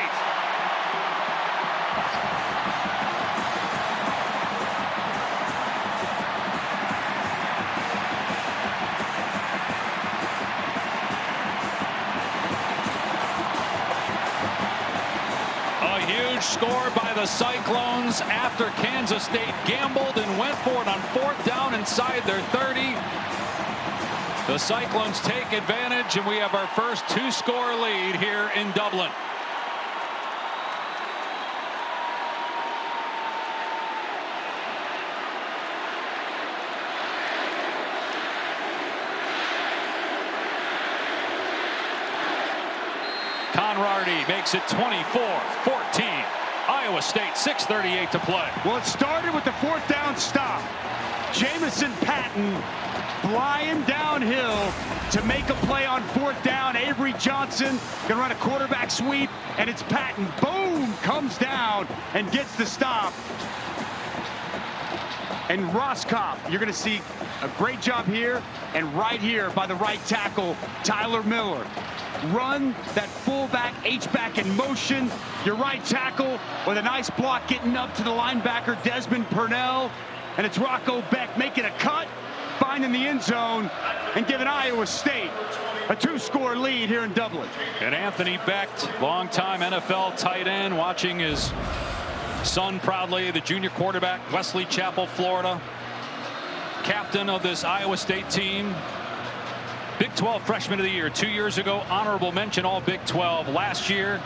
Score by the Cyclones after Kansas State gambled and went for it on fourth down inside their 30. The Cyclones take advantage, and we have our first 2-score lead here in Dublin. makes it 24-14. Iowa State, 6:38 to play. Well, it started with the 4th down stop. Jamison Patton flying downhill to make a play on 4th down. Avery Johnson gonna run a quarterback sweep, and it's Patton. Boom! Comes down and gets the stop. And Roscoff, you're gonna see a great job here and right here by the right tackle, Tyler Miller. Run that fullback, H-back in motion. Your right tackle with a nice block getting up to the linebacker, Desmond Purnell. And it's Rocco Beck making a cut, finding the end zone, and giving Iowa State a 2-score lead here in Dublin. And Anthony Beck, longtime NFL tight end, watching his son proudly, the junior quarterback, Wesley Chapel, Florida. Captain of this Iowa State team. Big 12 Freshman of the Year 2 years ago. Honorable mention all Big 12 last year.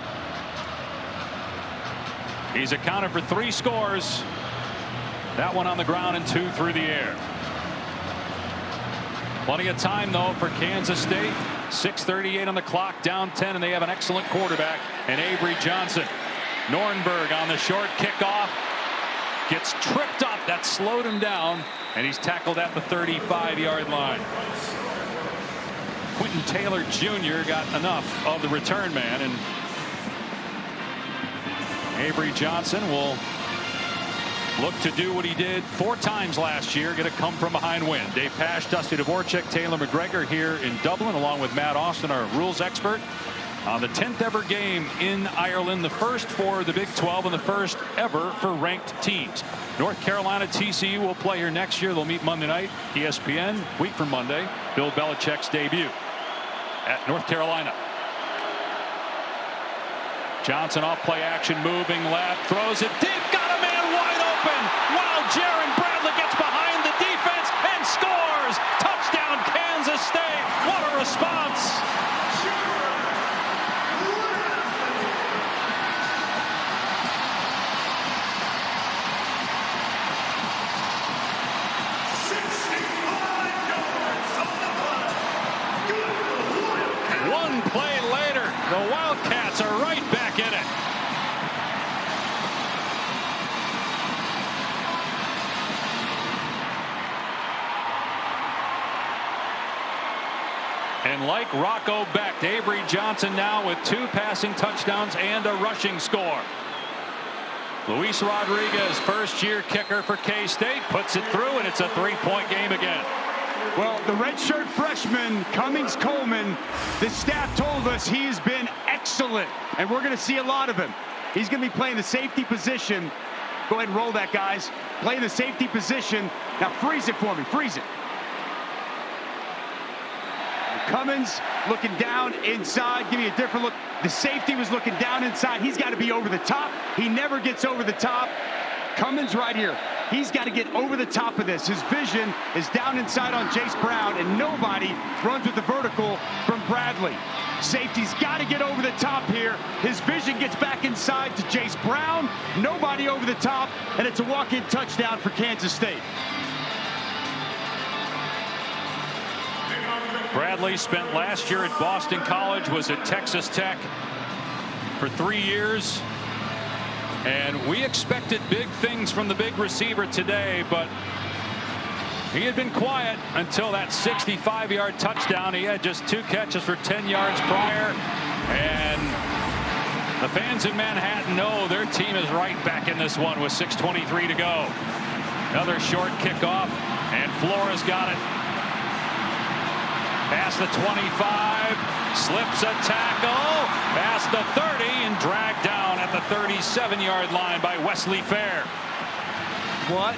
He's accounted for 3 scores. That one on the ground and 2 through the air. Plenty of time though for Kansas State. 6:38 on the clock, down 10, and they have an excellent quarterback in Avery Johnson. Nornberg on the short kickoff. Gets tripped up. That slowed him down, and he's tackled at the 35-yard line. Quentin Taylor Jr. got enough of the return man, and Avery Johnson will look to do what he did 4 times last year, get a come from behind win. Dave Pasch, Dusty Dvorak, Taylor McGregor here in Dublin, along with Matt Austin, our rules expert. On the 10th ever game in Ireland, the first for the Big 12 and the first ever for ranked teams. North Carolina TCU will play here next year. They'll meet Monday night. ESPN, week from Monday. Bill Belichick's debut at North Carolina. Johnson off play action, moving left, throws it deep, got a man wide open. Wow, Jaron Bradley gets behind the defense and scores. Touchdown, Kansas State. What a response. One play later, the Wildcats are right back in it. And like Rocco Beck, Avery Johnson now with 2 passing touchdowns and a rushing score. Luis Rodriguez, first-year kicker for K-State, puts it through, and it's a 3-point game again. Well, the redshirt freshman, Cummings Coleman, the staff told us he's been excellent, and we're going to see a lot of him. He's going to be playing the safety position. Go ahead and roll that, guys. Playing the safety position. Now freeze it for me. Freeze it. Cummins looking down inside. Give me a different look. The safety was looking down inside. He's got to be over the top. He never gets over the top. Cummins right here. He's got to get over the top of this. His vision is down inside on Jace Brown, and nobody runs with the vertical from Bradley. Safety's got to get over the top here. His vision gets back inside to Jace Brown. Nobody over the top, and it's a walk-in touchdown for Kansas State. Bradley spent last year at Boston College, was at Texas Tech for 3 years. And we expected big things from the big receiver today, but he had been quiet until that 65-yard touchdown. He had just 2 catches for 10 yards prior. And the fans in Manhattan know their team is right back in this one with 6:23 to go. Another short kickoff, and Flores got it. Past the 25, slips a tackle, past the 30, and dragged down at the 37-yard line by Wesley Fair. What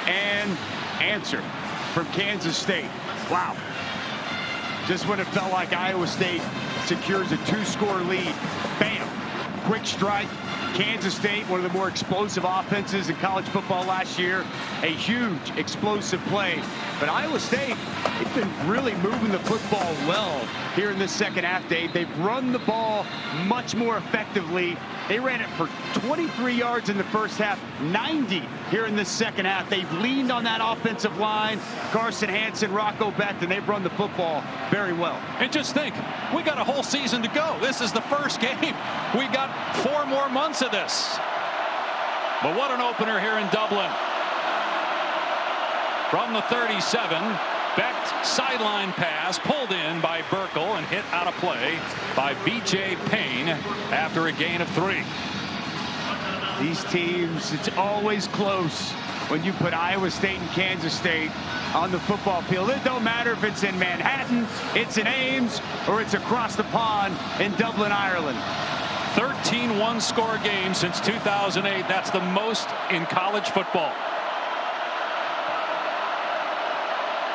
an answer from Kansas State. Wow. Just when it felt like Iowa State secures a 2-score lead, bam, quick strike. Kansas State, one of the more explosive offenses in college football last year, a huge explosive play. But Iowa State They've been really moving the football well here in this second half, Dave. They've run the ball much more effectively. They ran it for 23 yards in the first half, 90 here in this second half. They've leaned on that offensive line, Carson Hansen, Rocco Becht, and they've run the football very well. And just think, we got a whole season to go. This is the first game. We got 4 more months of this. But what an opener here in Dublin. From the 37, Becht sideline pass pulled in by Burkle and hit out of play by B.J. Payne after a gain of 3. These teams, it's always close when you put Iowa State and Kansas State on the football field. It don't matter if it's in Manhattan, it's in Ames, or it's across the pond in Dublin, Ireland. 13 one-score games since 2008. That's the most in college football.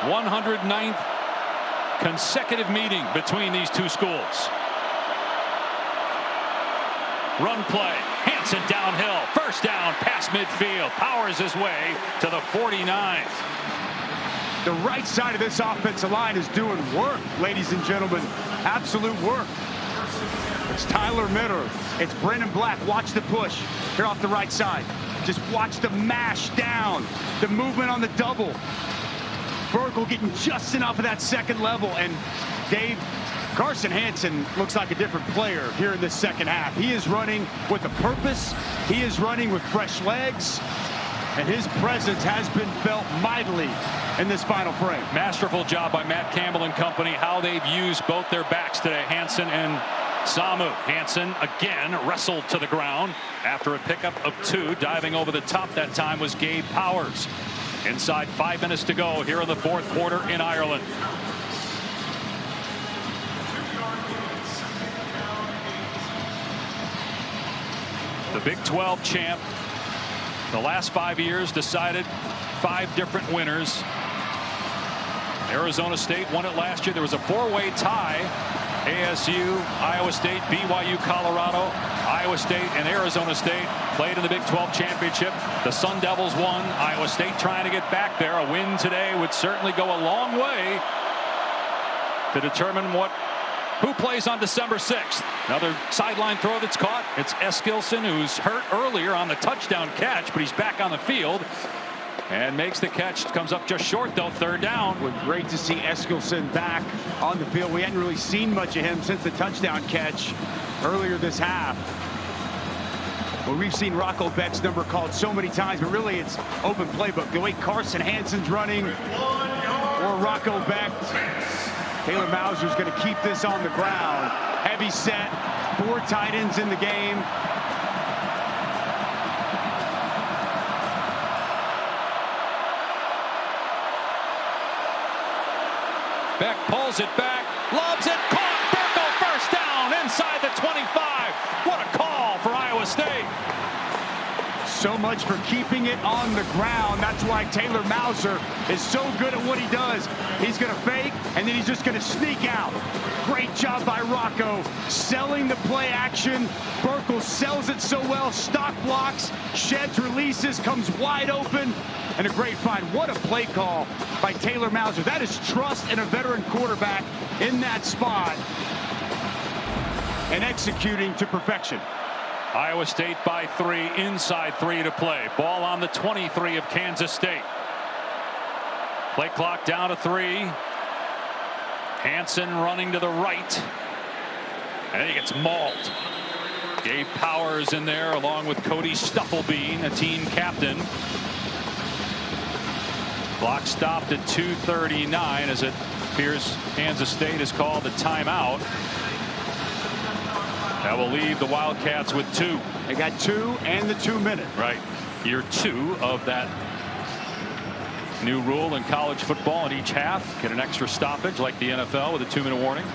109th consecutive meeting between these two schools. Run play. Hansen downhill. First down past midfield. Powers his way to the 49. The right side of this offensive line is doing work, ladies and gentlemen. Absolute work. It's Tyler Mitter. It's Brendan Black. Watch the push here off the right side. Just watch the mash down. The movement on the double. Burkle getting just enough of that second level. And Dave, Carson Hansen looks like a different player here in this second half. He is running with a purpose. He is running with fresh legs. And his presence has been felt mightily in this final frame. Masterful job by Matt Campbell and company, how they've used both their backs today, Hansen and Samu. Hansen again wrestled to the ground after a pickup of 2. Diving over the top that time was Gabe Powers. Inside 5 minutes to go here in the 4th quarter in Ireland. The Big 12 champ. The last 5 years decided 5 different winners. Arizona State won it last year. There was a 4-way tie. ASU, Iowa State, BYU, Colorado, Iowa State, and Arizona State played in the Big 12 championship. The Sun Devils won. Iowa State trying to get back there. A win today would certainly go a long way to determine who plays on December 6th. Another sideline throw that's caught. It's Eskilsson, who's hurt earlier on the touchdown catch, but he's back on the field and makes the catch. Comes up just short, though. 3rd down. Well, great to see Eskilsson back on the field. We hadn't really seen much of him since the touchdown catch earlier this half. Well, we've seen Rocco Becht's number called so many times, but really it's open playbook. The way Carson Hansen's running or Rocco Becht. Taylor Mauser's going to keep this on the ground. Heavy set, 4 tight ends in the game. Becht pulls it back, lobs it, caught. Burkle, first down inside the 25. What a call for Iowa State. So much for keeping it on the ground. That's why Taylor Mauser is so good at what he does. He's going to fake, and then he's just going to sneak out. Great job by Rocco, selling the play action. Burkle sells it so well, stock blocks, sheds, releases, comes wide open, and a great find. What a play call by Taylor Mauser. That is trust in a veteran quarterback in that spot and executing to perfection. Iowa State by 3, inside 3 to play. Ball on the 23 of Kansas State. Play clock down to 3. Hansen running to the right. And then he gets mauled. Gabe Powers in there along with Cody Stufflebean, a team captain. Clock stopped at 2:39 as it appears Kansas State has called a timeout. That will leave the Wildcats with 2. They got 2 and the 2-minute. Right. Year 2 of that new rule in college football. In each half, get an extra stoppage like the NFL with a 2-minute warning.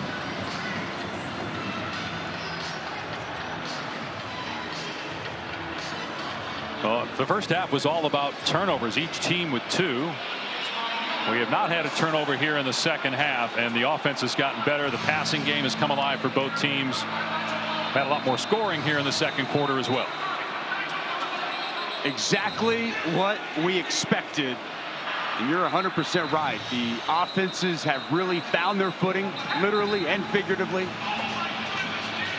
The first half was all about turnovers, each team with 2. We have not had a turnover here in the second half, and the offense has gotten better. The passing game has come alive for both teams. Had a lot more scoring here in the second quarter as well. Exactly what we expected And you're 100% right. The offenses have really found their footing, literally and figuratively.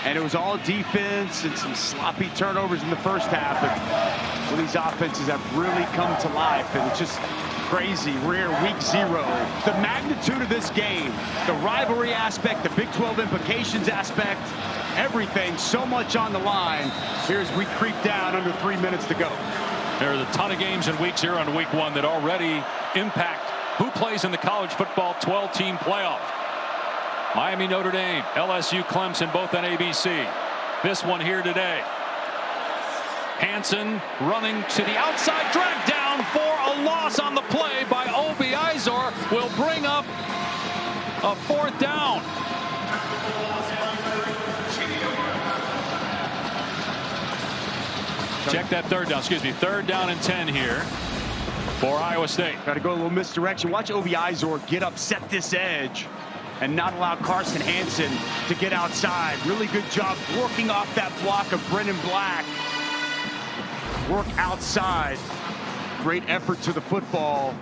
And it was all defense and some sloppy turnovers in the first half. But these offenses have really come to life, and it's just crazy. We're week 0. The magnitude of this game, the rivalry aspect, the Big 12 implications aspect, everything, so much on the line. Here's we creep down under 3 minutes to go. There's a ton of games in week 0 and week 1 that already impact who plays in the college football 12-team playoff. Miami, Notre Dame, LSU, Clemson, both on ABC. This one here today. Hansen running to the outside, dragged down for a loss on the play by Obi Izor. Will bring up a 4th down. Check that 3rd down, excuse me, 3rd down and 10 here for Iowa State. Got to go a little misdirection. Watch Obi Izor get up, set this edge, and not allow Carson Hansen to get outside. Really good job working off that block of Brennan Black. Work outside. Great effort to the football.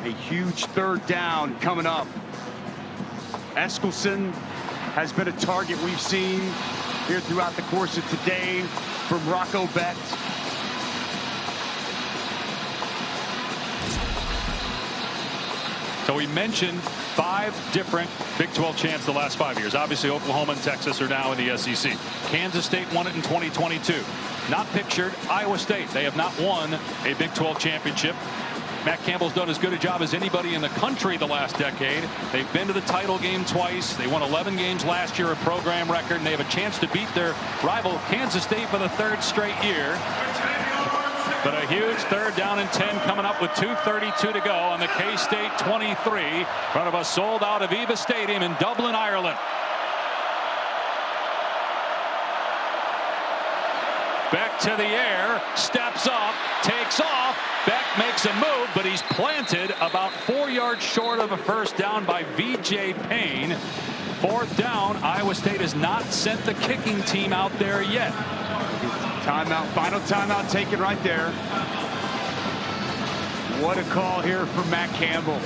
A huge 3rd down coming up. Eskelson has been a target we've seen here throughout the course of today from Rocco Becht. So we mentioned 5 different Big 12 champs the last 5 years. Obviously, Oklahoma and Texas are now in the SEC. Kansas State won it in 2022. Not pictured, Iowa State. They have not won a Big 12 championship. Matt Campbell's done as good a job as anybody in the country the last decade. They've been to the title game twice. They won 11 games last year, a program record, and they have a chance to beat their rival Kansas State for the 3rd straight year. But a huge 3rd down and 10 coming up with 2:32 to go on the K-State 23 in front of a sold-out Aviva Stadium in Dublin, Ireland. Beck to the air, steps up, takes off. Beck makes a move, but he's planted about 4 yards short of a 1st down by V.J. Payne. 4th down. Iowa State has not sent the kicking team out there yet. Timeout, final timeout taken right there. What a call here from Matt Campbell.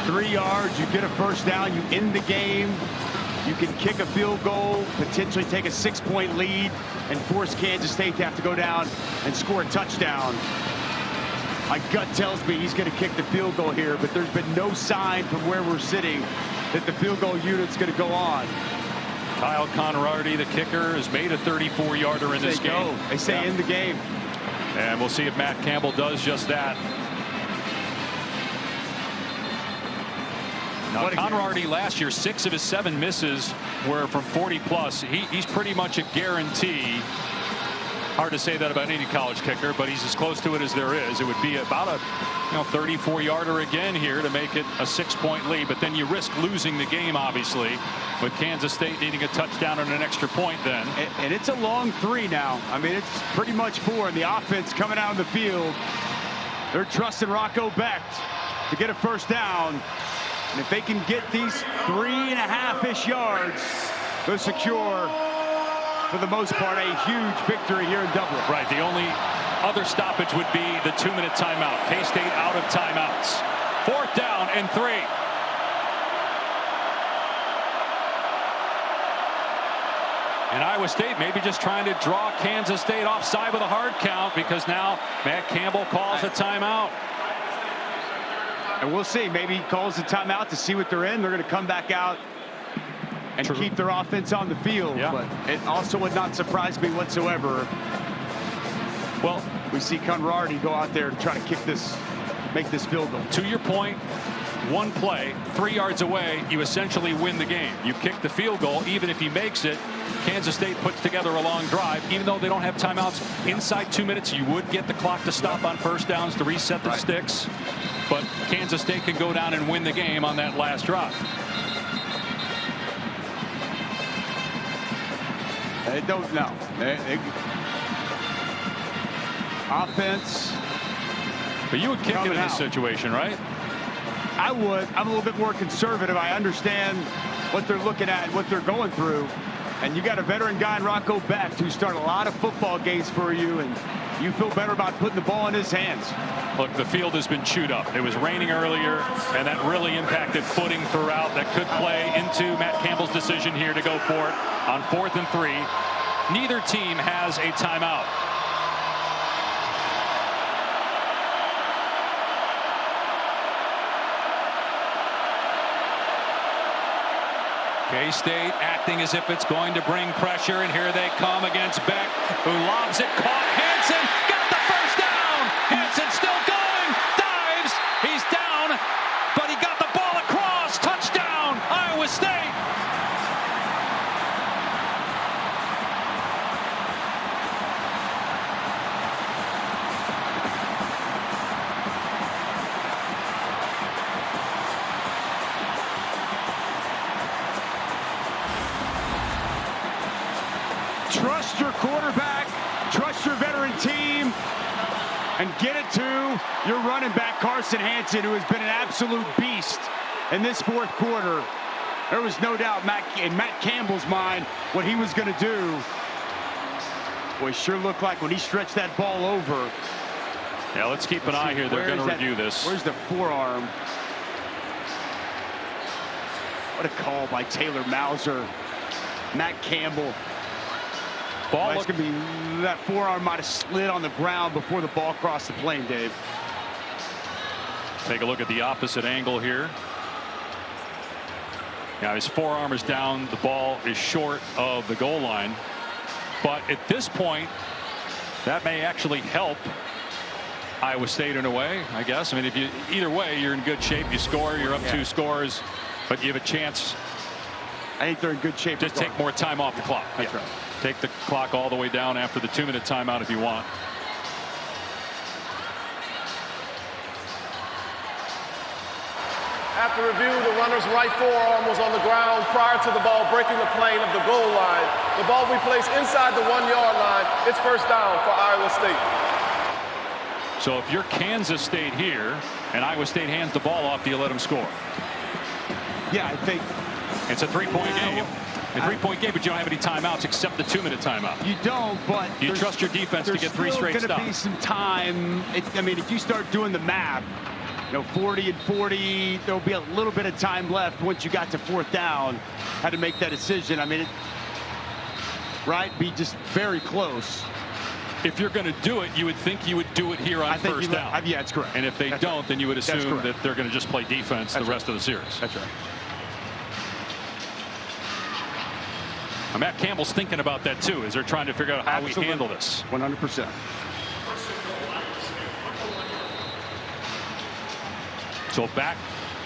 3 yards, you get a 1st down, you end the game. You can kick a field goal, potentially take a 6-point lead, and force Kansas State to have to go down and score a touchdown. My gut tells me he's going to kick the field goal here, but there's been no sign from where we're sitting that the field goal unit's going to go on. Kyle Conrady, the kicker, has made a 34-yarder in this game. They say in the game. And we'll see if Matt Campbell does just that. Now, Conrady last year, 6 of his 7 misses were from 40-plus. He's pretty much a guarantee. Hard to say that about any college kicker, but he's as close to it as there is. It would be about a 34-yarder again here to make it a 6-point lead. But then you risk losing the game, obviously, with Kansas State needing a touchdown and an extra point then. And it's a long 3 now. I mean, it's pretty much 4. And the offense coming out of the field, they're trusting Rocco Becht to get a 1st down. And if they can get these 3.5-ish yards, they'll secure, for the most part, a huge victory here in Dublin. Right. The only other stoppage would be the 2-minute timeout. K-State out of timeouts. 4th down and 3. And Iowa State maybe just trying to draw Kansas State offside with a hard count, because now Matt Campbell calls a timeout. And we'll see. Maybe he calls a timeout to see what they're in. They're going to come back out and keep their offense on the field. Yeah. But it also would not surprise me whatsoever. Well, we see Conrady go out there to try to kick this, make this field goal. To your point, one play, 3 yards away, you essentially win the game. You kick the field goal, even if he makes it. Kansas State puts together a long drive. Even though they don't have timeouts, inside 2 minutes, you would get the clock to stop on 1st downs to reset the sticks. But Kansas State can go down and win the game on that last drive. They don't know. Offense. But you would kick it in this situation, right? I would. I'm a little bit more conservative. I understand what they're looking at, what they're going through. And you got a veteran guy in Rocco Becht who started a lot of football games for you, and you feel better about putting the ball in his hands. Look, the field has been chewed up. It was raining earlier, and that really impacted footing throughout. That could play into Matt Campbell's decision here to go for it on 4th and 3. Neither team has a timeout. K-State acting as if it's going to bring pressure, and here they come against Beck, who lobs it, caught. Hansen got the first down. Hansen still going, dives, he's down, but he got the ball across. Touchdown, Iowa State. Trust your quarterback, trust your veteran team, and get it to your running back, Carson Hansen, who has been an absolute beast in this 4th quarter. There was no doubt in Matt Campbell's mind what he was going to do. Boy, sure looked like when he stretched that ball over. Yeah, let's keep an eye here. They're going to review this. Where's the forearm? What a call by Taylor Mauser. Matt Campbell. Ball Well, gonna be, that forearm might have slid on the ground before the ball crossed the plane, Dave. Take a look at the opposite angle here. Now his forearm is down. The ball is short of the goal line. But at this point, that may actually help Iowa State in a way, I guess. I mean, if you either way, you're in good shape. You score, you're up 2 scores, but you have a chance. I think they're in good shape. Just take more time off the clock. That's right. Take the clock all the way down after the 2-minute timeout if you want. After review, the runner's right forearm was on the ground prior to the ball breaking the plane of the goal line. The ball we placed inside the 1-yard line. It's first down for Iowa State. So if you're Kansas State here and Iowa State hands the ball off, do you let them score? Yeah, I think it's a 3-point game. A 3-point game, but you don't have any timeouts except the 2-minute timeout. You don't, but you trust your defense to get 3 straight stops. There's going to be some time. I mean, if you start doing the math, 40 and 40, there'll be a little bit of time left once you got to 4th down. Had to make that decision. I mean, be just very close. If you're going to do it, you would think you would do it here on 1st down. Yeah, it's correct. And if they don't, then you would assume that they're going to just play defense the rest of the series. That's right. Matt Campbell's thinking about that too, as they're trying to figure out how we handle this. 100%. So back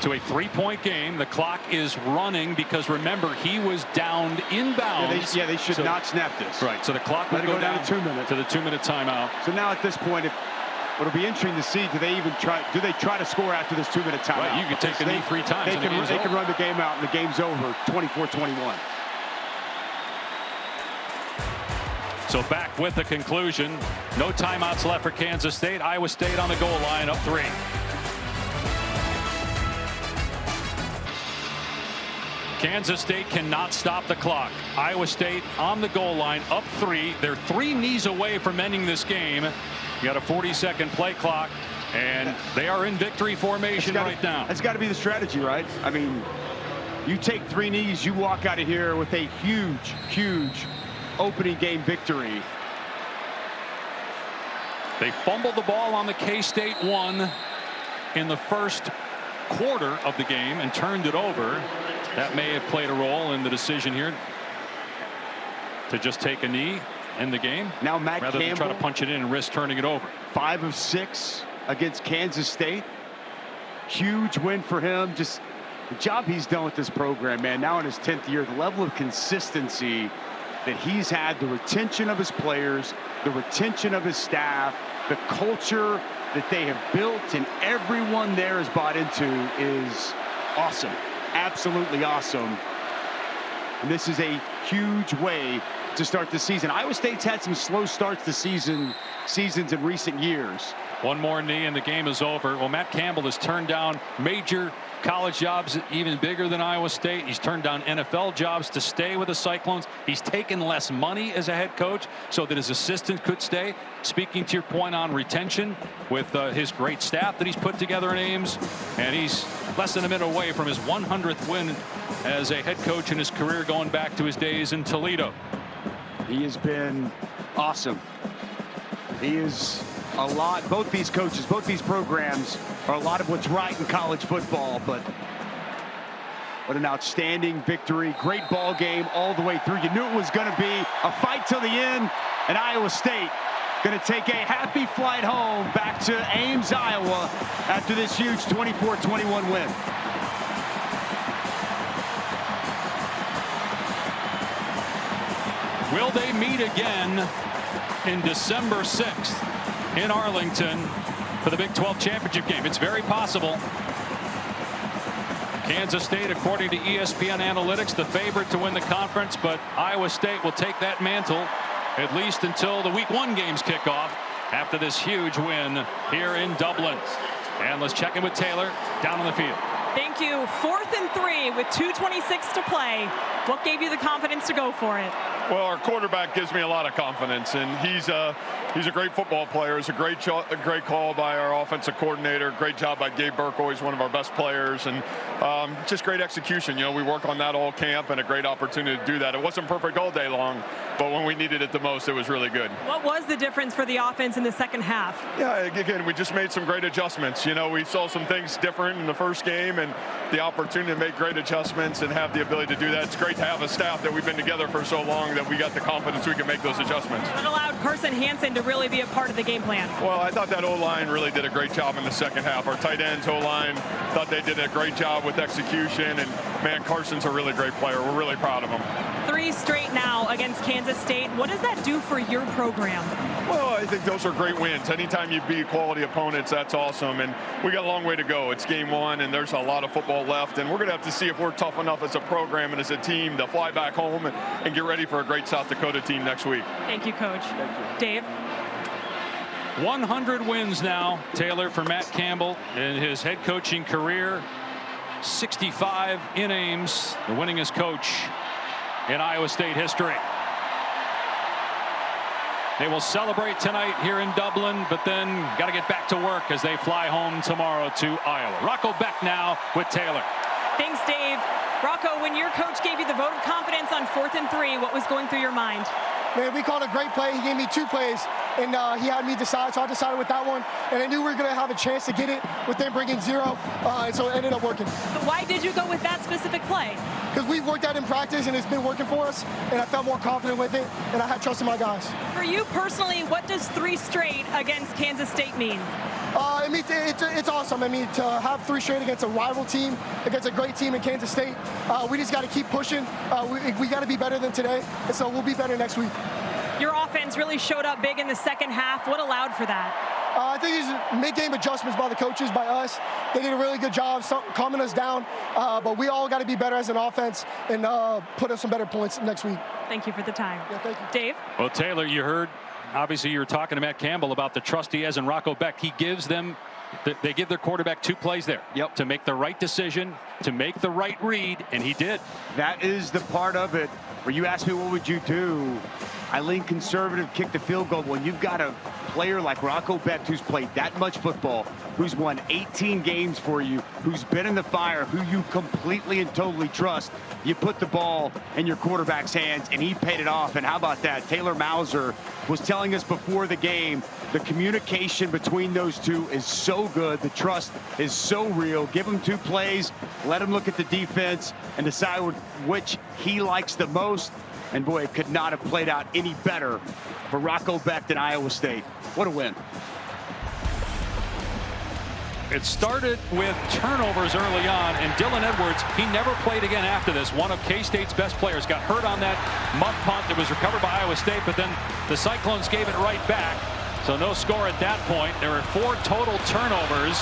to a 3-point game. The clock is running because remember he was downed inbounds. Yeah, they should not snap this. Right. So the clock will go down to 2 minutes. To the 2-minute timeout. So now at this point, it'll be interesting to see. Do they try to score after this 2-minute timeout? Right. You could take the knee 3 times. They can run the game out and the game's over. 24-21. So back with the conclusion. No timeouts left for Kansas State. Iowa State on the goal line, up 3. Kansas State cannot stop the clock. Iowa State on the goal line, up 3. They're 3 knees away from ending this game. You got a 40-second play clock, and they are in victory formation right now. That's got to be the strategy, right? I mean, you take 3 knees, you walk out of here with a huge, huge opening game victory. They fumbled the ball on the K-State 1 in the first quarter of the game and turned it over. That may have played a role in the decision here to just take a knee in the game. Now Matt rather Campbell, than try to punch it in and risk turning it over. 5 of 6 against Kansas State. Huge win for him. Just the job he's done with this program, man. Now in his 10th year, the level of consistency that he's had, the retention of his players, the retention of his staff, the culture that they have built and everyone there is bought into is awesome. Absolutely awesome. And this is a huge way to start the season. Iowa State's had some slow starts to seasons in recent years. One more knee and the game is over. Well, Matt Campbell has turned down major college jobs even bigger than Iowa State. He's turned down NFL jobs to stay with the Cyclones. He's taken less money as a head coach so that his assistant could stay. Speaking to your point on retention with his great staff that he's put together in Ames, and he's less than a minute away from his 100th win as a head coach in his career, going back to his days in Toledo. He has been awesome. He is a lot. Both these coaches, both these programs are a lot of what's right in college football, but what an outstanding victory. Great ball game all the way through. You knew it was going to be a fight till the end, and Iowa State going to take a happy flight home back to Ames, Iowa after this huge 24-21 win. Will they meet again in December 6th in Arlington for the Big 12 championship game? It's very possible. Kansas State, according to ESPN Analytics, the favorite to win the conference, but Iowa State will take that mantle at least until the Week 1 games kick off after this huge win here in Dublin. And let's check in with Taylor down on the field. Thank you. 4th and 3 with 2:26 to play. What gave you the confidence to go for it? Well, our quarterback gives me a lot of confidence, and he's a great football player. It's a great call by our offensive coordinator. Great job by Gabe Burkle. He's one of our best players, and just great execution. You know, we work on that all camp, and a great opportunity to do that. It wasn't perfect all day long, but when we needed it the most, it was really good. What was the difference for the offense in the second half? Yeah, again, we just made some great adjustments. You know, we saw some things different in the first game, and the opportunity to make great adjustments and have the ability to do that. It's great to have a staff that we've been together for so long that we got the confidence we can make those adjustments. What allowed Carson Hansen to really be a part of the game plan? Well, I thought that O-line really did a great job in the second half. Our tight ends, O-line, thought they did a great job with execution. And, man, Carson's a really great player. We're really proud of him. 3 straight now against Kansas State. What does that do for your program? Well, I think those are great wins. Anytime you beat quality opponents, that's awesome. And we got a long way to go. It's game 1, and there's a lot of football left. And we're going to have to see if we're tough enough as a program and as a team to fly back home and get ready for a great South Dakota team next week. Thank you, Coach. Thank you. Dave? 100 wins now, Taylor, for Matt Campbell in his head coaching career. 65 in Ames, the winningest coach in Iowa State history. They will celebrate tonight here in Dublin, but then got to get back to work as they fly home tomorrow to Iowa. Rocco Beck now with Taylor. Thanks, Dave. Rocco, when your coach gave you the vote of confidence on 4th and 3, what was going through your mind? Man, we called a great play. He gave me 2 plays, and he had me decide, so I decided with that one. And I knew we were going to have a chance to get it with them bringing 0, and so it ended up working. But why did you go with that specific play? Because we've worked out in practice, and it's been working for us, and I felt more confident with it, and I had trust in my guys. For you personally, what does 3 straight against Kansas State mean? I mean, it's awesome. I mean, to have 3 straight against a rival team, against a great team in Kansas State, we just got to keep pushing. We got to be better than today, and so we'll be better next week. Your offense really showed up big in the second half. What allowed for that? I think these mid-game adjustments by the coaches, by us. They did a really good job calming us down, but we all got to be better as an offense and put up some better points next week. Thank you for the time. Yeah, thank you. Dave? Well, Taylor, you heard, obviously you were talking to Matt Campbell about the trust he has in Rocco Beck. He gives them, they give their quarterback 2 plays there to make the right decision, to make the right read, and he did. That is the part of it where you ask me what would you do. I lean conservative, kick the field goal. When you've got a player like Rocco Beck who's played that much football, who's won 18 games for you, who's been in the fire, who you completely and totally trust, you put the ball in your quarterback's hands, and he paid it off. And how about that? Taylor Mauser was telling us before the game, the communication between those two is so good. The trust is so real. Give him 2 plays, let him look at the defense and decide which he likes the most. And boy, it could not have played out any better for Rocco Beck than Iowa State. What a win. It started with turnovers early on, and Dylan Edwards, he never played again after this. One of K-State's best players got hurt on that muff punt that was recovered by Iowa State, but then the Cyclones gave it right back. So no score at that point. There were 4 total turnovers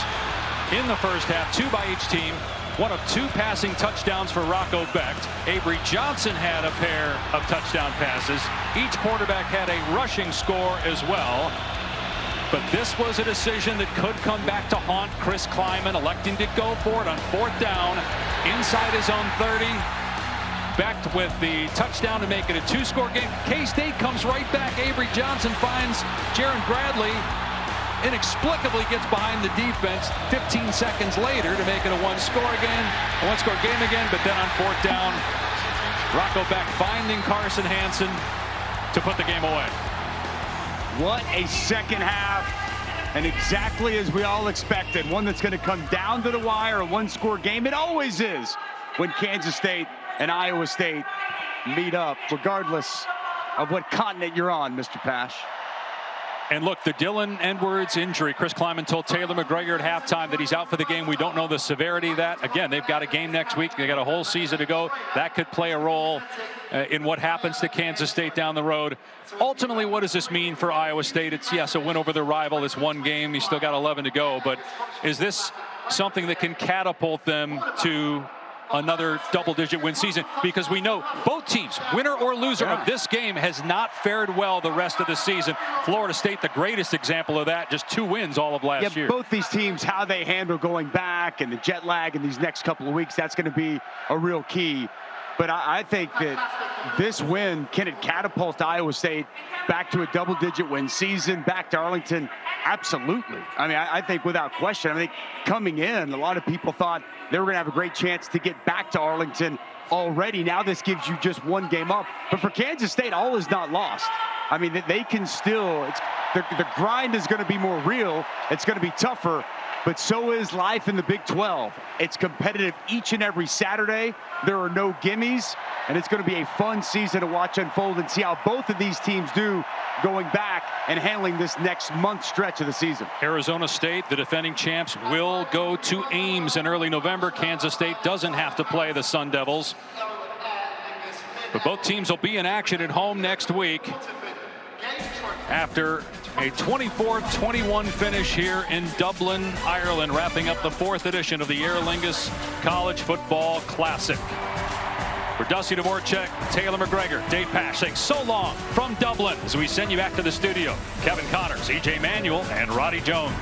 in the first half, 2 by each team. One of 2 passing touchdowns for Rocco Beck. Avery Johnson had a pair of touchdown passes. Each quarterback had a rushing score as well. But this was a decision that could come back to haunt Chris Kleiman, electing to go for it on 4th down inside his own 30. Backed with the touchdown to make it a 2-score game. K-State comes right back. Avery Johnson finds Jaron Bradley. Inexplicably gets behind the defense 15 seconds later to make it a 1-score game again. But then on 4th down, Rocco Beck finding Carson Hansen to put the game away. What a second half, and exactly as we all expected. One that's going to come down to the wire, a 1-score game. It always is when Kansas State and Iowa State meet up, regardless of what continent you're on, Mr. Pash. And look, the Dylan Edwards injury, Chris Kleiman told Taylor McGregor at halftime that he's out for the game. We don't know the severity of that. Again, they've got a game next week. They got a whole season to go. That could play a role in what happens to Kansas State down the road. Ultimately, what does this mean for Iowa State? It's, yes, a win over their rival. It's 1 game. You still got 11 to go. But is this something that can catapult them to another double-digit win season? Because we know both teams, winner or loser of this game, has not fared well the rest of the season. Florida State, the greatest example of that, just 2 wins all of last year. Both these teams, how they handle going back and the jet lag in these next couple of weeks, that's going to be a real key. But I think that this win, can it catapult Iowa State back to a double-digit win season, back to Arlington? Absolutely. I mean, I think without question. I think coming in, a lot of people thought they were going to have a great chance to get back to Arlington already. Now this gives you just 1 game up. But for Kansas State, all is not lost. I mean, they can still, the grind is going to be more real. It's going to be tougher. But so is life in the Big 12. It's competitive each and every Saturday. There are no gimmies, and it's going to be a fun season to watch unfold and see how both of these teams do going back and handling this next month stretch of the season. Arizona State, the defending champs, will go to Ames in early November. Kansas State doesn't have to play the Sun Devils. But both teams will be in action at home next week after a 24-21 finish here in Dublin, Ireland, wrapping up the 4th edition of the Aer Lingus College Football Classic. For Dusty Dvorak, Taylor McGregor, Dave Pash saying so long from Dublin as we send you back to the studio. Kevin Connors, EJ Manuel, and Roddy Jones.